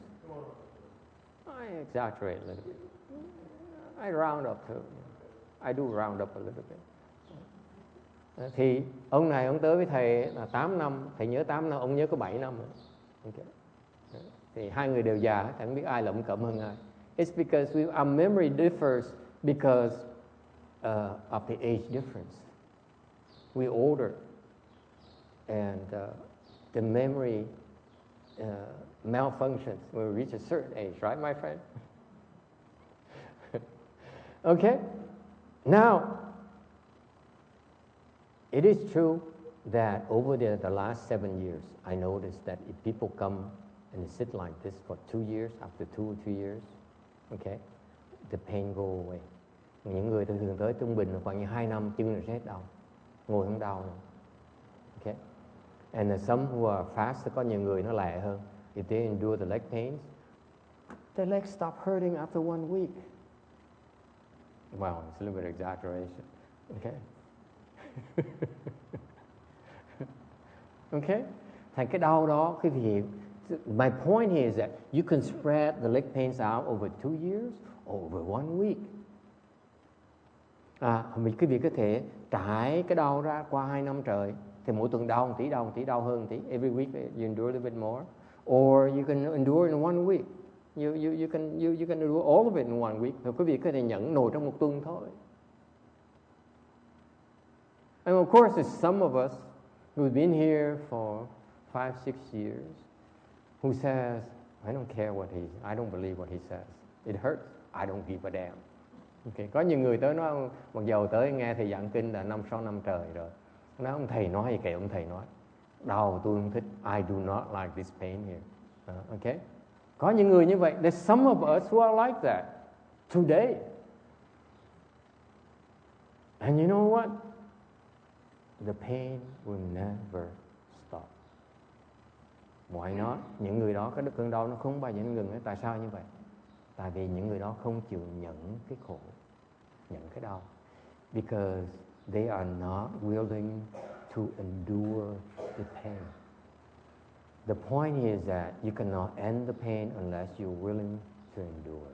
I exaggerate a little bit. I round up too. I do round up a little bit. Thì ông này ông tới với thầy là 8 năm, thầy nhớ 8 năm, ông nhớ có 7 năm nữa. Okay. Thì hai người đều già, chẳng biết ai lẩm cẩm hơn ai. It's because our memory differs because of the age difference. We older, and the memory malfunctions when we reach a certain age, right, my friend? Okay. Now, it is true that over the last 7 years, I noticed that if people come and they sit like this for 2 years, after 2 or 3 years, okay, the pain go away. Những người thường tới trung bình là khoảng 2 năm chân là sẽ hết đau, ngồi không đau nữa. Okay, and some who are fast, có nhiều người nó lẹ hơn. If they endure the leg pains, the legs stop hurting after 1 week. Wow, it's a little bit exaggeration. Okay. Okay. Thành cái đau đó, cái gì? My point here is that you can spread the leg pains out over 2 years, over 1 week. Quý vị có thể trải cái đau ra qua 2 năm trời. Thì mỗi tuần đau một tí đau hơn một tí. Every week you endure a little bit more. Or you can endure in 1 week. You can endure all of it in 1 week. Rồi quý vị có thể nhẫn nổi trong 1 tuần thôi. And of course, there's some of us who've been here for 5, 6 years who says, I don't care I don't believe what he says. It hurts. I don't give a damn. Okay. Có nhiều người tới nói, mặc dầu tới nghe thầy giảng kinh là 5-6 năm trời rồi. Nói ông thầy nói gì kệ ông thầy nói. Đau tôi không thích. I do not like this pain here. Okay. Có những người như vậy. There's some of us who are like that today. And you know what? The pain will never stop. Why not? Những người đó, cái cơn đau nó không bao giờ ngừng. Tại sao như vậy? Tại vì những người đó không chịu nhận cái khổ, nhận cái đau. Because they are not willing to endure the pain. The point is that you cannot end the pain unless you're willing to endure.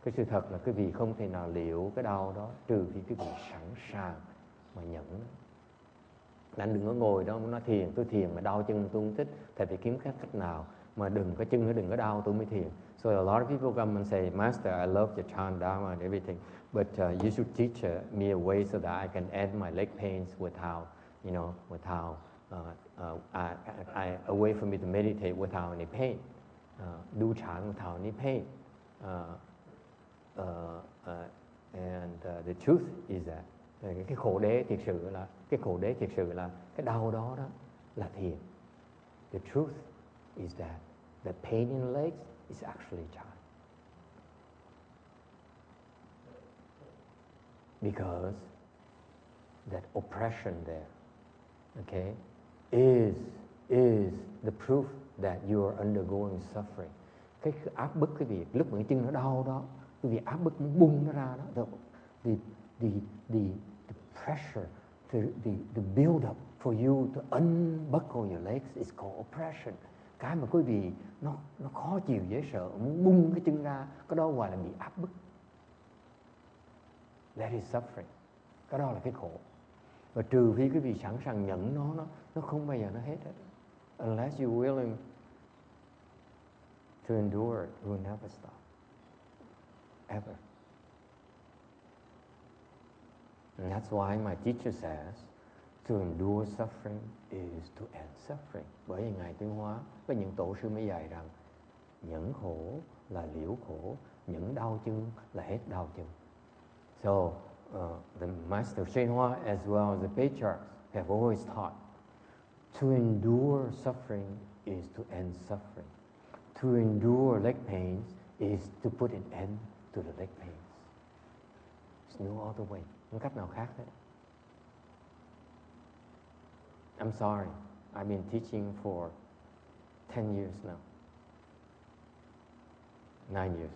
Cái sự thật là quý vị không thể nào liệu cái đau đó trừ khi quý vị sẵn sàng mà nhận. Anh đừng có ngồi đó nói thiền, tôi thiền mà đau chân tôi không thích, thầy phải kiếm cách nào mà đừng có chân nó đừng có đau tôi mới thiền. So a lot of people come and say, Master, I love your chant Dharma and everything, but you should teach me a way so that I can end my leg pains without, a way for me to meditate without any pain, do chant without any pain. And the truth is that cái khổ đế thiệt sự là cái đau đó là thiền. The truth is that the pain in the legs is actually chant. Because that oppression there, okay, is the proof that you are undergoing suffering. Cái áp bức, cái việc lúc mà cái chân nó đau đó, cái việc áp bức muốn bung nó ra đó, the pressure, the build up for you to unbuckle your legs is called oppression. Cái mà quý vị nó khó chịu dễ sợ, muốn bung cái chân ra, cái đó gọi là bị áp bức. That is suffering. Cái đó là cái khổ. Và trừ khi quý vị sẵn sàng nhận nó không bao giờ nó hết. Unless you're willing to endure it, it will never stop. Ever. And that's why my teacher says, to endure suffering is to end suffering. Bởi vì Ngài Tiến Hóa có những tổ sư mới dạy rằng nhẫn khổ là liễu khổ, nhẫn đau chân là hết đau chân. So the Master Shenhua as well as the patriarchs have always taught to endure suffering is to end suffering. To endure leg pains is to put an end to the leg pains. There's no other way. Không cách nào khác hết. I'm sorry. I've been teaching for 10 years now. 9 years.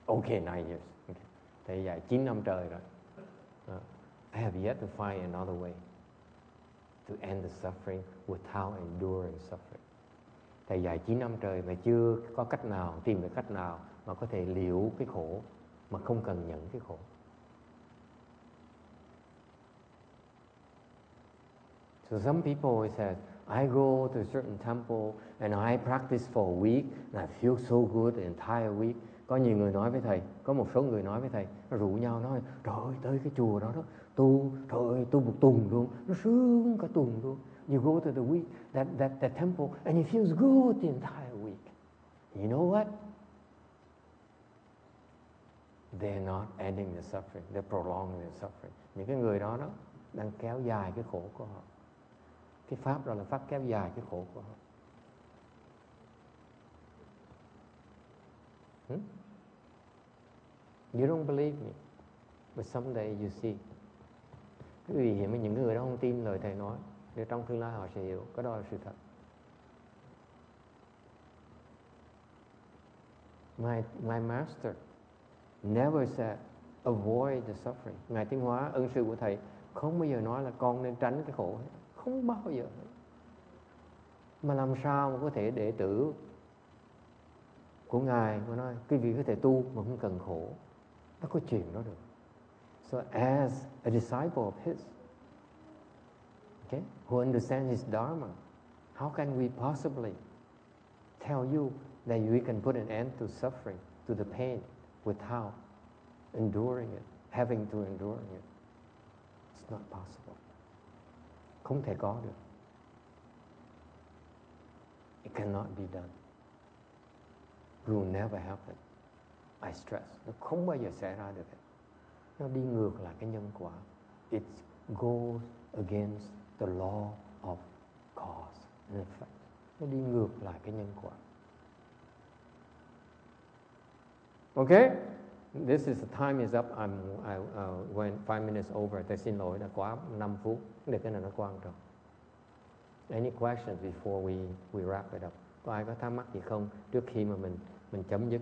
Okay, 9 years. Okay. Thầy dạy 9 năm trời rồi. I have yet to find another way to end the suffering without enduring suffering. Thầy dạy 9 năm trời mà chưa có cách nào, tìm được cách nào mà có thể liễu cái khổ mà không cần nhận cái khổ. So some people say, I go to a certain temple and I practice for a week and I feel so good the entire week. Có nhiều người nói với thầy, có một số người nói với thầy, nó rủ nhau nói, trời ơi, tới cái chùa đó tu, trời ơi, tu một tuần luôn, nó sướng cả tuần luôn. You go to the week, that temple and it feels good the entire week. You know what? They're not ending the suffering, they're prolonging the suffering. Những cái người đó đang kéo dài cái khổ của họ. Cái pháp đó là pháp kéo dài cái khổ của họ. You don't believe me, but someday you see. Cái vì hiện với những người đó không tin lời thầy nói, để trong tương lai họ sẽ hiểu, cái đó là sự thật. My master never said avoid the suffering. Ngài Tiến Hóa, ân sư của thầy, không bao giờ nói là con nên tránh cái khổ, không bao giờ. Mà làm sao mà có thể đệ tử của Ngài mà nói quý vị có thể tu mà không cần khổ, nó có chuyện đó được. So as a disciple of his, okay, who understands his dharma, how can we possibly tell you that we can put an end to suffering, to the pain, without enduring it, having to endure it? It's not possible. Không thể có được. It cannot be done. It will never happen. I stress. Nó không bao giờ xảy ra được. Nó đi ngược lại cái nhân quả. It goes against the law of cause and effect. Nó đi ngược lại cái nhân quả. Okay? This is the time is up. I went 5 minutes over. Tôi xin lỗi đã quá 5 phút. Để cái này nó quan trọng. Any questions before we wrap it up? Có ai có thắc mắc gì không trước khi mà mình chấm dứt?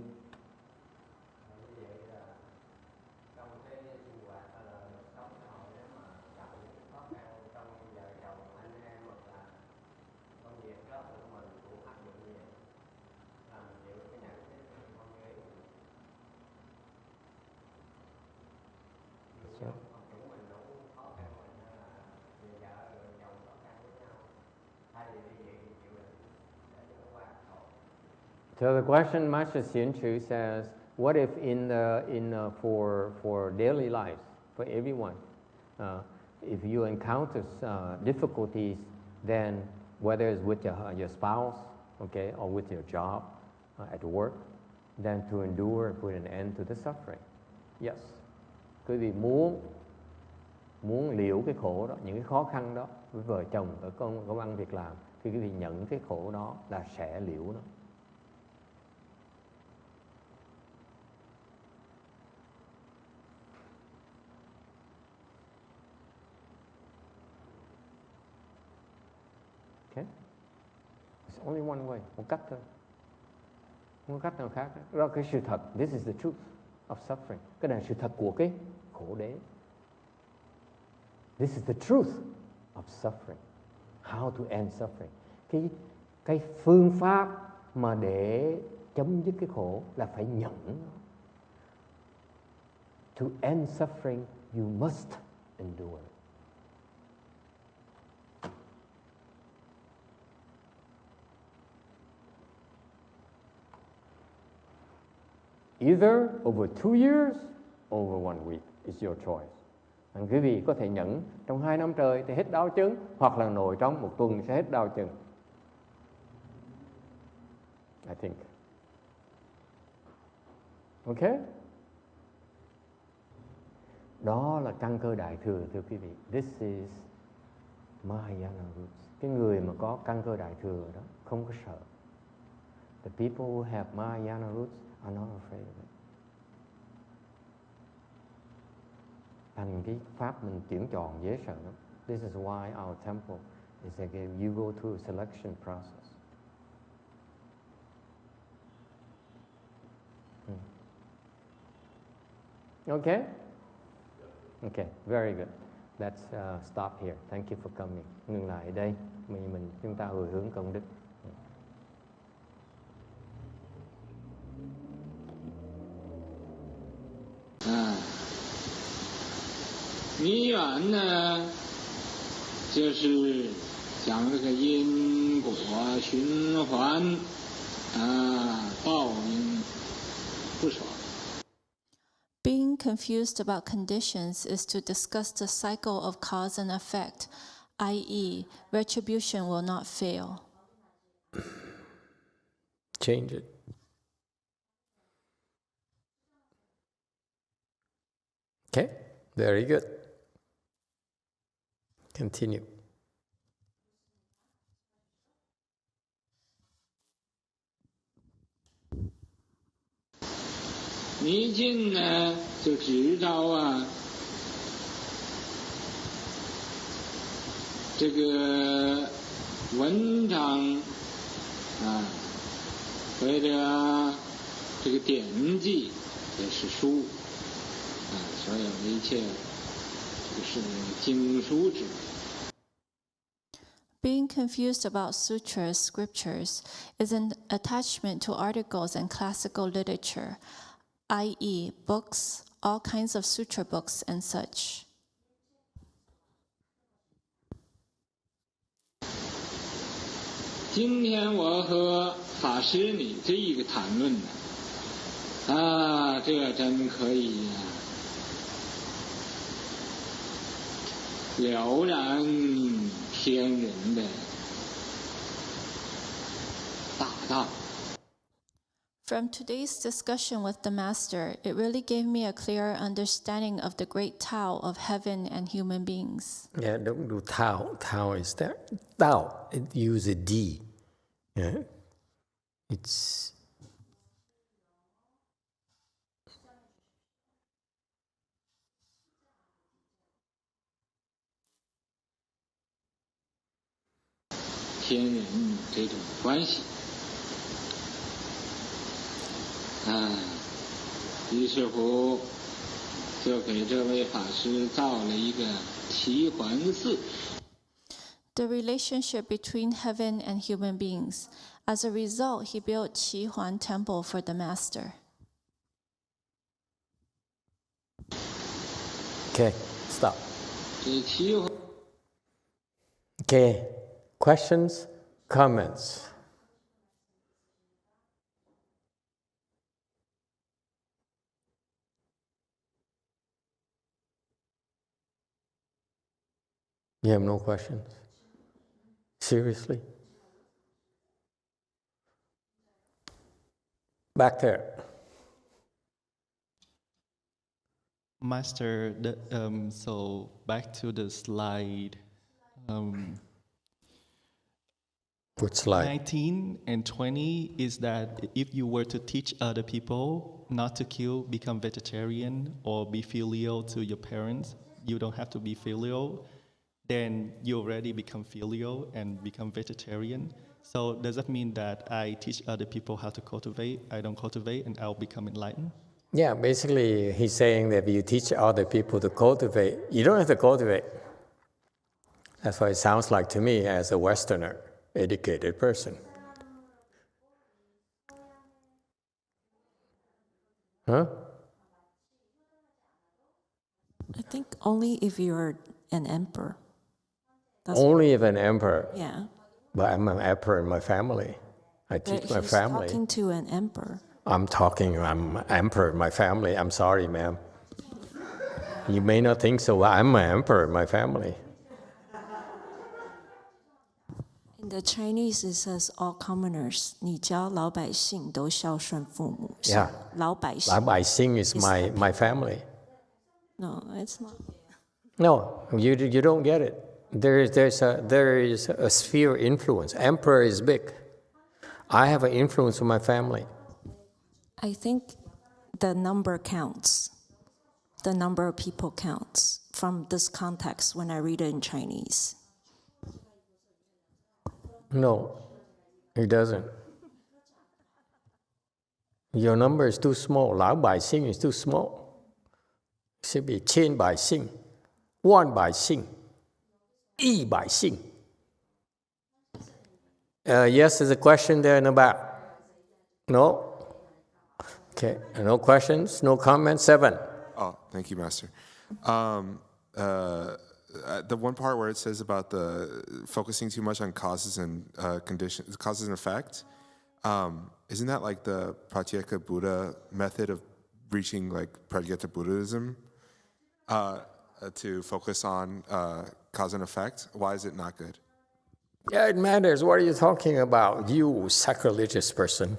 So the question Master Hsien Chu says, what if for daily life, for everyone, if you encounter difficulties, then whether it's with your spouse, okay, or with your job, at work, then to endure and put an end to the suffering. Yes. Quý vị muốn liệu cái khổ đó, những cái khó khăn đó với vợ chồng, ở công ăn việc làm, thì quý vị nhận cái khổ đó là sẽ liệu nó. Okay? It's only one way, một cách thôi. Không có cách nào khác. Đó là cái sự thật. This is the truth of suffering. Cái này là sự thật của cái khổ đế. This is the truth of suffering. How to end suffering. Cái phương pháp mà để chấm dứt cái khổ là phải nhận. To end suffering, you must endure. Either over 2 years, over 1 week. It's your choice. Quý vị có thể nhẫn trong 2 năm trời thì hết đau chân, hoặc là nổi trong 1 tuần sẽ hết đau chân. I think. Okay? Đó là căn cơ đại thừa, thưa quý vị. This is Mahayana roots. Cái người mà có căn cơ đại thừa đó không có sợ. The people who have Mahayana roots are not afraid of it. Thành cái pháp mình chuyển chọn dễ sợ lắm. This is why our temple is like you go through a selection process. Okay? Okay, very good. Let's stop here. Thank you for coming. Ngừng lại ở đây. Chúng ta hồi hướng công đức.迷缘呢，就是讲这个因果循环报应不爽。Being confused about conditions is to discuss the cycle of cause and effect, i.e., retribution will not fail. Change it. Okay, very good. Continue.迷境呢，就执照这个文章或者这个典籍也是书所有的一切就是经书之。Being confused about sutras, scriptures, is an attachment to articles and classical literature, i.e., books, all kinds of sutra books and such. 今天我和法师你这一个谈论这真可以了然天人的大道。From today's discussion with the Master, it really gave me a clearer understanding of the great Tao of heaven and human beings. Yeah, don't do Tao. Tao is there. Tao, it uses a D. Yeah. It's...天人这种关系于是乎就给这位法师造了一个齐桓寺。 The relationship between heaven and human beings. As a result, he built Qi Huan Temple for the Master. Okay, stop. 这齐桓 Okay, questions, comments? You have no questions? Seriously? Back there. Master, so back to the slide. Which slide? 19 and 20 is that if you were to teach other people not to kill, become vegetarian, or be filial to your parents, you don't have to be filial, then you already become filial and become vegetarian. So does that mean that I teach other people how to cultivate, I don't cultivate, and I'll become enlightened? Yeah, basically he's saying that if you teach other people to cultivate, you don't have to cultivate. That's what it sounds like to me as a Westerner, educated person. Huh? I think only if you're an emperor. Only if an emperor. Yeah. But I'm an emperor in my family. I teach my family. He's talking to an emperor. I'm emperor in my family. I'm sorry, ma'am. You may not think so, but I'm an emperor in my family. In the Chinese, it says all commoners. 你教老百姓都孝顺父母。 Yeah. 老百姓。老百姓 is my family. No, it's not. No, you don't get it. There is a sphere influence. Emperor is big. I have an influence on my family. I think the number counts. The number of people counts from this context when I read it in Chinese. No, it doesn't. Your number is too small. 老百姓 is too small. It should be 千百姓, 万百姓, 亿百姓. Yes, there's a question there in the back. No? Okay, no questions, no comments. 7. Oh, thank you, Master. The one part where it says about the focusing too much on causes and conditions, causes and effect, isn't that like the Pratyeka Buddha method of reaching like Pratyeka Buddhism? To focus on cause and effect? Why is it not good? Yeah, it matters. What are you talking about, you sacrilegious person?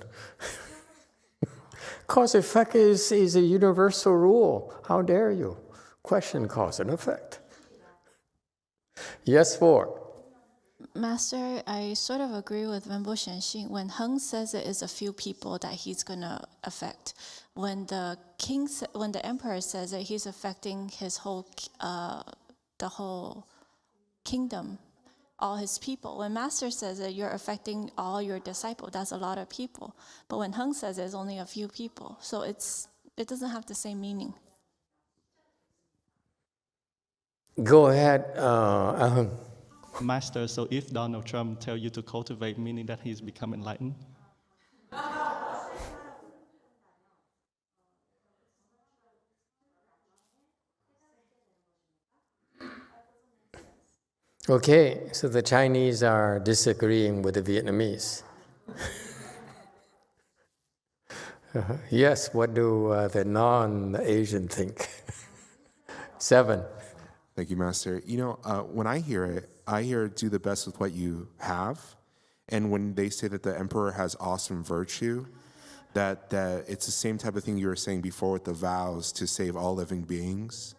Cause effect is a universal rule. How dare you question cause and effect? Yes, 4. Master, I sort of agree with Wenbo Shenxing. When Heng says it is a few people that he's going to affect, when the emperor says that he's affecting his whole, the whole kingdom, all his people. When Master says that you're affecting all your disciples, that's a lot of people. But when Heng says it's only a few people, so it doesn't have the same meaning. Go ahead, Master, so if Donald Trump tell you to cultivate, meaning that he's become enlightened? Okay, so the Chinese are disagreeing with the Vietnamese. Yes, what do the non-Asian think? 7. Thank you, Master. You know, when I hear do the best with what you have. And when they say that the emperor has awesome virtue, that it's the same type of thing you were saying before with the vows to save all living beings,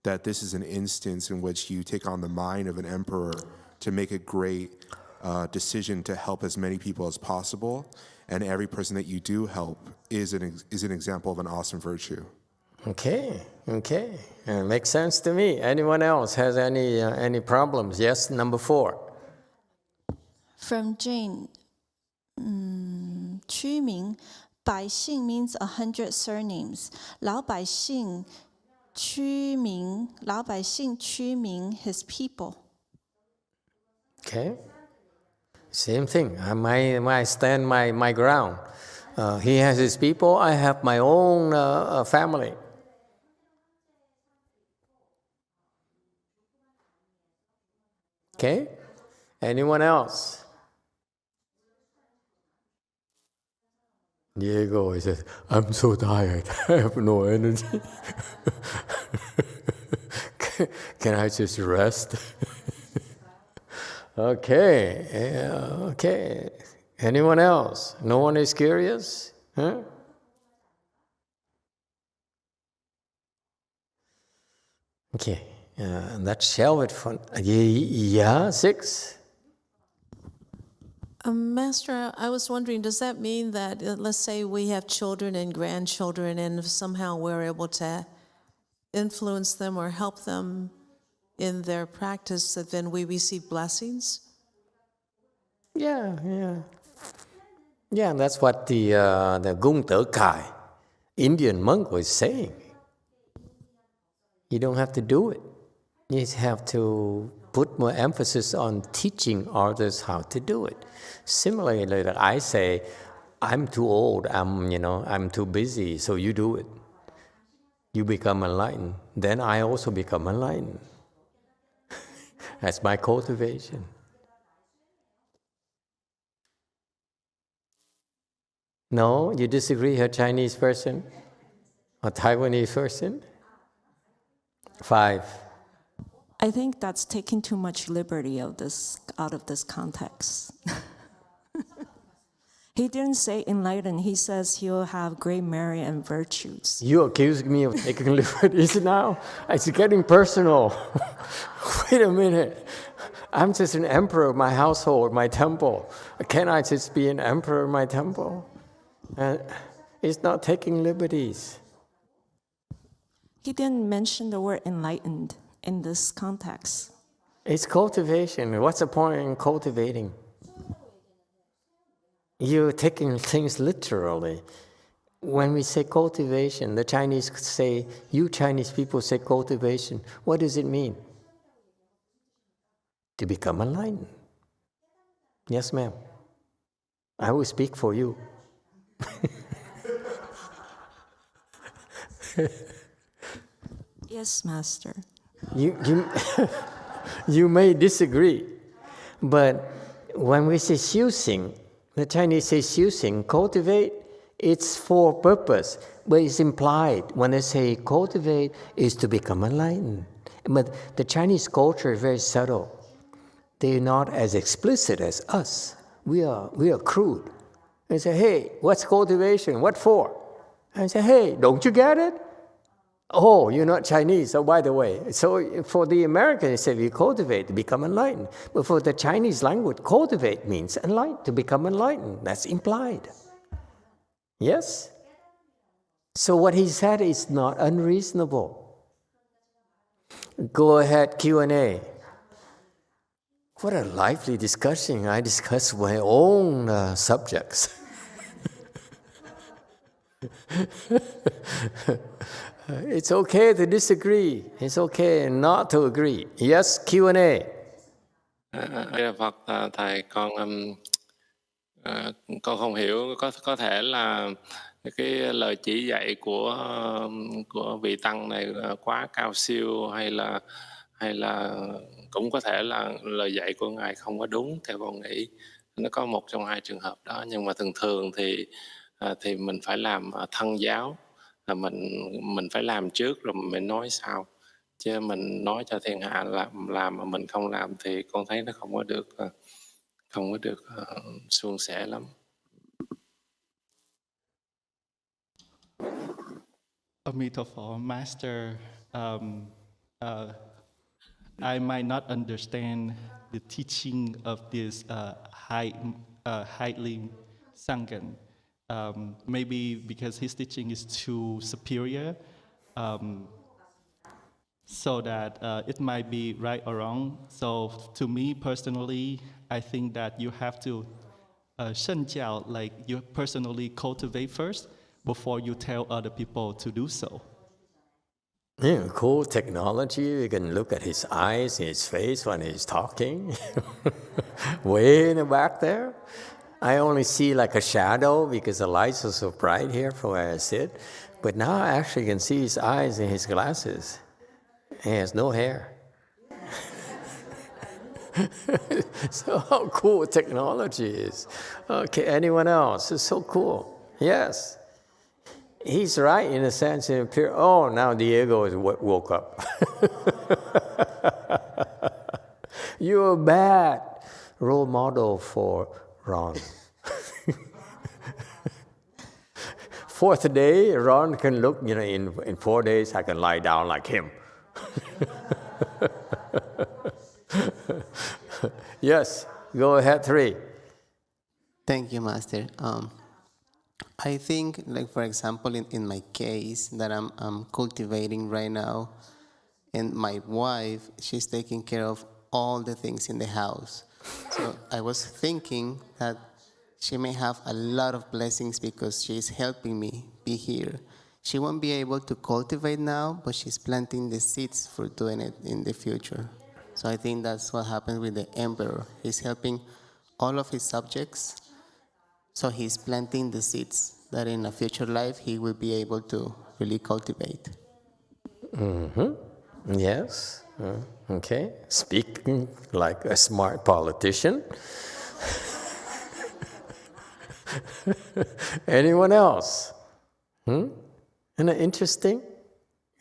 that this is an instance in which you take on the mind of an emperor to make a great decision to help as many people as possible. And every person that you do help is an example of an awesome virtue. Okay. Makes sense to me. Anyone else has any problems? Yes, number 4. From Jane, 区名, 百姓 means 100 surnames. 老百姓区名 his people. Okay. Same thing. I stand my ground. He has his people. I have my own family. Okay. Anyone else? Diego, he says, I'm so tired. I have no energy. Can I just rest? Okay, okay. Anyone else? No one is curious? Huh? Okay, let's shelve it for... Yeah, 6? Master, I was wondering, does that mean that, let's say we have children and grandchildren, and if somehow we're able to influence them or help them in their practice, that then we receive blessings? Yeah. Yeah, that's what the Gung Ter Kai, Indian monk, was saying. You don't have to do it. You just have to put more emphasis on teaching others how to do it. Similarly, like I say, I'm too old, I'm too busy, so you do it. You become enlightened. Then I also become enlightened. That's my cultivation. No, you disagree, a Chinese person? A Taiwanese person? 5. I think that's taking too much liberty out of this context. He didn't say enlightened. He says he'll have great merit and virtues. You accuse me of taking liberties now? It's getting personal. Wait a minute. I'm just an emperor of my household, my temple. Can I just be an emperor of my temple? It's not taking liberties. He didn't mention the word enlightened in this context. It's cultivation. What's the point in cultivating? You're taking things literally. When we say cultivation, the Chinese say, you Chinese people say cultivation. What does it mean? To become enlightened. Yes, ma'am. I will speak for you. Yes, Master. You may disagree, but when we say xiu xing, the Chinese say xiu xing, cultivate, it's for purpose, but it's implied. When they say cultivate, is to become enlightened. But the Chinese culture is very subtle. They're not as explicit as us. We are crude. They say, hey, what's cultivation? What for? I say, hey, don't you get it? Oh, you're not Chinese, oh, by the way. So for the Americans, they say we cultivate to become enlightened. But for the Chinese language, cultivate means enlightened, to become enlightened. That's implied. Yes? So what he said is not unreasonable. Go ahead, Q&A. What a lively discussion. I discuss my own subjects. It's okay to disagree. It's okay not to agree. Yes, Q&A. Phật, thầy con không hiểu, có thể là cái lời chỉ dạy của vị tăng này quá cao siêu, hay là cũng có thể là lời dạy của ngài không có đúng theo con nghĩ. Nó có một trong hai trường hợp đó, nhưng mà thường thì mình phải làm thân giáo, là mình phải làm trước rồi mình nói sau, chứ mình nói cho thiên hạ làm mà mình không làm thì con thấy nó không có được suôn sẻ lắm. Amitabha, Master, I might not understand the teaching of this highly Sanghan. Maybe because his teaching is too superior, so that it might be right or wrong. So to me personally, I think that you have to 身教, like you personally cultivate first before you tell other people to do so. Yeah, cool technology. You can look at his eyes, his face when he's talking. Way in the back there. I only see like a shadow because the lights are so bright here from where I sit. But now I actually can see his eyes in his glasses. He has no hair. So how cool technology is. Okay, anyone else? It's so cool. Yes. He's right in a sense. Oh, now Diego is woke up. You're bad. role model for Ron. Fourth day, Ron can look, in 4 days I can lie down like him. Yes, go ahead, 3. Thank you, Master. I think, like for example, in my case that I'm cultivating right now, and my wife, she's taking care of all the things in the house. So I was thinking that she may have a lot of blessings because she's helping me be here. She won't be able to cultivate now, but she's planting the seeds for doing it in the future. So I think that's what happens with the emperor. He's helping all of his subjects, so he's planting the seeds that in a future life he will be able to really cultivate. Yes. Okay. Speaking like a smart politician. Anyone else? Isn't it interesting?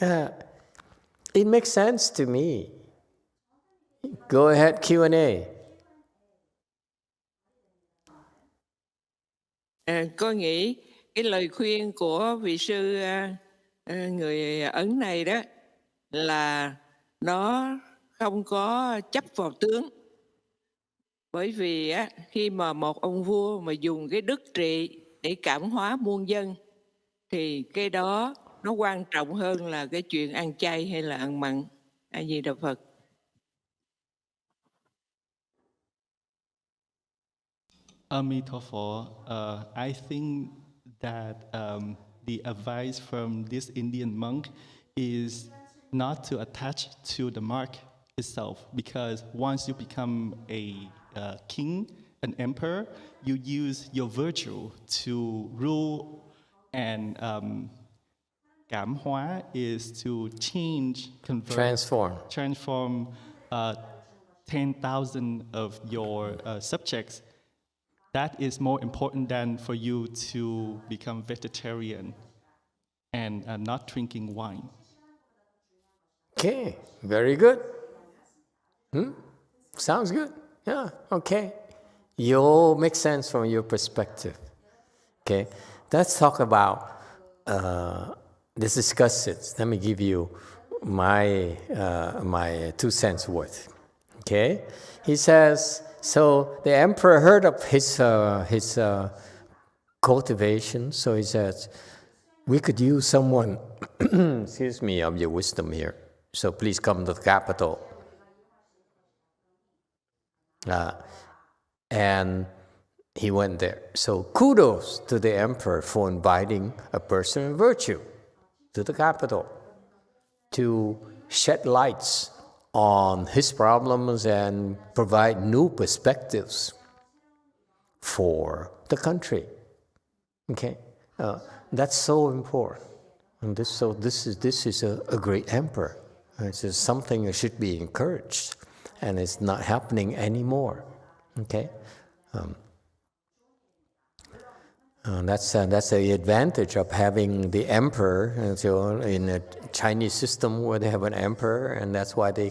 It makes sense to me. Go ahead, Q&A. Con nghĩ cái lời khuyên của vị sư người Ấn này đó là nó không có chấp vào tướng. Bởi vì khi mà một ông vua mà dùng cái đức trị để cảm hóa muôn dân thì cái đó nó quan trọng hơn là cái chuyện ăn chay hay là ăn mặn. A Di Đà Phật. Amitabha, I think that the advice from this Indian monk is not to attach to the mark itself, because once you become a king, an emperor, you use your virtue to rule, and cảm hóa is to change, convert, transform 10,000 of your subjects. That is more important than for you to become vegetarian and not drinking wine. Okay, very good. Sounds good. Yeah, okay. You all make sense from your perspective. Okay, let's talk about, let's discuss it. Let me give you my 2 cents worth. Okay, he says, so the emperor heard of his cultivation, so he says, we could use someone, excuse me, of your wisdom here. So please come to the capital. And he went there. So kudos to the emperor for inviting a person of virtue to the capital to shed lights on his problems and provide new perspectives for the country. Okay, that's so important. And this is a great emperor. This is something that should be encouraged, and it's not happening anymore. Okay, that's the advantage of having the emperor. So in a Chinese system where they have an emperor, and that's why they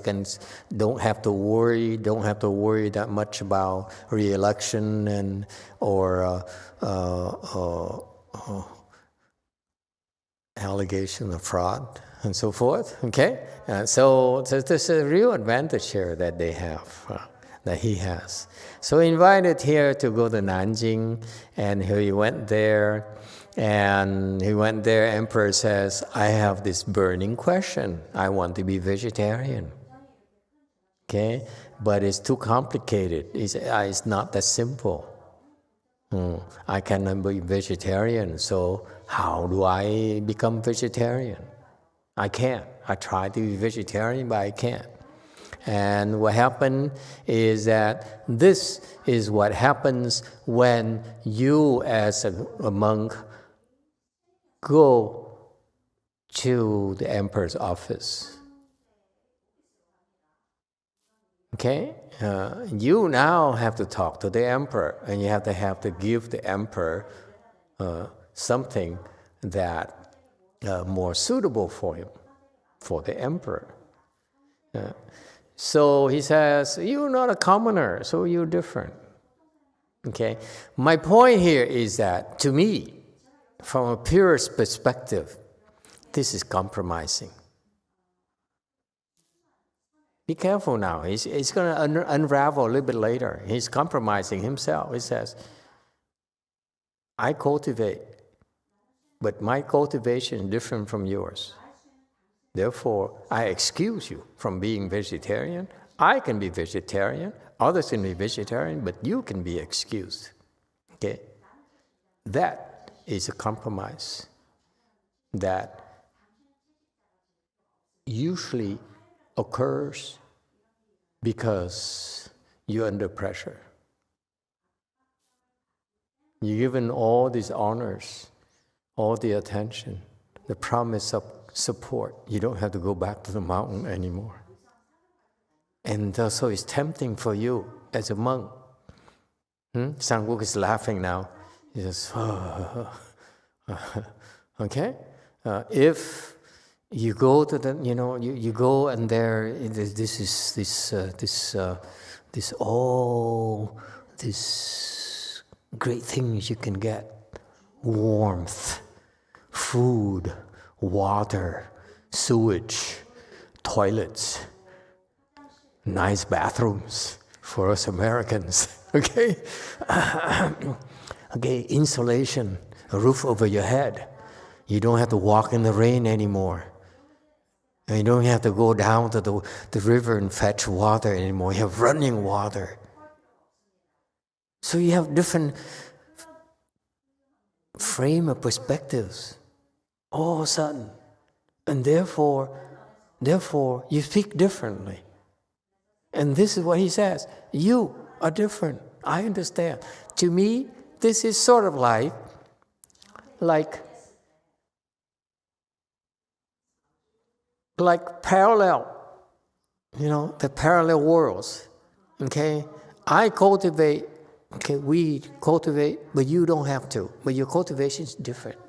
don't have to worry that much about re-election and or allegation of fraud and so forth. Okay, so there's a real advantage here that they have. That he has. So invited here to go to Nanjing, and he went there, emperor says, I have this burning question. I want to be vegetarian. Okay, but it's too complicated. It's not that simple. I cannot be vegetarian, so how do I become vegetarian? I can't. I try to be vegetarian, but I can't. And what happened is that this is what happens when you as a monk go to the emperor's office. Okay? You now have to talk to the emperor, and you have to give the emperor something that more suitable for him, for the emperor. So he says, you're not a commoner, so you're different. Okay? My point here is that, to me, from a purist perspective, this is compromising. Be careful now. He's going to unravel a little bit later. He's compromising himself. He says, I cultivate, but my cultivation is different from yours. Therefore, I excuse you from being vegetarian. I can be vegetarian. Others can be vegetarian, but you can be excused. Okay? That is a compromise that usually occurs because you're under pressure. You're given all these honors, all the attention, the promise of support. You don't have to go back to the mountain anymore. And so it's tempting for you as a monk. Sangwok is laughing now. He says, okay? If you go to the, you go and there, this great things you can get. Warmth, food, water, sewage, toilets, nice bathrooms for us Americans, okay? Okay, insulation, a roof over your head. You don't have to walk in the rain anymore. And you don't have to go down to the river and fetch water anymore. You have running water. So you have different frame of perspectives all of a sudden. And therefore, you speak differently. And this is what he says. You are different. I understand. To me, this is sort of like parallel, the parallel worlds. Okay? I cultivate, we cultivate, but you don't have to. But your cultivation is different.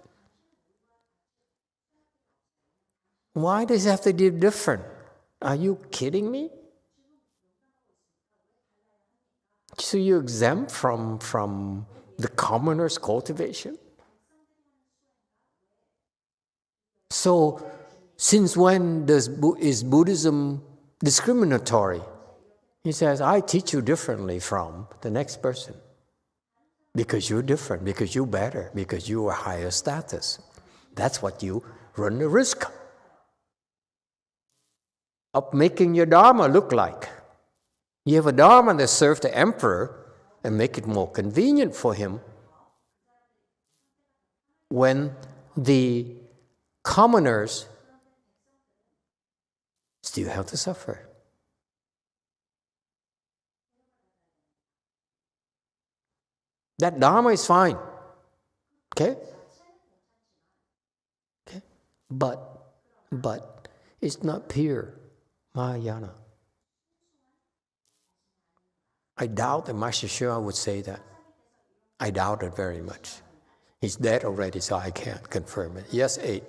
Why does it have to be different? Are you kidding me? So you're exempt from the commoner's cultivation? So, since when is Buddhism discriminatory? He says, I teach you differently from the next person. Because you're different, because you're better, because you are higher status. That's what you run the risk of making your Dharma look like. You have a Dharma that serves the emperor and make it more convenient for him when the commoners still have to suffer. That Dharma is fine. Okay? Okay? But it's not pure Mahayana. I doubt that Master Shua would say that. I doubt it very much. He's dead already, so I can't confirm it. Yes, 8.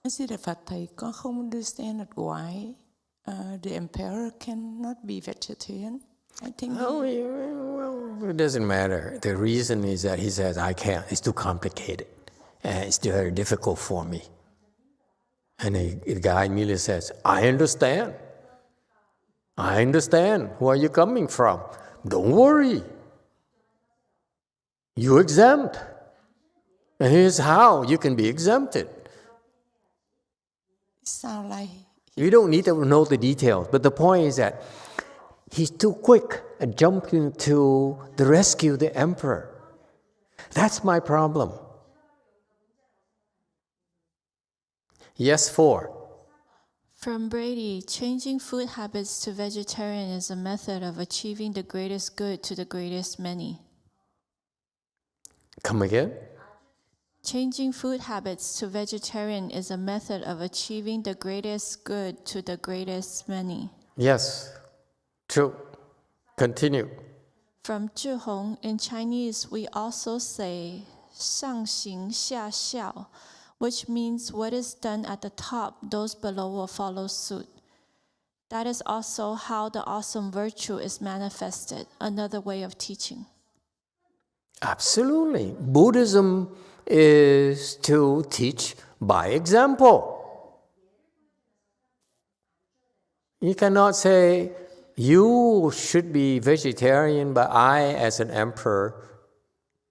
I see the Phật thầy con không understand that why the emperor cannot be vegetarian. I think. Well, it doesn't matter. The reason is that he says, I can't. It's too complicated. It's too very difficult for me. And the guy immediately says, I understand. I understand where you're coming from. Don't worry. You're exempt. And here's how you can be exempted. Sound like You don't need to know the details, but the point is that he's too quick at jumping to the rescue the emperor. That's my problem. Yes, 4. From Brady, changing food habits to vegetarian is a method of achieving the greatest good to the greatest many. Come again? Changing food habits to vegetarian is a method of achieving the greatest good to the greatest many. Yes, true. Continue. From Zhihong, in Chinese, we also say 上行下效, which means what is done at the top, those below will follow suit. That is also how the awesome virtue is manifested, another way of teaching. Absolutely. Buddhism is to teach by example. You cannot say, you should be vegetarian, but I, as an emperor,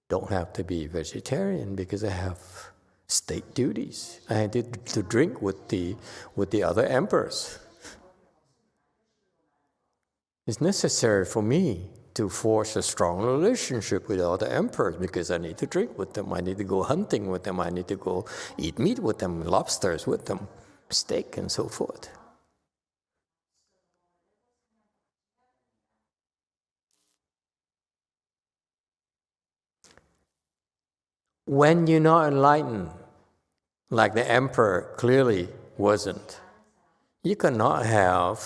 don't have to be vegetarian because I have state duties. I need to drink with the other emperors. It's necessary for me to force a strong relationship with other emperors because I need to drink with them. I need to go hunting with them. I need to go eat meat with them, lobsters with them, steak and so forth. When you're not enlightened, like the emperor clearly wasn't, you cannot have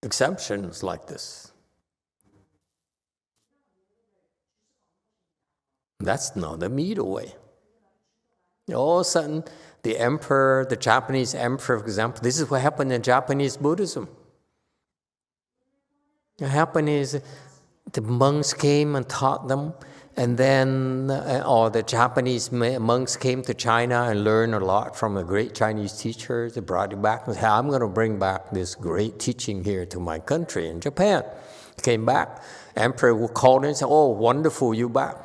exemptions like this. That's not the middle way. All of a sudden, the emperor, the Japanese emperor, for example, this is what happened in Japanese Buddhism. What happened is the monks came and taught them, and then or the Japanese monks came to China and learned a lot from a great Chinese teacher. They brought it back and said, I'm going to bring back this great teaching here to my country in Japan. Came back, emperor called in and said, oh, wonderful, you back.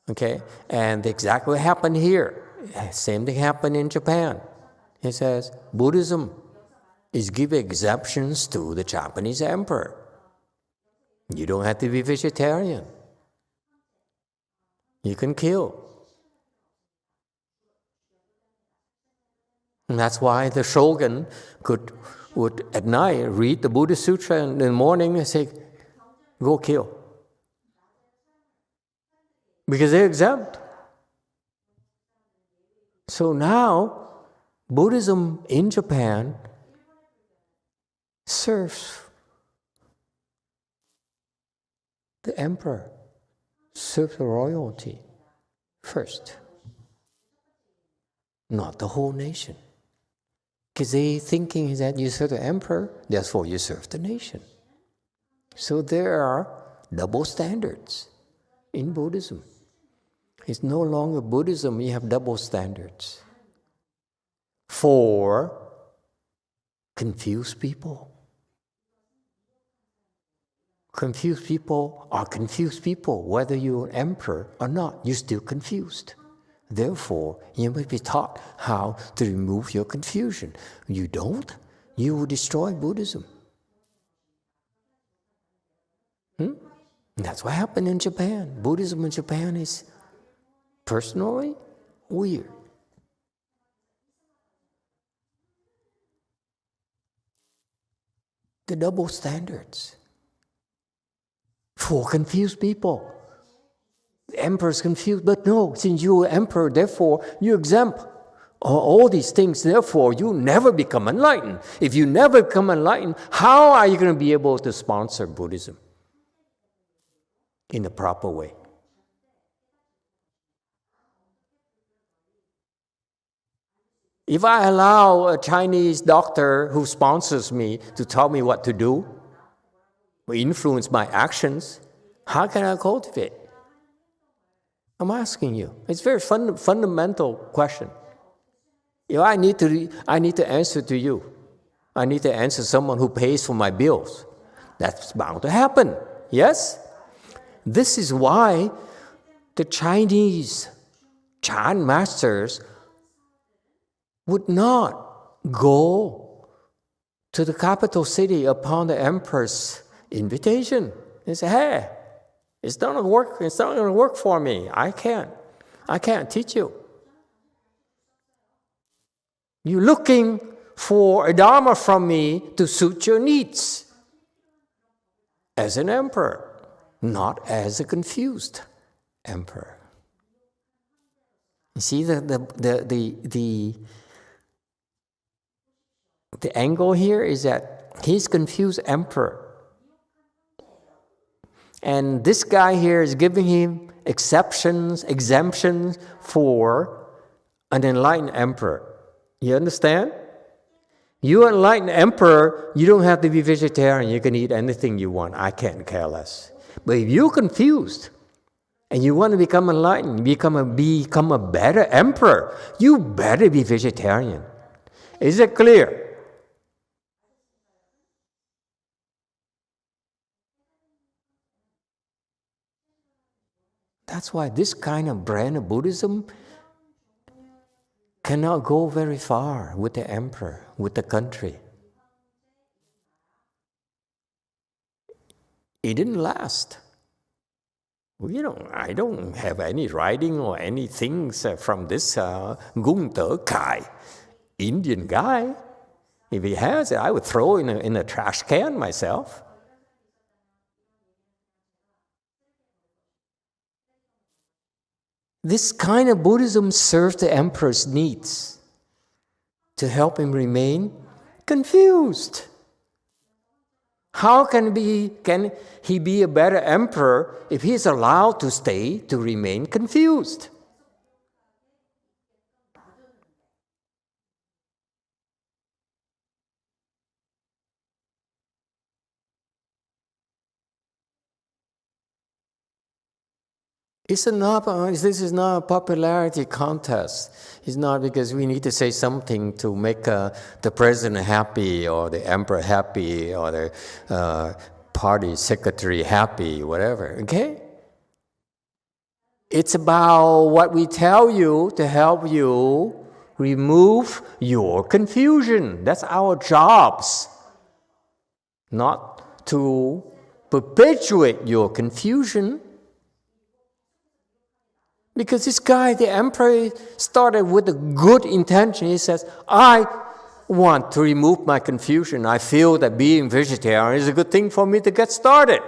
Okay, and exactly what happened here. Same thing happened in Japan. He says, Buddhism is giving exemptions to the Japanese emperor. You don't have to be vegetarian. You can kill. And that's why the shogun would at night read the Buddha Sutra, and in the morning and say, go kill. Because they're exempt. So now, Buddhism in Japan serves the emperor, serves the royalty first, not the whole nation. Because they thinking is that you serve the emperor, therefore you serve the nation. So there are double standards in Buddhism. It's no longer Buddhism, you have double standards for confused people. Confused people are confused people, whether you're an emperor or not, you're still confused. Therefore, you must be taught how to remove your confusion. You don't, you will destroy Buddhism. That's what happened in Japan. Buddhism in Japan is personally weird. The double standards for confused people. The emperor's confused, but no, since you're emperor, therefore you exempt all these things, therefore you never become enlightened. If you never become enlightened, how are you going to be able to sponsor Buddhism in a proper way? If I allow a Chinese doctor who sponsors me to tell me what to do, or influence my actions, how can I cultivate? I'm asking you. It's a very fundamental question. If I need to answer to you. I need to answer someone who pays for my bills. That's bound to happen. Yes? This is why the Chinese Chan masters would not go to the capital city upon the emperor's invitation. They say, hey, it's not going to work for me. I can't teach you. You're looking for a dharma from me to suit your needs as an emperor, not as a confused emperor. You see the angle here is that he's confused emperor. And this guy here is giving him exemptions for an enlightened emperor. You understand? You're an enlightened emperor, you don't have to be vegetarian. You can eat anything you want. I can't care less. But if you're confused and you want to become enlightened, become a better emperor, you better be vegetarian. Is it clear? That's why this kind of brand of Buddhism cannot go very far with the emperor, with the country. It didn't last. I don't have any writing or any things from this Gunther Kai, Indian guy. If he has it, I would throw it in a trash can myself. This kind of Buddhism serves the emperor's needs to help him remain confused. How can he be a better emperor if he is allowed to remain confused? This is not a popularity contest. It's not because we need to say something to make the president happy or the emperor happy or the party secretary happy, whatever, okay? It's about what we tell you to help you remove your confusion. That's our jobs. Not to perpetuate your confusion. Because this guy, the emperor, started with a good intention. He says, I want to remove my confusion. I feel that being vegetarian is a good thing for me to get started.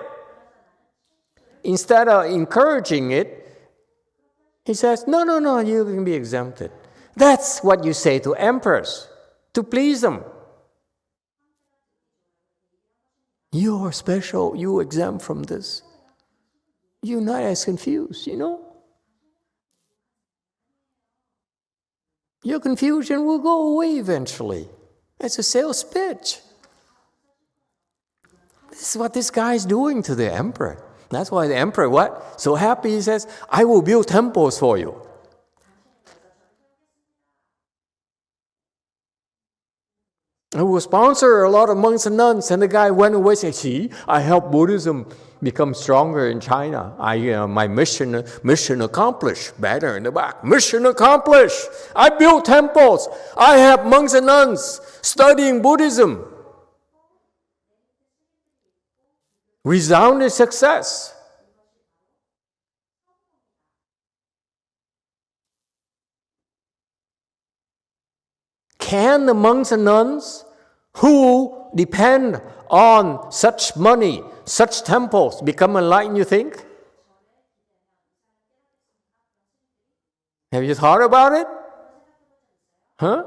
Instead of encouraging it, he says, no, you can be exempted. That's what you say to emperors, to please them. You're special, you're exempt from this. You're not as confused, Your confusion will go away eventually. It's a sales pitch. This is what this guy is doing to the emperor. That's why the emperor, so happy, he says, I will build temples for you. I will sponsor a lot of monks and nuns. And the guy went away and said, see, I helped Buddhism become stronger in China. My mission accomplished. Better in the back. Mission accomplished. I built temples. I have monks and nuns studying Buddhism. Resounding success. Can the monks and nuns who depend on such money, such temples, become enlightened, you think? Have you thought about it? Huh?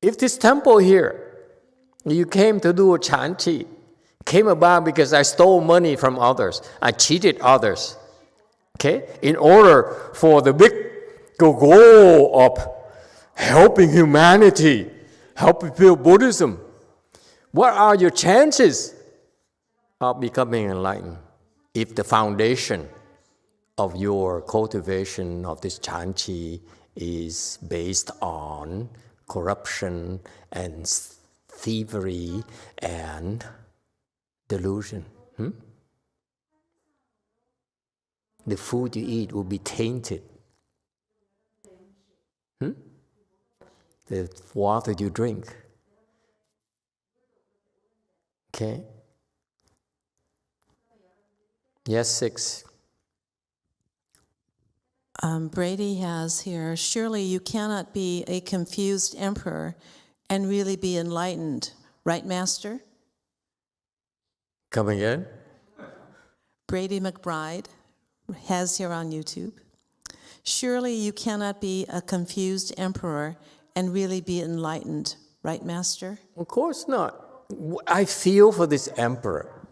If this temple here, you came to do a chanchi, came about because I stole money from others, I cheated others, okay? In order for the big goal of helping humanity, helping build Buddhism, what are your chances of becoming enlightened if the foundation of your cultivation of this chanchi is based on corruption and thievery and delusion? The food you eat will be tainted. The water you drink. Okay? Yes, 6. Brady has here, surely you cannot be a confused emperor and really be enlightened, right, Master? Come again? Brady McBride has here on YouTube. Surely you cannot be a confused emperor and really be enlightened, right, Master? Of course not. I feel for this emperor.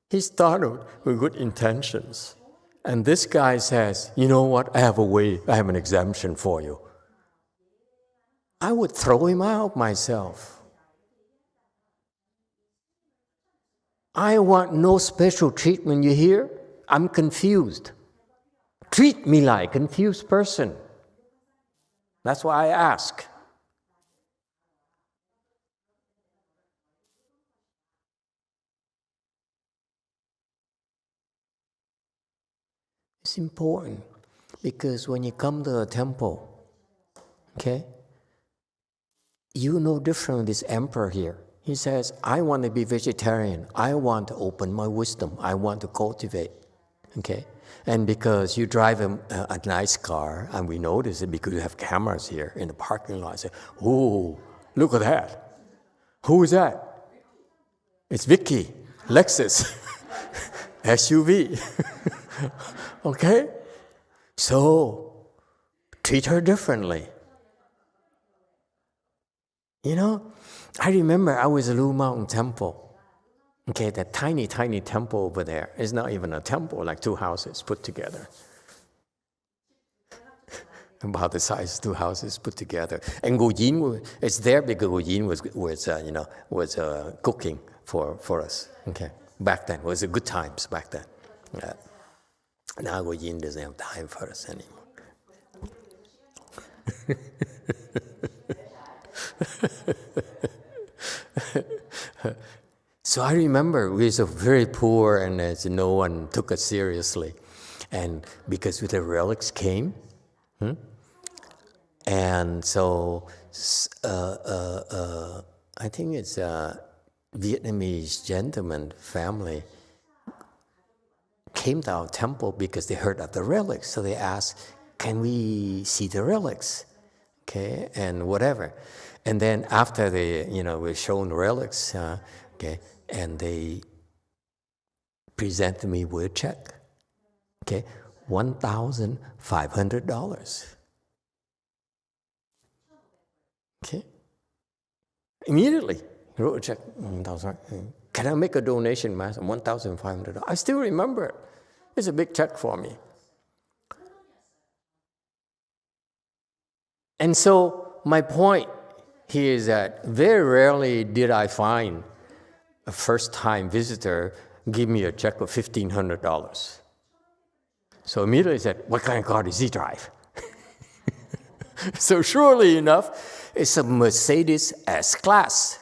He started with good intentions. And this guy says, you know what, I have an exemption for you. I would throw him out myself. I want no special treatment, you hear? I'm confused. Treat me like a confused person. That's why I ask. It's important because when you come to a temple, okay, you know different with this emperor here. He says, I want to be vegetarian. I want to open my wisdom. I want to cultivate, okay? And because you drive a nice car, and we notice it because you have cameras here in the parking lot, I say, oh, look at that. Who is that? It's Vicky, Lexus, SUV. Okay? So, treat her differently. You know, I remember I was at Blue Mountain Temple. Okay, that tiny, tiny temple over there. It's not even a temple, like 2 houses put together. About the size of 2 houses put together. And Gu Yin, it's there because Gu Yin was cooking for us. Okay, back then. It was good times back then. Now Gu Yin doesn't have time for us anymore. So I remember we were very poor, and no one took us seriously. And because the relics came, and so I think it's a Vietnamese gentleman family came to our temple because they heard of the relics. So they asked, can we see the relics? Okay, and whatever. And then after they, were shown relics, okay, and they presented me with a check, okay, $1,500. Okay, immediately he wrote a check. Can I make a donation, Master? $1,500. I still remember it. It's a big check for me. And so my point here is that very rarely did I find a first-time visitor give me a check of $1,500. So immediately I said, what kind of car does he drive? So surely enough, it's a Mercedes S-Class.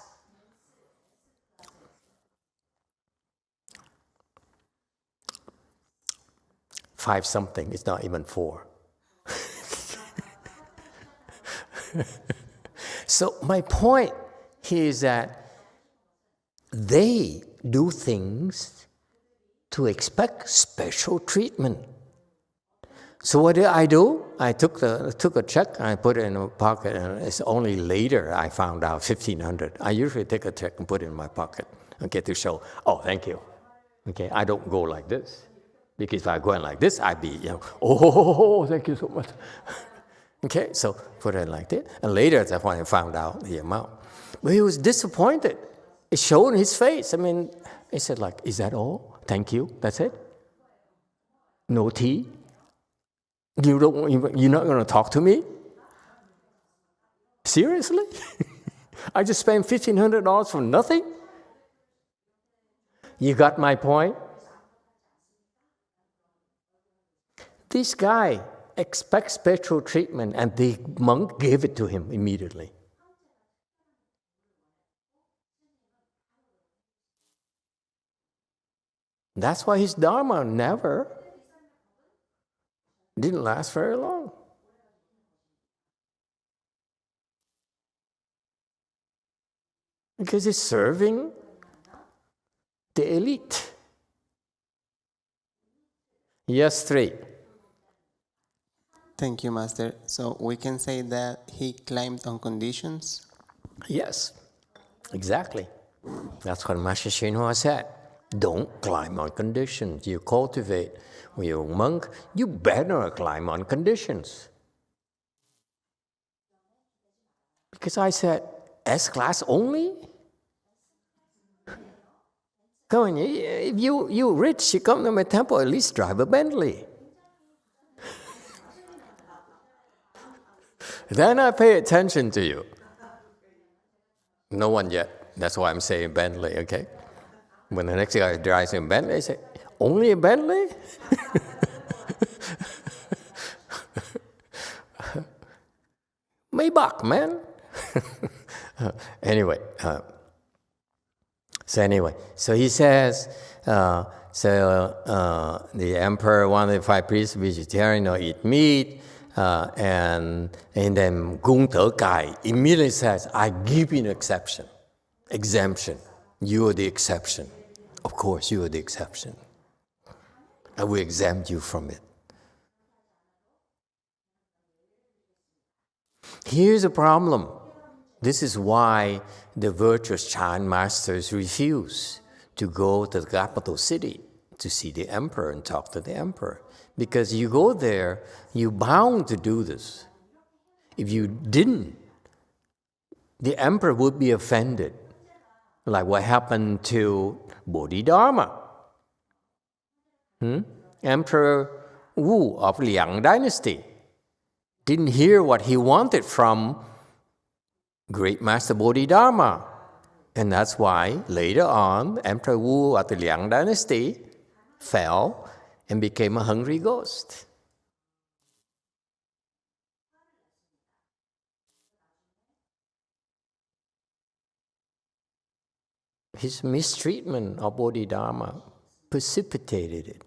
$5 something, it's not even $4. So my point here is that they do things to expect special treatment. So what did I do? I took a check, I put it in my pocket, and it's only later I found out $1,500. I usually take a check and put it in my pocket, okay, to show, oh, thank you. Okay, I don't go like this. Because if I go in like this, I'd be, oh, thank you so much. Okay, so put it like that. And later, that's when I found out the amount. But he was disappointed. It showed in his face. I mean, he said, like, is that all? Thank you, that's it? No tea? You're not going to talk to me? Seriously? I just spent $1,500 for nothing? You got my point? This guy expects special treatment, and the monk gave it to him immediately. That's why his Dharma didn't last very long. Because he's serving the elite. Yes, 3. Thank you, Master. So we can say that he climbed on conditions? Yes, exactly. That's what Master Shinhua said. Don't climb on conditions. You cultivate. When you're a monk, you better climb on conditions. Because I said, S-Class only? Come on, if you're rich, you come to my temple, at least drive a Bentley. then I pay attention to you. No one yet. That's why I'm saying Bentley, okay? When the next guy drives in Bentley, I say, only a Bentley? Maybach, man. Anyway, so he says, the emperor wanted the 5 priests vegetarian or eat meat, and then Gung Te Kai immediately says, I give you an exemption. You are the exception. Of course, you are the exception. I will exempt you from it. Here's the problem. This is why the virtuous Chan masters refuse to go to the capital city to see the emperor and talk to the emperor. Because you go there, you're bound to do this. If you didn't, the emperor would be offended. Like what happened to Bodhidharma. Emperor Wu of Liang dynasty didn't hear what he wanted from great master Bodhidharma. And that's why later on, Emperor Wu of the Liang dynasty fell and became a hungry ghost. His mistreatment of Bodhidharma precipitated it.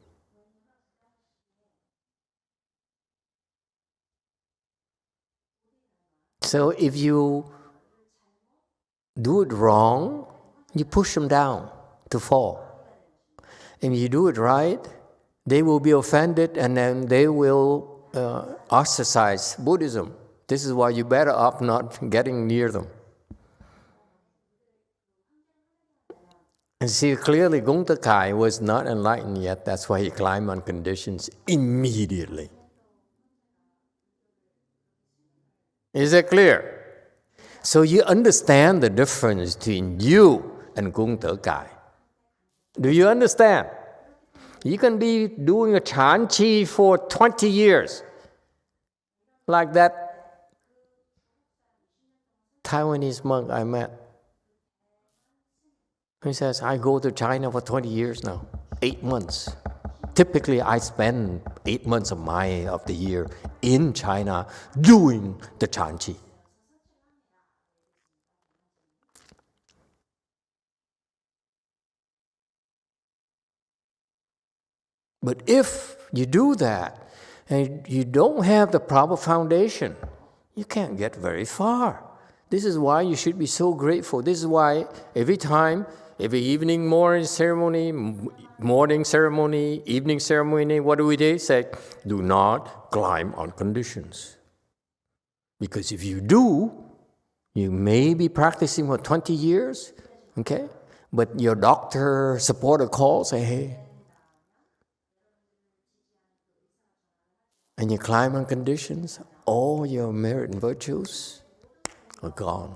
So if you do it wrong, you push them down to fall. And if you do it right, they will be offended and then they will ostracize Buddhism. This is why you're better off not getting near them. And see, clearly Gung Te Kai was not enlightened yet. That's why he climbed on conditions immediately. Is that clear? So you understand the difference between you and Gung Te Kai. Do you understand? You can be doing a Chan Chi for 20 years. Like that Taiwanese monk I met. He says, I go to China for 20 years now, 8 months. Typically, I spend 8 months of the year in China doing the Chan Chi. But if you do that and you don't have the proper foundation, you can't get very far. This is why you should be so grateful. This is why every evening, morning ceremony, evening ceremony, what do we do? Say, do not climb on conditions. Because if you do, you may be practicing for 20 years, okay? But your doctor supporter calls, say, hey. And you climb on conditions, all your merit and virtues are gone.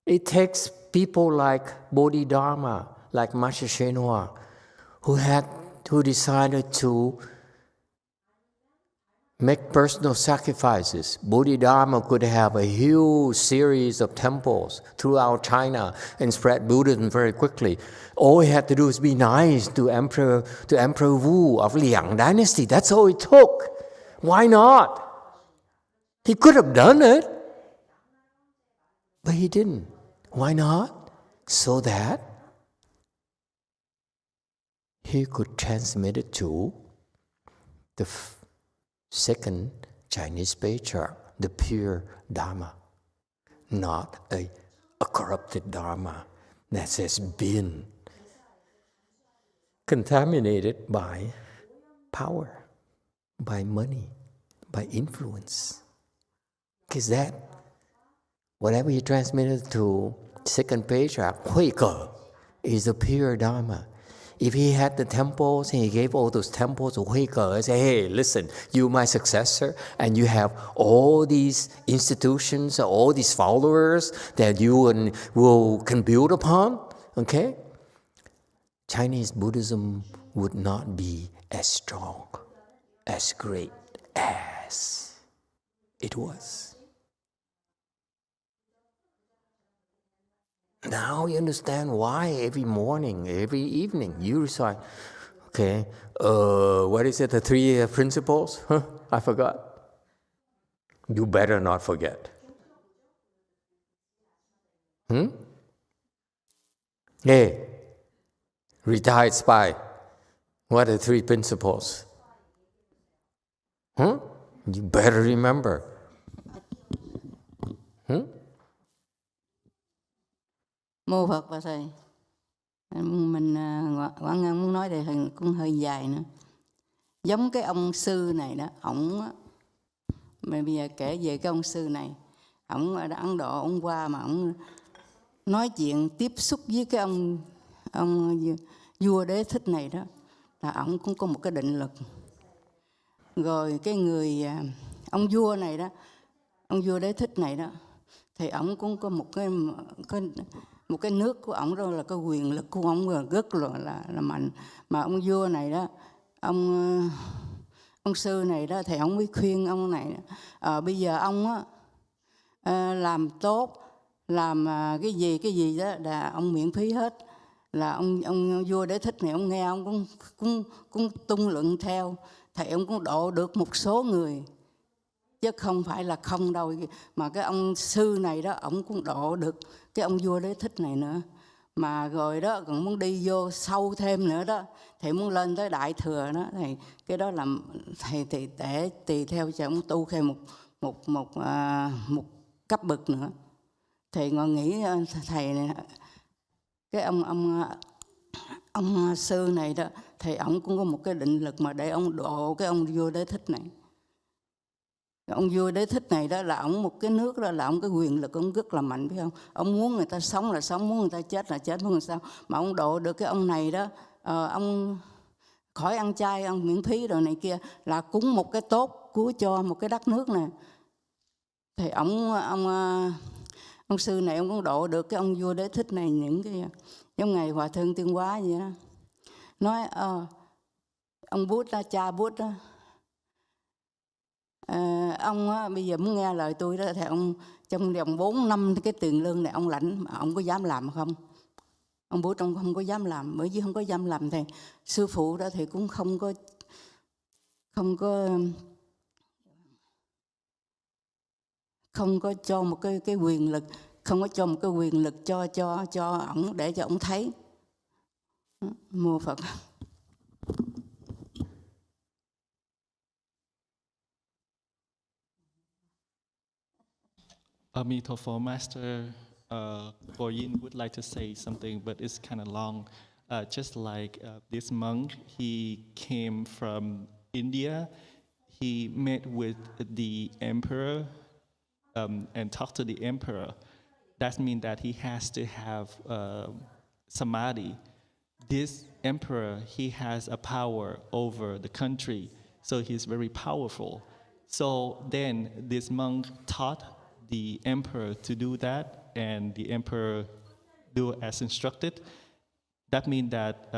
It takes people like Bodhidharma, like Master Shenhua, who decided to make personal sacrifices. Bodhidharma could have a huge series of temples throughout China and spread Buddhism very quickly. All he had to do is be nice to Emperor Wu of Liang dynasty. That's all it took. Why not? He could have done it, but he didn't. Why not? So that he could transmit it to the second Chinese patriarch, the pure Dharma, not a corrupted Dharma that has been contaminated by power, by money, by influence. Because that, whatever he transmitted to second patriarch, Hui Ge, is the pure Dharma. If he had the temples and he gave all those temples to Hui Ge and say, hey, listen, you're my successor and you have all these institutions, all these followers that you can build upon, okay? Chinese Buddhism would not be as strong, as great as it was. Now you understand why every morning, every evening you recite, okay, what is it, the 3 principles? Huh? I forgot. You better not forget. Hey, retired spy, what are the 3 principles? You better remember. Mô Phật và Thầy. Mình Quảng Ngân muốn nói thì cũng hơi dài nữa. Giống cái ông sư này đó, ổng mà bây giờ kể về cái ông sư này, ổng ở Ấn Độ, ổng qua mà ổng nói chuyện tiếp xúc với cái ông vua Đế Thích này đó, là ổng cũng có một cái định lực. Rồi cái người ông vua này đó, ông vua Đế Thích này đó, thì ổng cũng có một cái nước của ổng, đó là cái quyền lực của ổng rất là mạnh. Mà ông vua này đó, ông sư này đó, thì ổng mới khuyên ông này, bây giờ ông á, làm tốt, làm cái gì đó là ông miễn phí hết. Là ông vua Đế Thích này, ông nghe ông cũng tung luận theo, thì ông cũng độ được một số người, chứ không phải là không đâu. Mà cái ông sư này đó, ông cũng độ được cái ông vua Đế Thích này nữa. Mà rồi đó còn muốn đi vô sâu thêm nữa đó, thì muốn lên tới đại thừa đó, thì cái đó là thầy thì để tùy theo cho ông tu thêm một cấp bậc nữa. Thì ngồi nghĩ thầy này, cái ông sư này đó, thì ông cũng có một cái định lực mà để ông độ cái ông vua Đế Thích này. Ông vua Đế Thích này đó, là ông một cái nước đó, là ông cái quyền lực ông rất là mạnh, biết không? Ông muốn người ta sống là sống, muốn người ta chết là chết, muốn người sao. Mà ông độ được cái ông này đó, ông khỏi ăn chay, ông miễn phí rồi này kia, là cũng một cái tốt của cho một cái đất nước này. Thì ông sư này ông cũng độ được cái ông vua Đế Thích này những cái giống ngày Hòa Thượng Tuyên Hóa vậy đó. Nói ông Bút đó, cha Bút đó, ông á, bây giờ muốn nghe lời tôi đó, thì ông trong vòng 4 năm cái tiền lương này ông lãnh, mà ông có dám làm không? Ông Bút ông không có dám làm, bởi vì không có dám làm thì sư phụ đó thì cũng không có cho một cái quyền lực, không có cho một cái quyền lực cho ổng để cho ổng thấy. Mô Phật. Amitabha Master, Boyin would like to say something, but it's kind of long. Just like this monk, he came from India. He met with the emperor and talked to the emperor. That means that he has to have samadhi. This emperor, he has a power over the country, so he's very powerful. So then this monk taught the emperor to do that, and the emperor do as instructed. That means that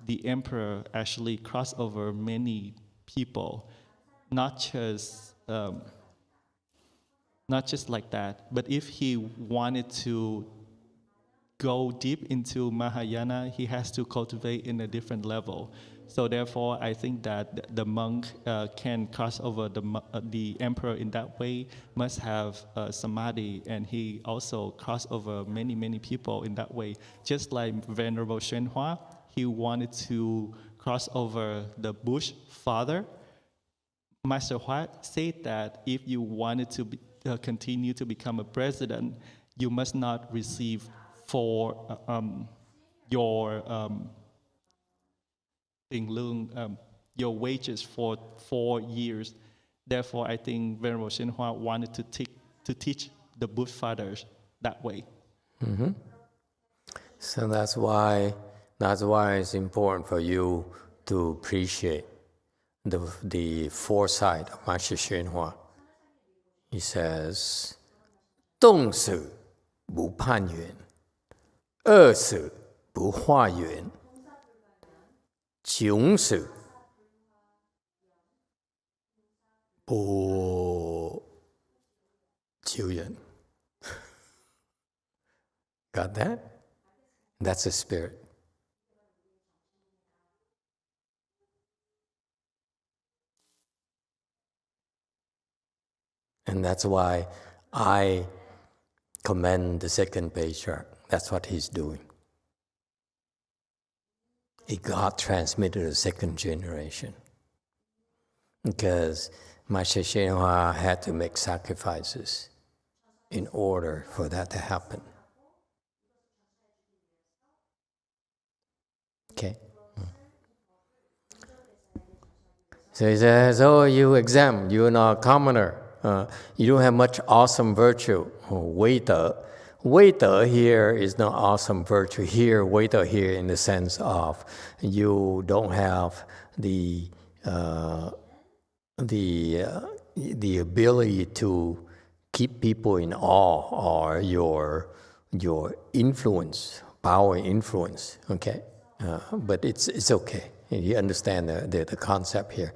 the emperor actually crossed over many people, not just like that. But if he wanted to go deep into Mahayana, he has to cultivate in a different level. So therefore, I think that the monk can cross over the emperor in that way, must have samadhi, and he also cross over many people in that way. Just like Venerable Xuanhua, he wanted to cross over the Bush father. Master Huat said that if you wanted to continue to become a president, you must not receive for your your wages for 4 years. Therefore, I think Venerable Xuanhua wanted to teach the Buddha fathers that way. Mm-hmm. So that's why it's important for you to appreciate the foresight of Master Xuanhua. He says, 动死不攀缘，饿死不化缘。chúng sự bố chịu nhận. Got that? That's the spirit. And that's why I commend the second patriarch. That's what he's doing. It got transmitted to the second generation. Because Master Shenhua had to make sacrifices in order for that to happen. Okay. So he says, oh, you exempt, you're not a commoner. You don't have much awesome virtue. Waiter. Waiter here is not awesome virtue. Here, waiter here in the sense of you don't have the ability to keep people in awe or your influence, power influence. Okay, but it's okay. You understand the concept here.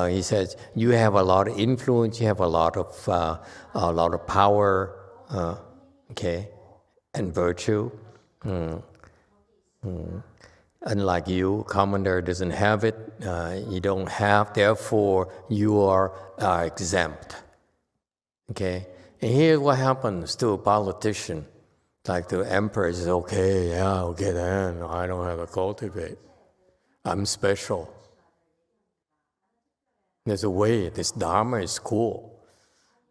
He says you have a lot of influence, you have a lot of power, okay, and virtue. Unlike you, commander doesn't have it. You don't have, therefore you are exempt. Okay, and here's what happens to a politician, like the emperor says, okay, yeah, okay then, I don't have to cultivate. I'm special. There's a way. This Dharma is cool.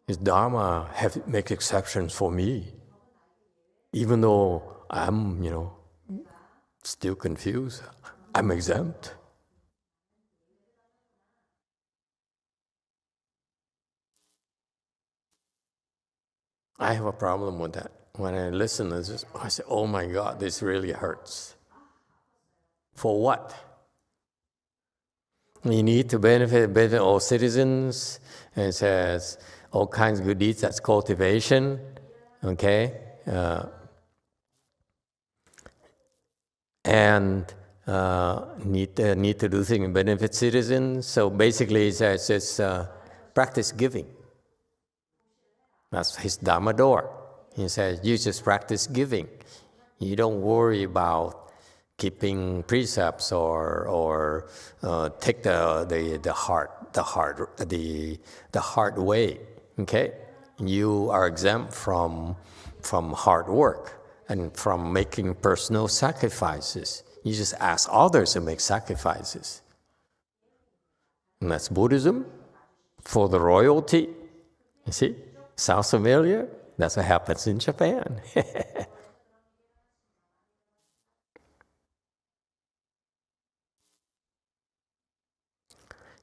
This Dharma makes exceptions for me. Even though I'm, still confused, I'm exempt. I have a problem with that. When I listen to this, I say, oh my God, this really hurts. For what? You need to benefit all citizens. And it says all kinds of good deeds. That's cultivation. Okay, and need to do things and benefit citizens. So basically, it says it's practice giving. That's his Dharma door. He says you just practice giving. You don't worry about keeping precepts or take the hard way. Okay, you are exempt from hard work and from making personal sacrifices. You just ask others to make sacrifices. And that's Buddhism for the royalty. You see, sounds familiar? That's what happens in Japan.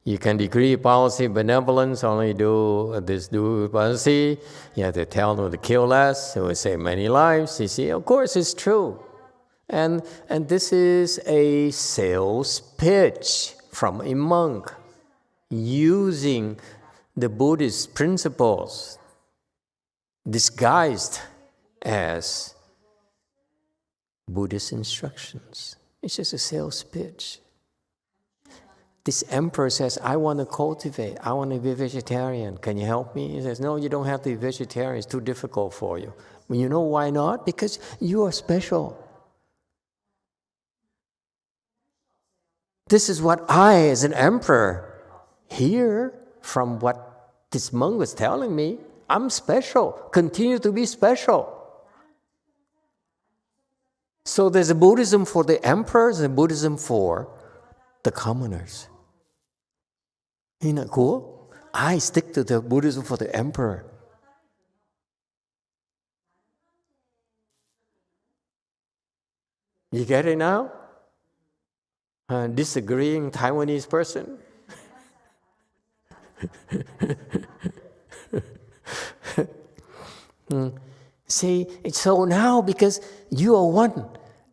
You can decree policy benevolence, only do policy. You have to tell them to kill less, it will save many lives. You see, of course it's true. And this is a sales pitch from a monk using the Buddhist principles disguised as Buddhist instructions. It's just a sales pitch. This emperor says, I want to cultivate, I want to be vegetarian. Can you help me? He says, no, you don't have to be vegetarian. It's too difficult for you. Well, you know why not? Because you are special. This is what I, as an emperor, hear from what this monk was telling me. I'm special. Continue to be special. So there's a Buddhism for the emperors and Buddhism for the commoners. Isn't that cool? I stick to the Buddhism for the emperor. You get it now? Disagreeing Taiwanese person? See, so now because you are one,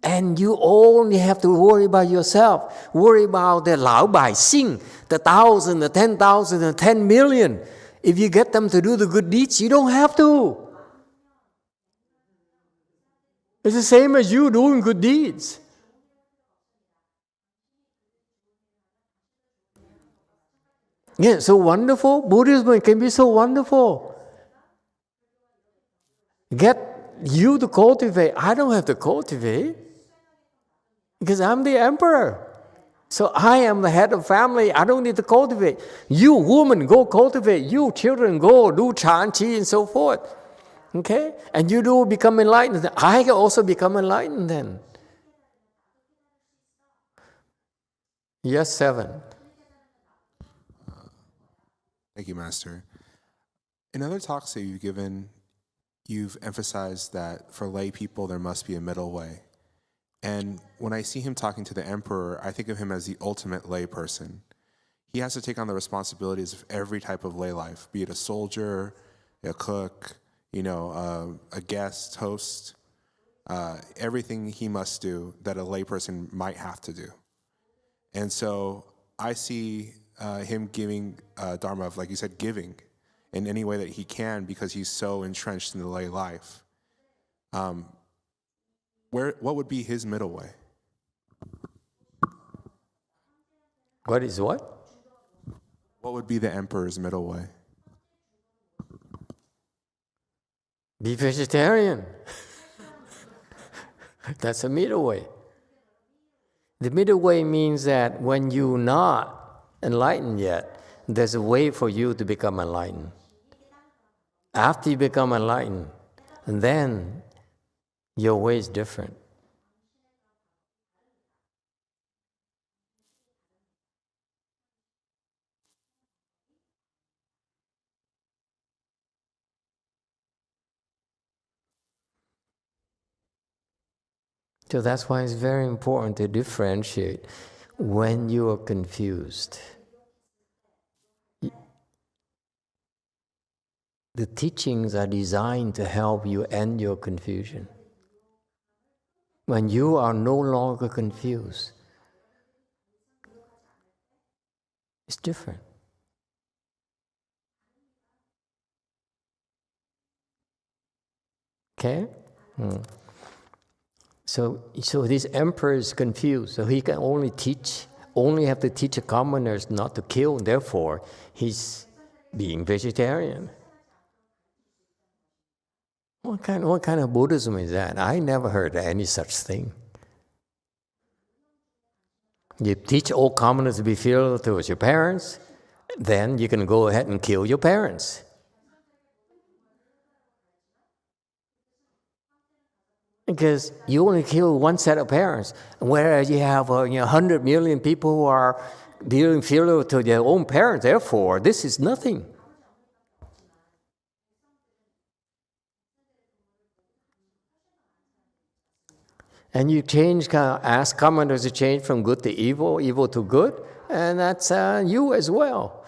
and you only have to worry about yourself, worry about the 老百姓, the 1,000, the 10,000, the 10 million. If you get them to do the good deeds, you don't have to. It's the same as you doing good deeds. Yeah, so wonderful. Buddhism can be so wonderful. Get you to cultivate. I don't have to cultivate because I'm the emperor. So I am the head of family. I don't need to cultivate. You woman, go cultivate. You children, go do Chan Chi and so forth. Okay? And you do become enlightened. I can also become enlightened then. Yes, 7. Thank you, Master. In other talks that you've given, you've emphasized that for lay people, there must be a middle way. And when I see him talking to the emperor, I think of him as the ultimate lay person. He has to take on the responsibilities of every type of lay life, be it a soldier, a cook, a guest, host, everything he must do that a lay person might have to do. And so I see him giving Dharma of, like you said, giving in any way that he can because he's so entrenched in the lay life. What would be his middle way? What is what? What would be the emperor's middle way? Be vegetarian. That's a middle way. The middle way means that when you're not enlightened yet, there's a way for you to become enlightened. After you become enlightened, and then your way is different. So that's why it's very important to differentiate when you are confused. The teachings are designed to help you end your confusion. When you are no longer confused, it's different. Okay? So this emperor is confused, so he can only have to teach the commoners not to kill, therefore he's being vegetarian. What kind of Buddhism is that? I never heard of any such thing. You teach all commoners to be filial towards your parents, then you can go ahead and kill your parents. Because you only kill one set of parents, whereas you have 100 million people who are being filial to their own parents. Therefore, this is nothing. And you ask commoners to change from good to evil, evil to good, and that's you as well.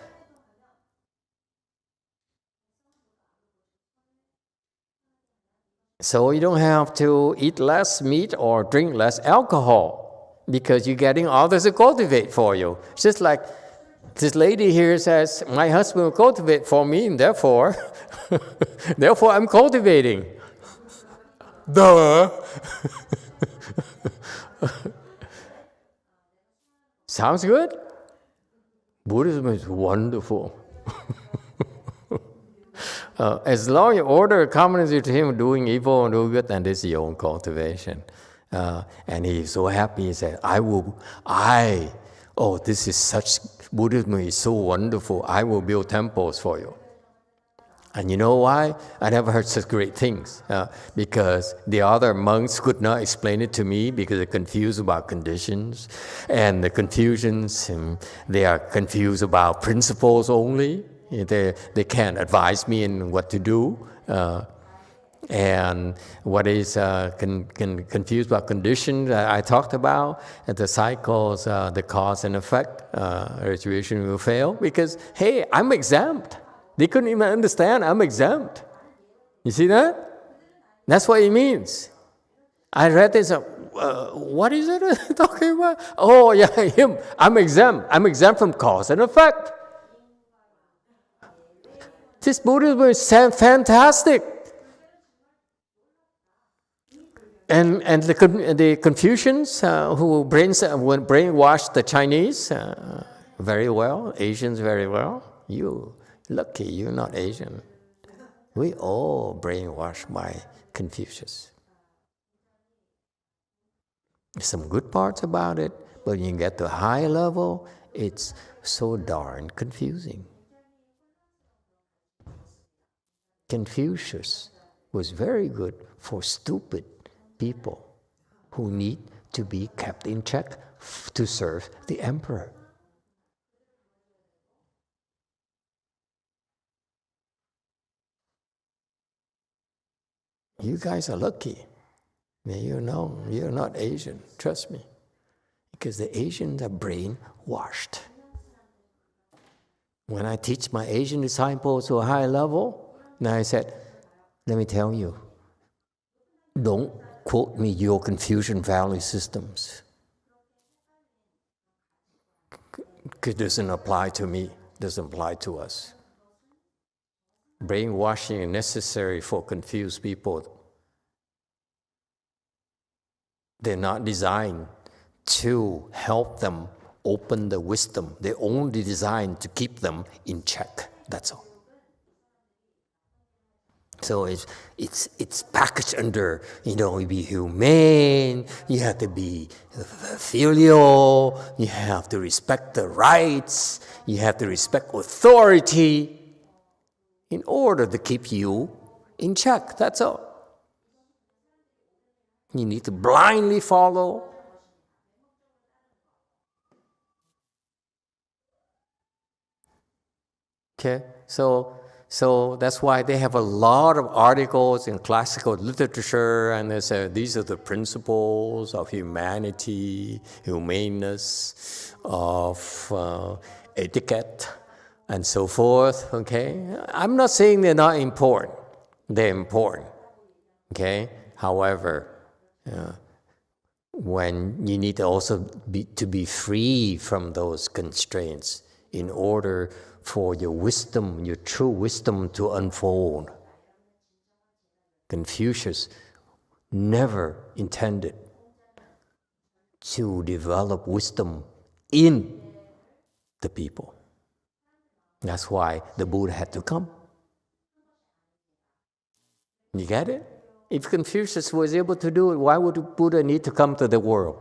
So you don't have to eat less meat or drink less alcohol because you're getting others to cultivate for you. It's just like this lady here says, my husband will cultivate for me, and therefore I'm cultivating. Duh. Sounds good? Buddhism is wonderful. As long as you order a commoners to him doing evil and doing good, then this is your own cultivation. And he's so happy, he said, this is such, Buddhism is so wonderful, I will build temples for you. And you know why? I never heard such great things. Because the other monks could not explain it to me because they're confused about conditions. And the confusions, they are confused about principles only. They can't advise me in what to do. And what is confused about conditions, I talked about, the cycles, the cause and effect, retribution will fail. Because, hey, I'm exempt. They couldn't even understand I'm exempt. You see that? That's what it means. I read this, what is it talking about? Oh, yeah, him. I'm exempt. I'm exempt from cause and effect. This Buddhism is fantastic. And the Confucians who brainwashed the Chinese, very well, Asians very well. You lucky you're not Asian. We all brainwashed by Confucius. There's some good parts about it, but when you get to a high level, it's so darn confusing. Confucius was very good for stupid people who need to be kept in check to serve the emperor. You guys are lucky. You know, you're not Asian, trust me. Because the Asians are brainwashed. When I teach my Asian disciples to a high level, now I said, let me tell you, don't quote me your Confucian value systems. It doesn't apply to me, doesn't apply to us. Brainwashing is necessary for confused people. They're not designed to help them open the wisdom. They're only designed to keep them in check. That's all. So it's packaged under, you be humane, you have to be filial, you have to respect the rights, you have to respect authority in order to keep you in check. That's all. You need to blindly follow. Okay, so that's why they have a lot of articles in classical literature, and they say these are the principles of humanity, humaneness, of etiquette, and so forth. Okay, I'm not saying they're not important. They're important. Okay, however, when you need to also be free from those constraints in order for your wisdom, your true wisdom to unfold. Confucius never intended to develop wisdom in the people. That's why the Buddha had to come. You get it? If Confucius was able to do it, why would the Buddha need to come to the world?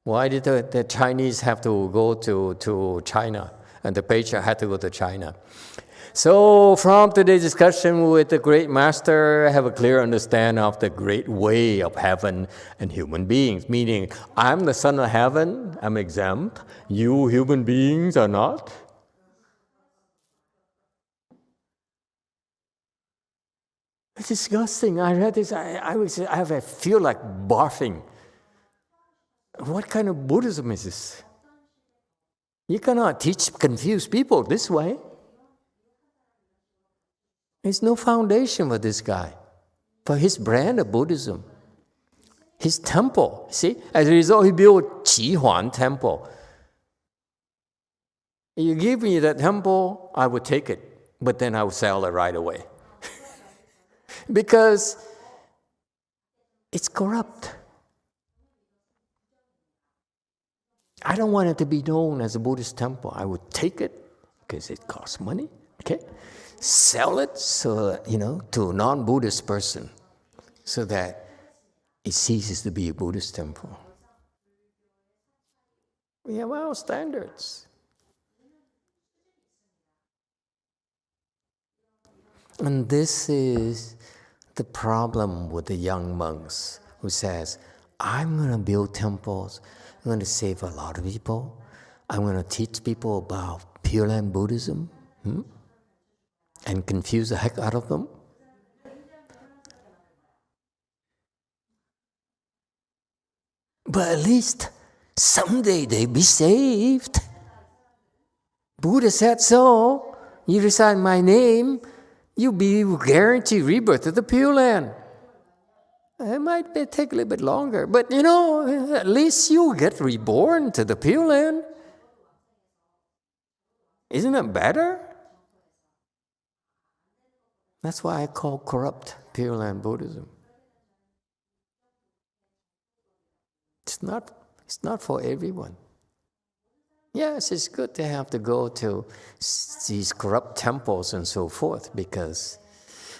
Why did the Chinese have to go to China? And the patriarch had to go to China. So from today's discussion with the great master, I have a clear understanding of the great way of heaven and human beings. Meaning, I'm the son of heaven, I'm exempt. You human beings are not. It's disgusting. I read this, I feel like barfing. What kind of Buddhism is this? You cannot teach confused people this way. There's no foundation for this guy, for his brand of Buddhism. His temple, see? As a result, he built Qi Huan Temple. You give me that temple, I would take it, but then I would sell it right away. Because it's corrupt. I don't want it to be known as a Buddhist temple. I would take it because it costs money, okay? Sell it so, to a non-Buddhist person so that it ceases to be a Buddhist temple. We have our standards. And this is the problem with the young monks who says, I'm going to build temples. I'm going to save a lot of people. I'm going to teach people about Pure Land Buddhism and confuse the heck out of them. But at least someday they'll be saved. Buddha said so. You recite my name, you'll be guaranteed rebirth to the Pure Land. It might take a little bit longer, but at least you get reborn to the Pure Land. Isn't it better? That's why I call corrupt Pure Land Buddhism. It's not for everyone. Yes, it's good to have to go to these corrupt temples and so forth because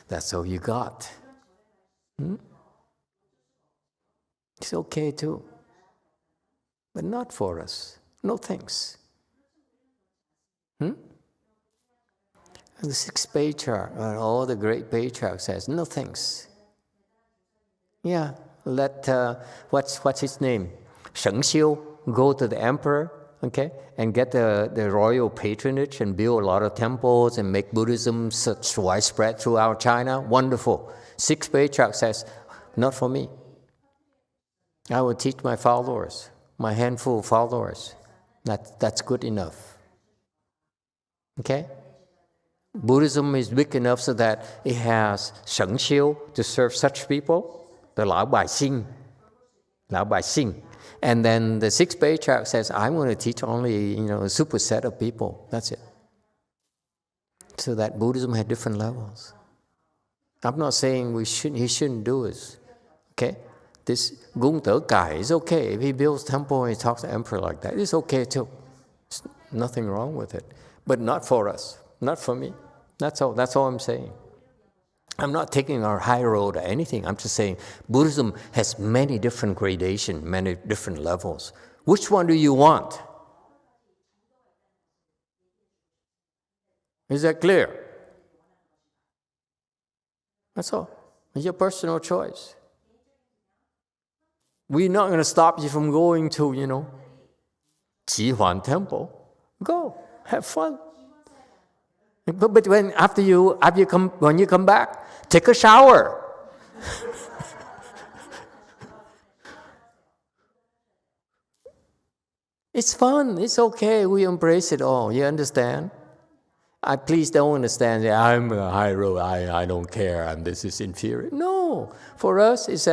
that's all you got. It's okay too. But not for us. No thanks. And the sixth patriarch, and all the great patriarchs says, no thanks. Yeah, let, what's his name? Sheng Xiu go to the emperor, okay, and get the royal patronage and build a lot of temples and make Buddhism such widespread throughout China. Wonderful. Sixth patriarch says, not for me. I will teach my followers, my handful of followers. That's good enough. Okay? Buddhism is big enough so that it has Sheng Xiu to serve such people, the Lão Bài Sinh. And then the sixth patriarch says, I'm going to teach only, a superset of people. That's it. So that Buddhism had different levels. I'm not saying he shouldn't do it. Okay? This Gung Tử guy is okay. If he builds temple and he talks to the emperor like that, it's okay too. There's nothing wrong with it. But not for us. Not for me. That's all I'm saying. I'm not taking our high road or anything. I'm just saying Buddhism has many different gradations, many different levels. Which one do you want? Is that clear? That's all. It's your personal choice. We're not going to stop you from going to, Jihuan Temple. Go, have fun. But when you come back, take a shower. It's fun. It's okay. We embrace it all. You understand? Please don't understand that I'm a high road. I don't care. And this is inferior. No, for us, it's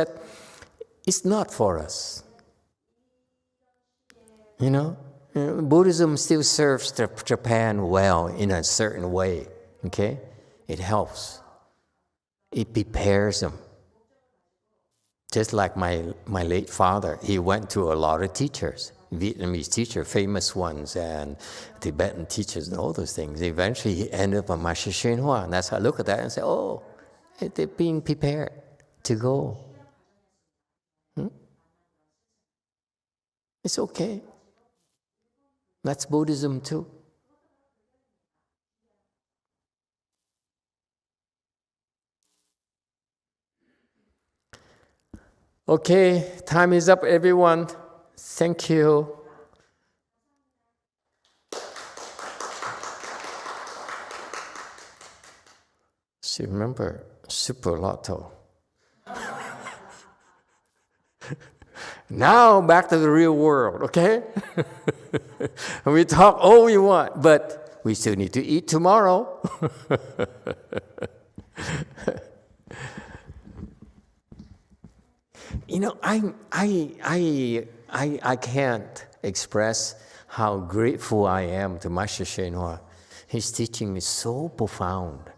not for us. Buddhism still serves Japan well in a certain way. Okay, it helps. It prepares them. Just like my late father, he went to a lot of teachers, Vietnamese teachers, famous ones, and Tibetan teachers, and all those things. Eventually, he ended up on Master Hsuan Hua, and that's how I look at that and say, "Oh, they're being prepared to go." It's okay. That's Buddhism too. Okay, time is up, everyone. Thank you. So remember, Super Lotto. Now back to the real world, okay? We talk all we want, but we still need to eat tomorrow. I can't express how grateful I am to Master Hsuan Hua. His teaching is so profound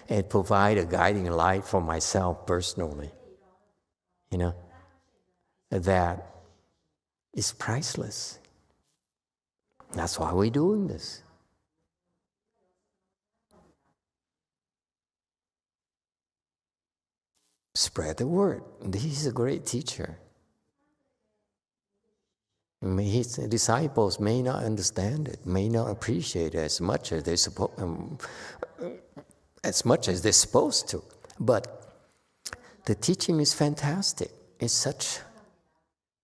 and provide a guiding light for myself personally. That is priceless. That's why we're doing this. Spread the word. He's a great teacher. His disciples may not understand it, may not appreciate it as much as they're supposed to. But the teaching is fantastic. It's such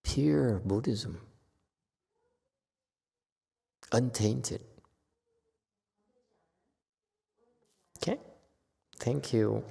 pure Buddhism, untainted. Okay? Thank you.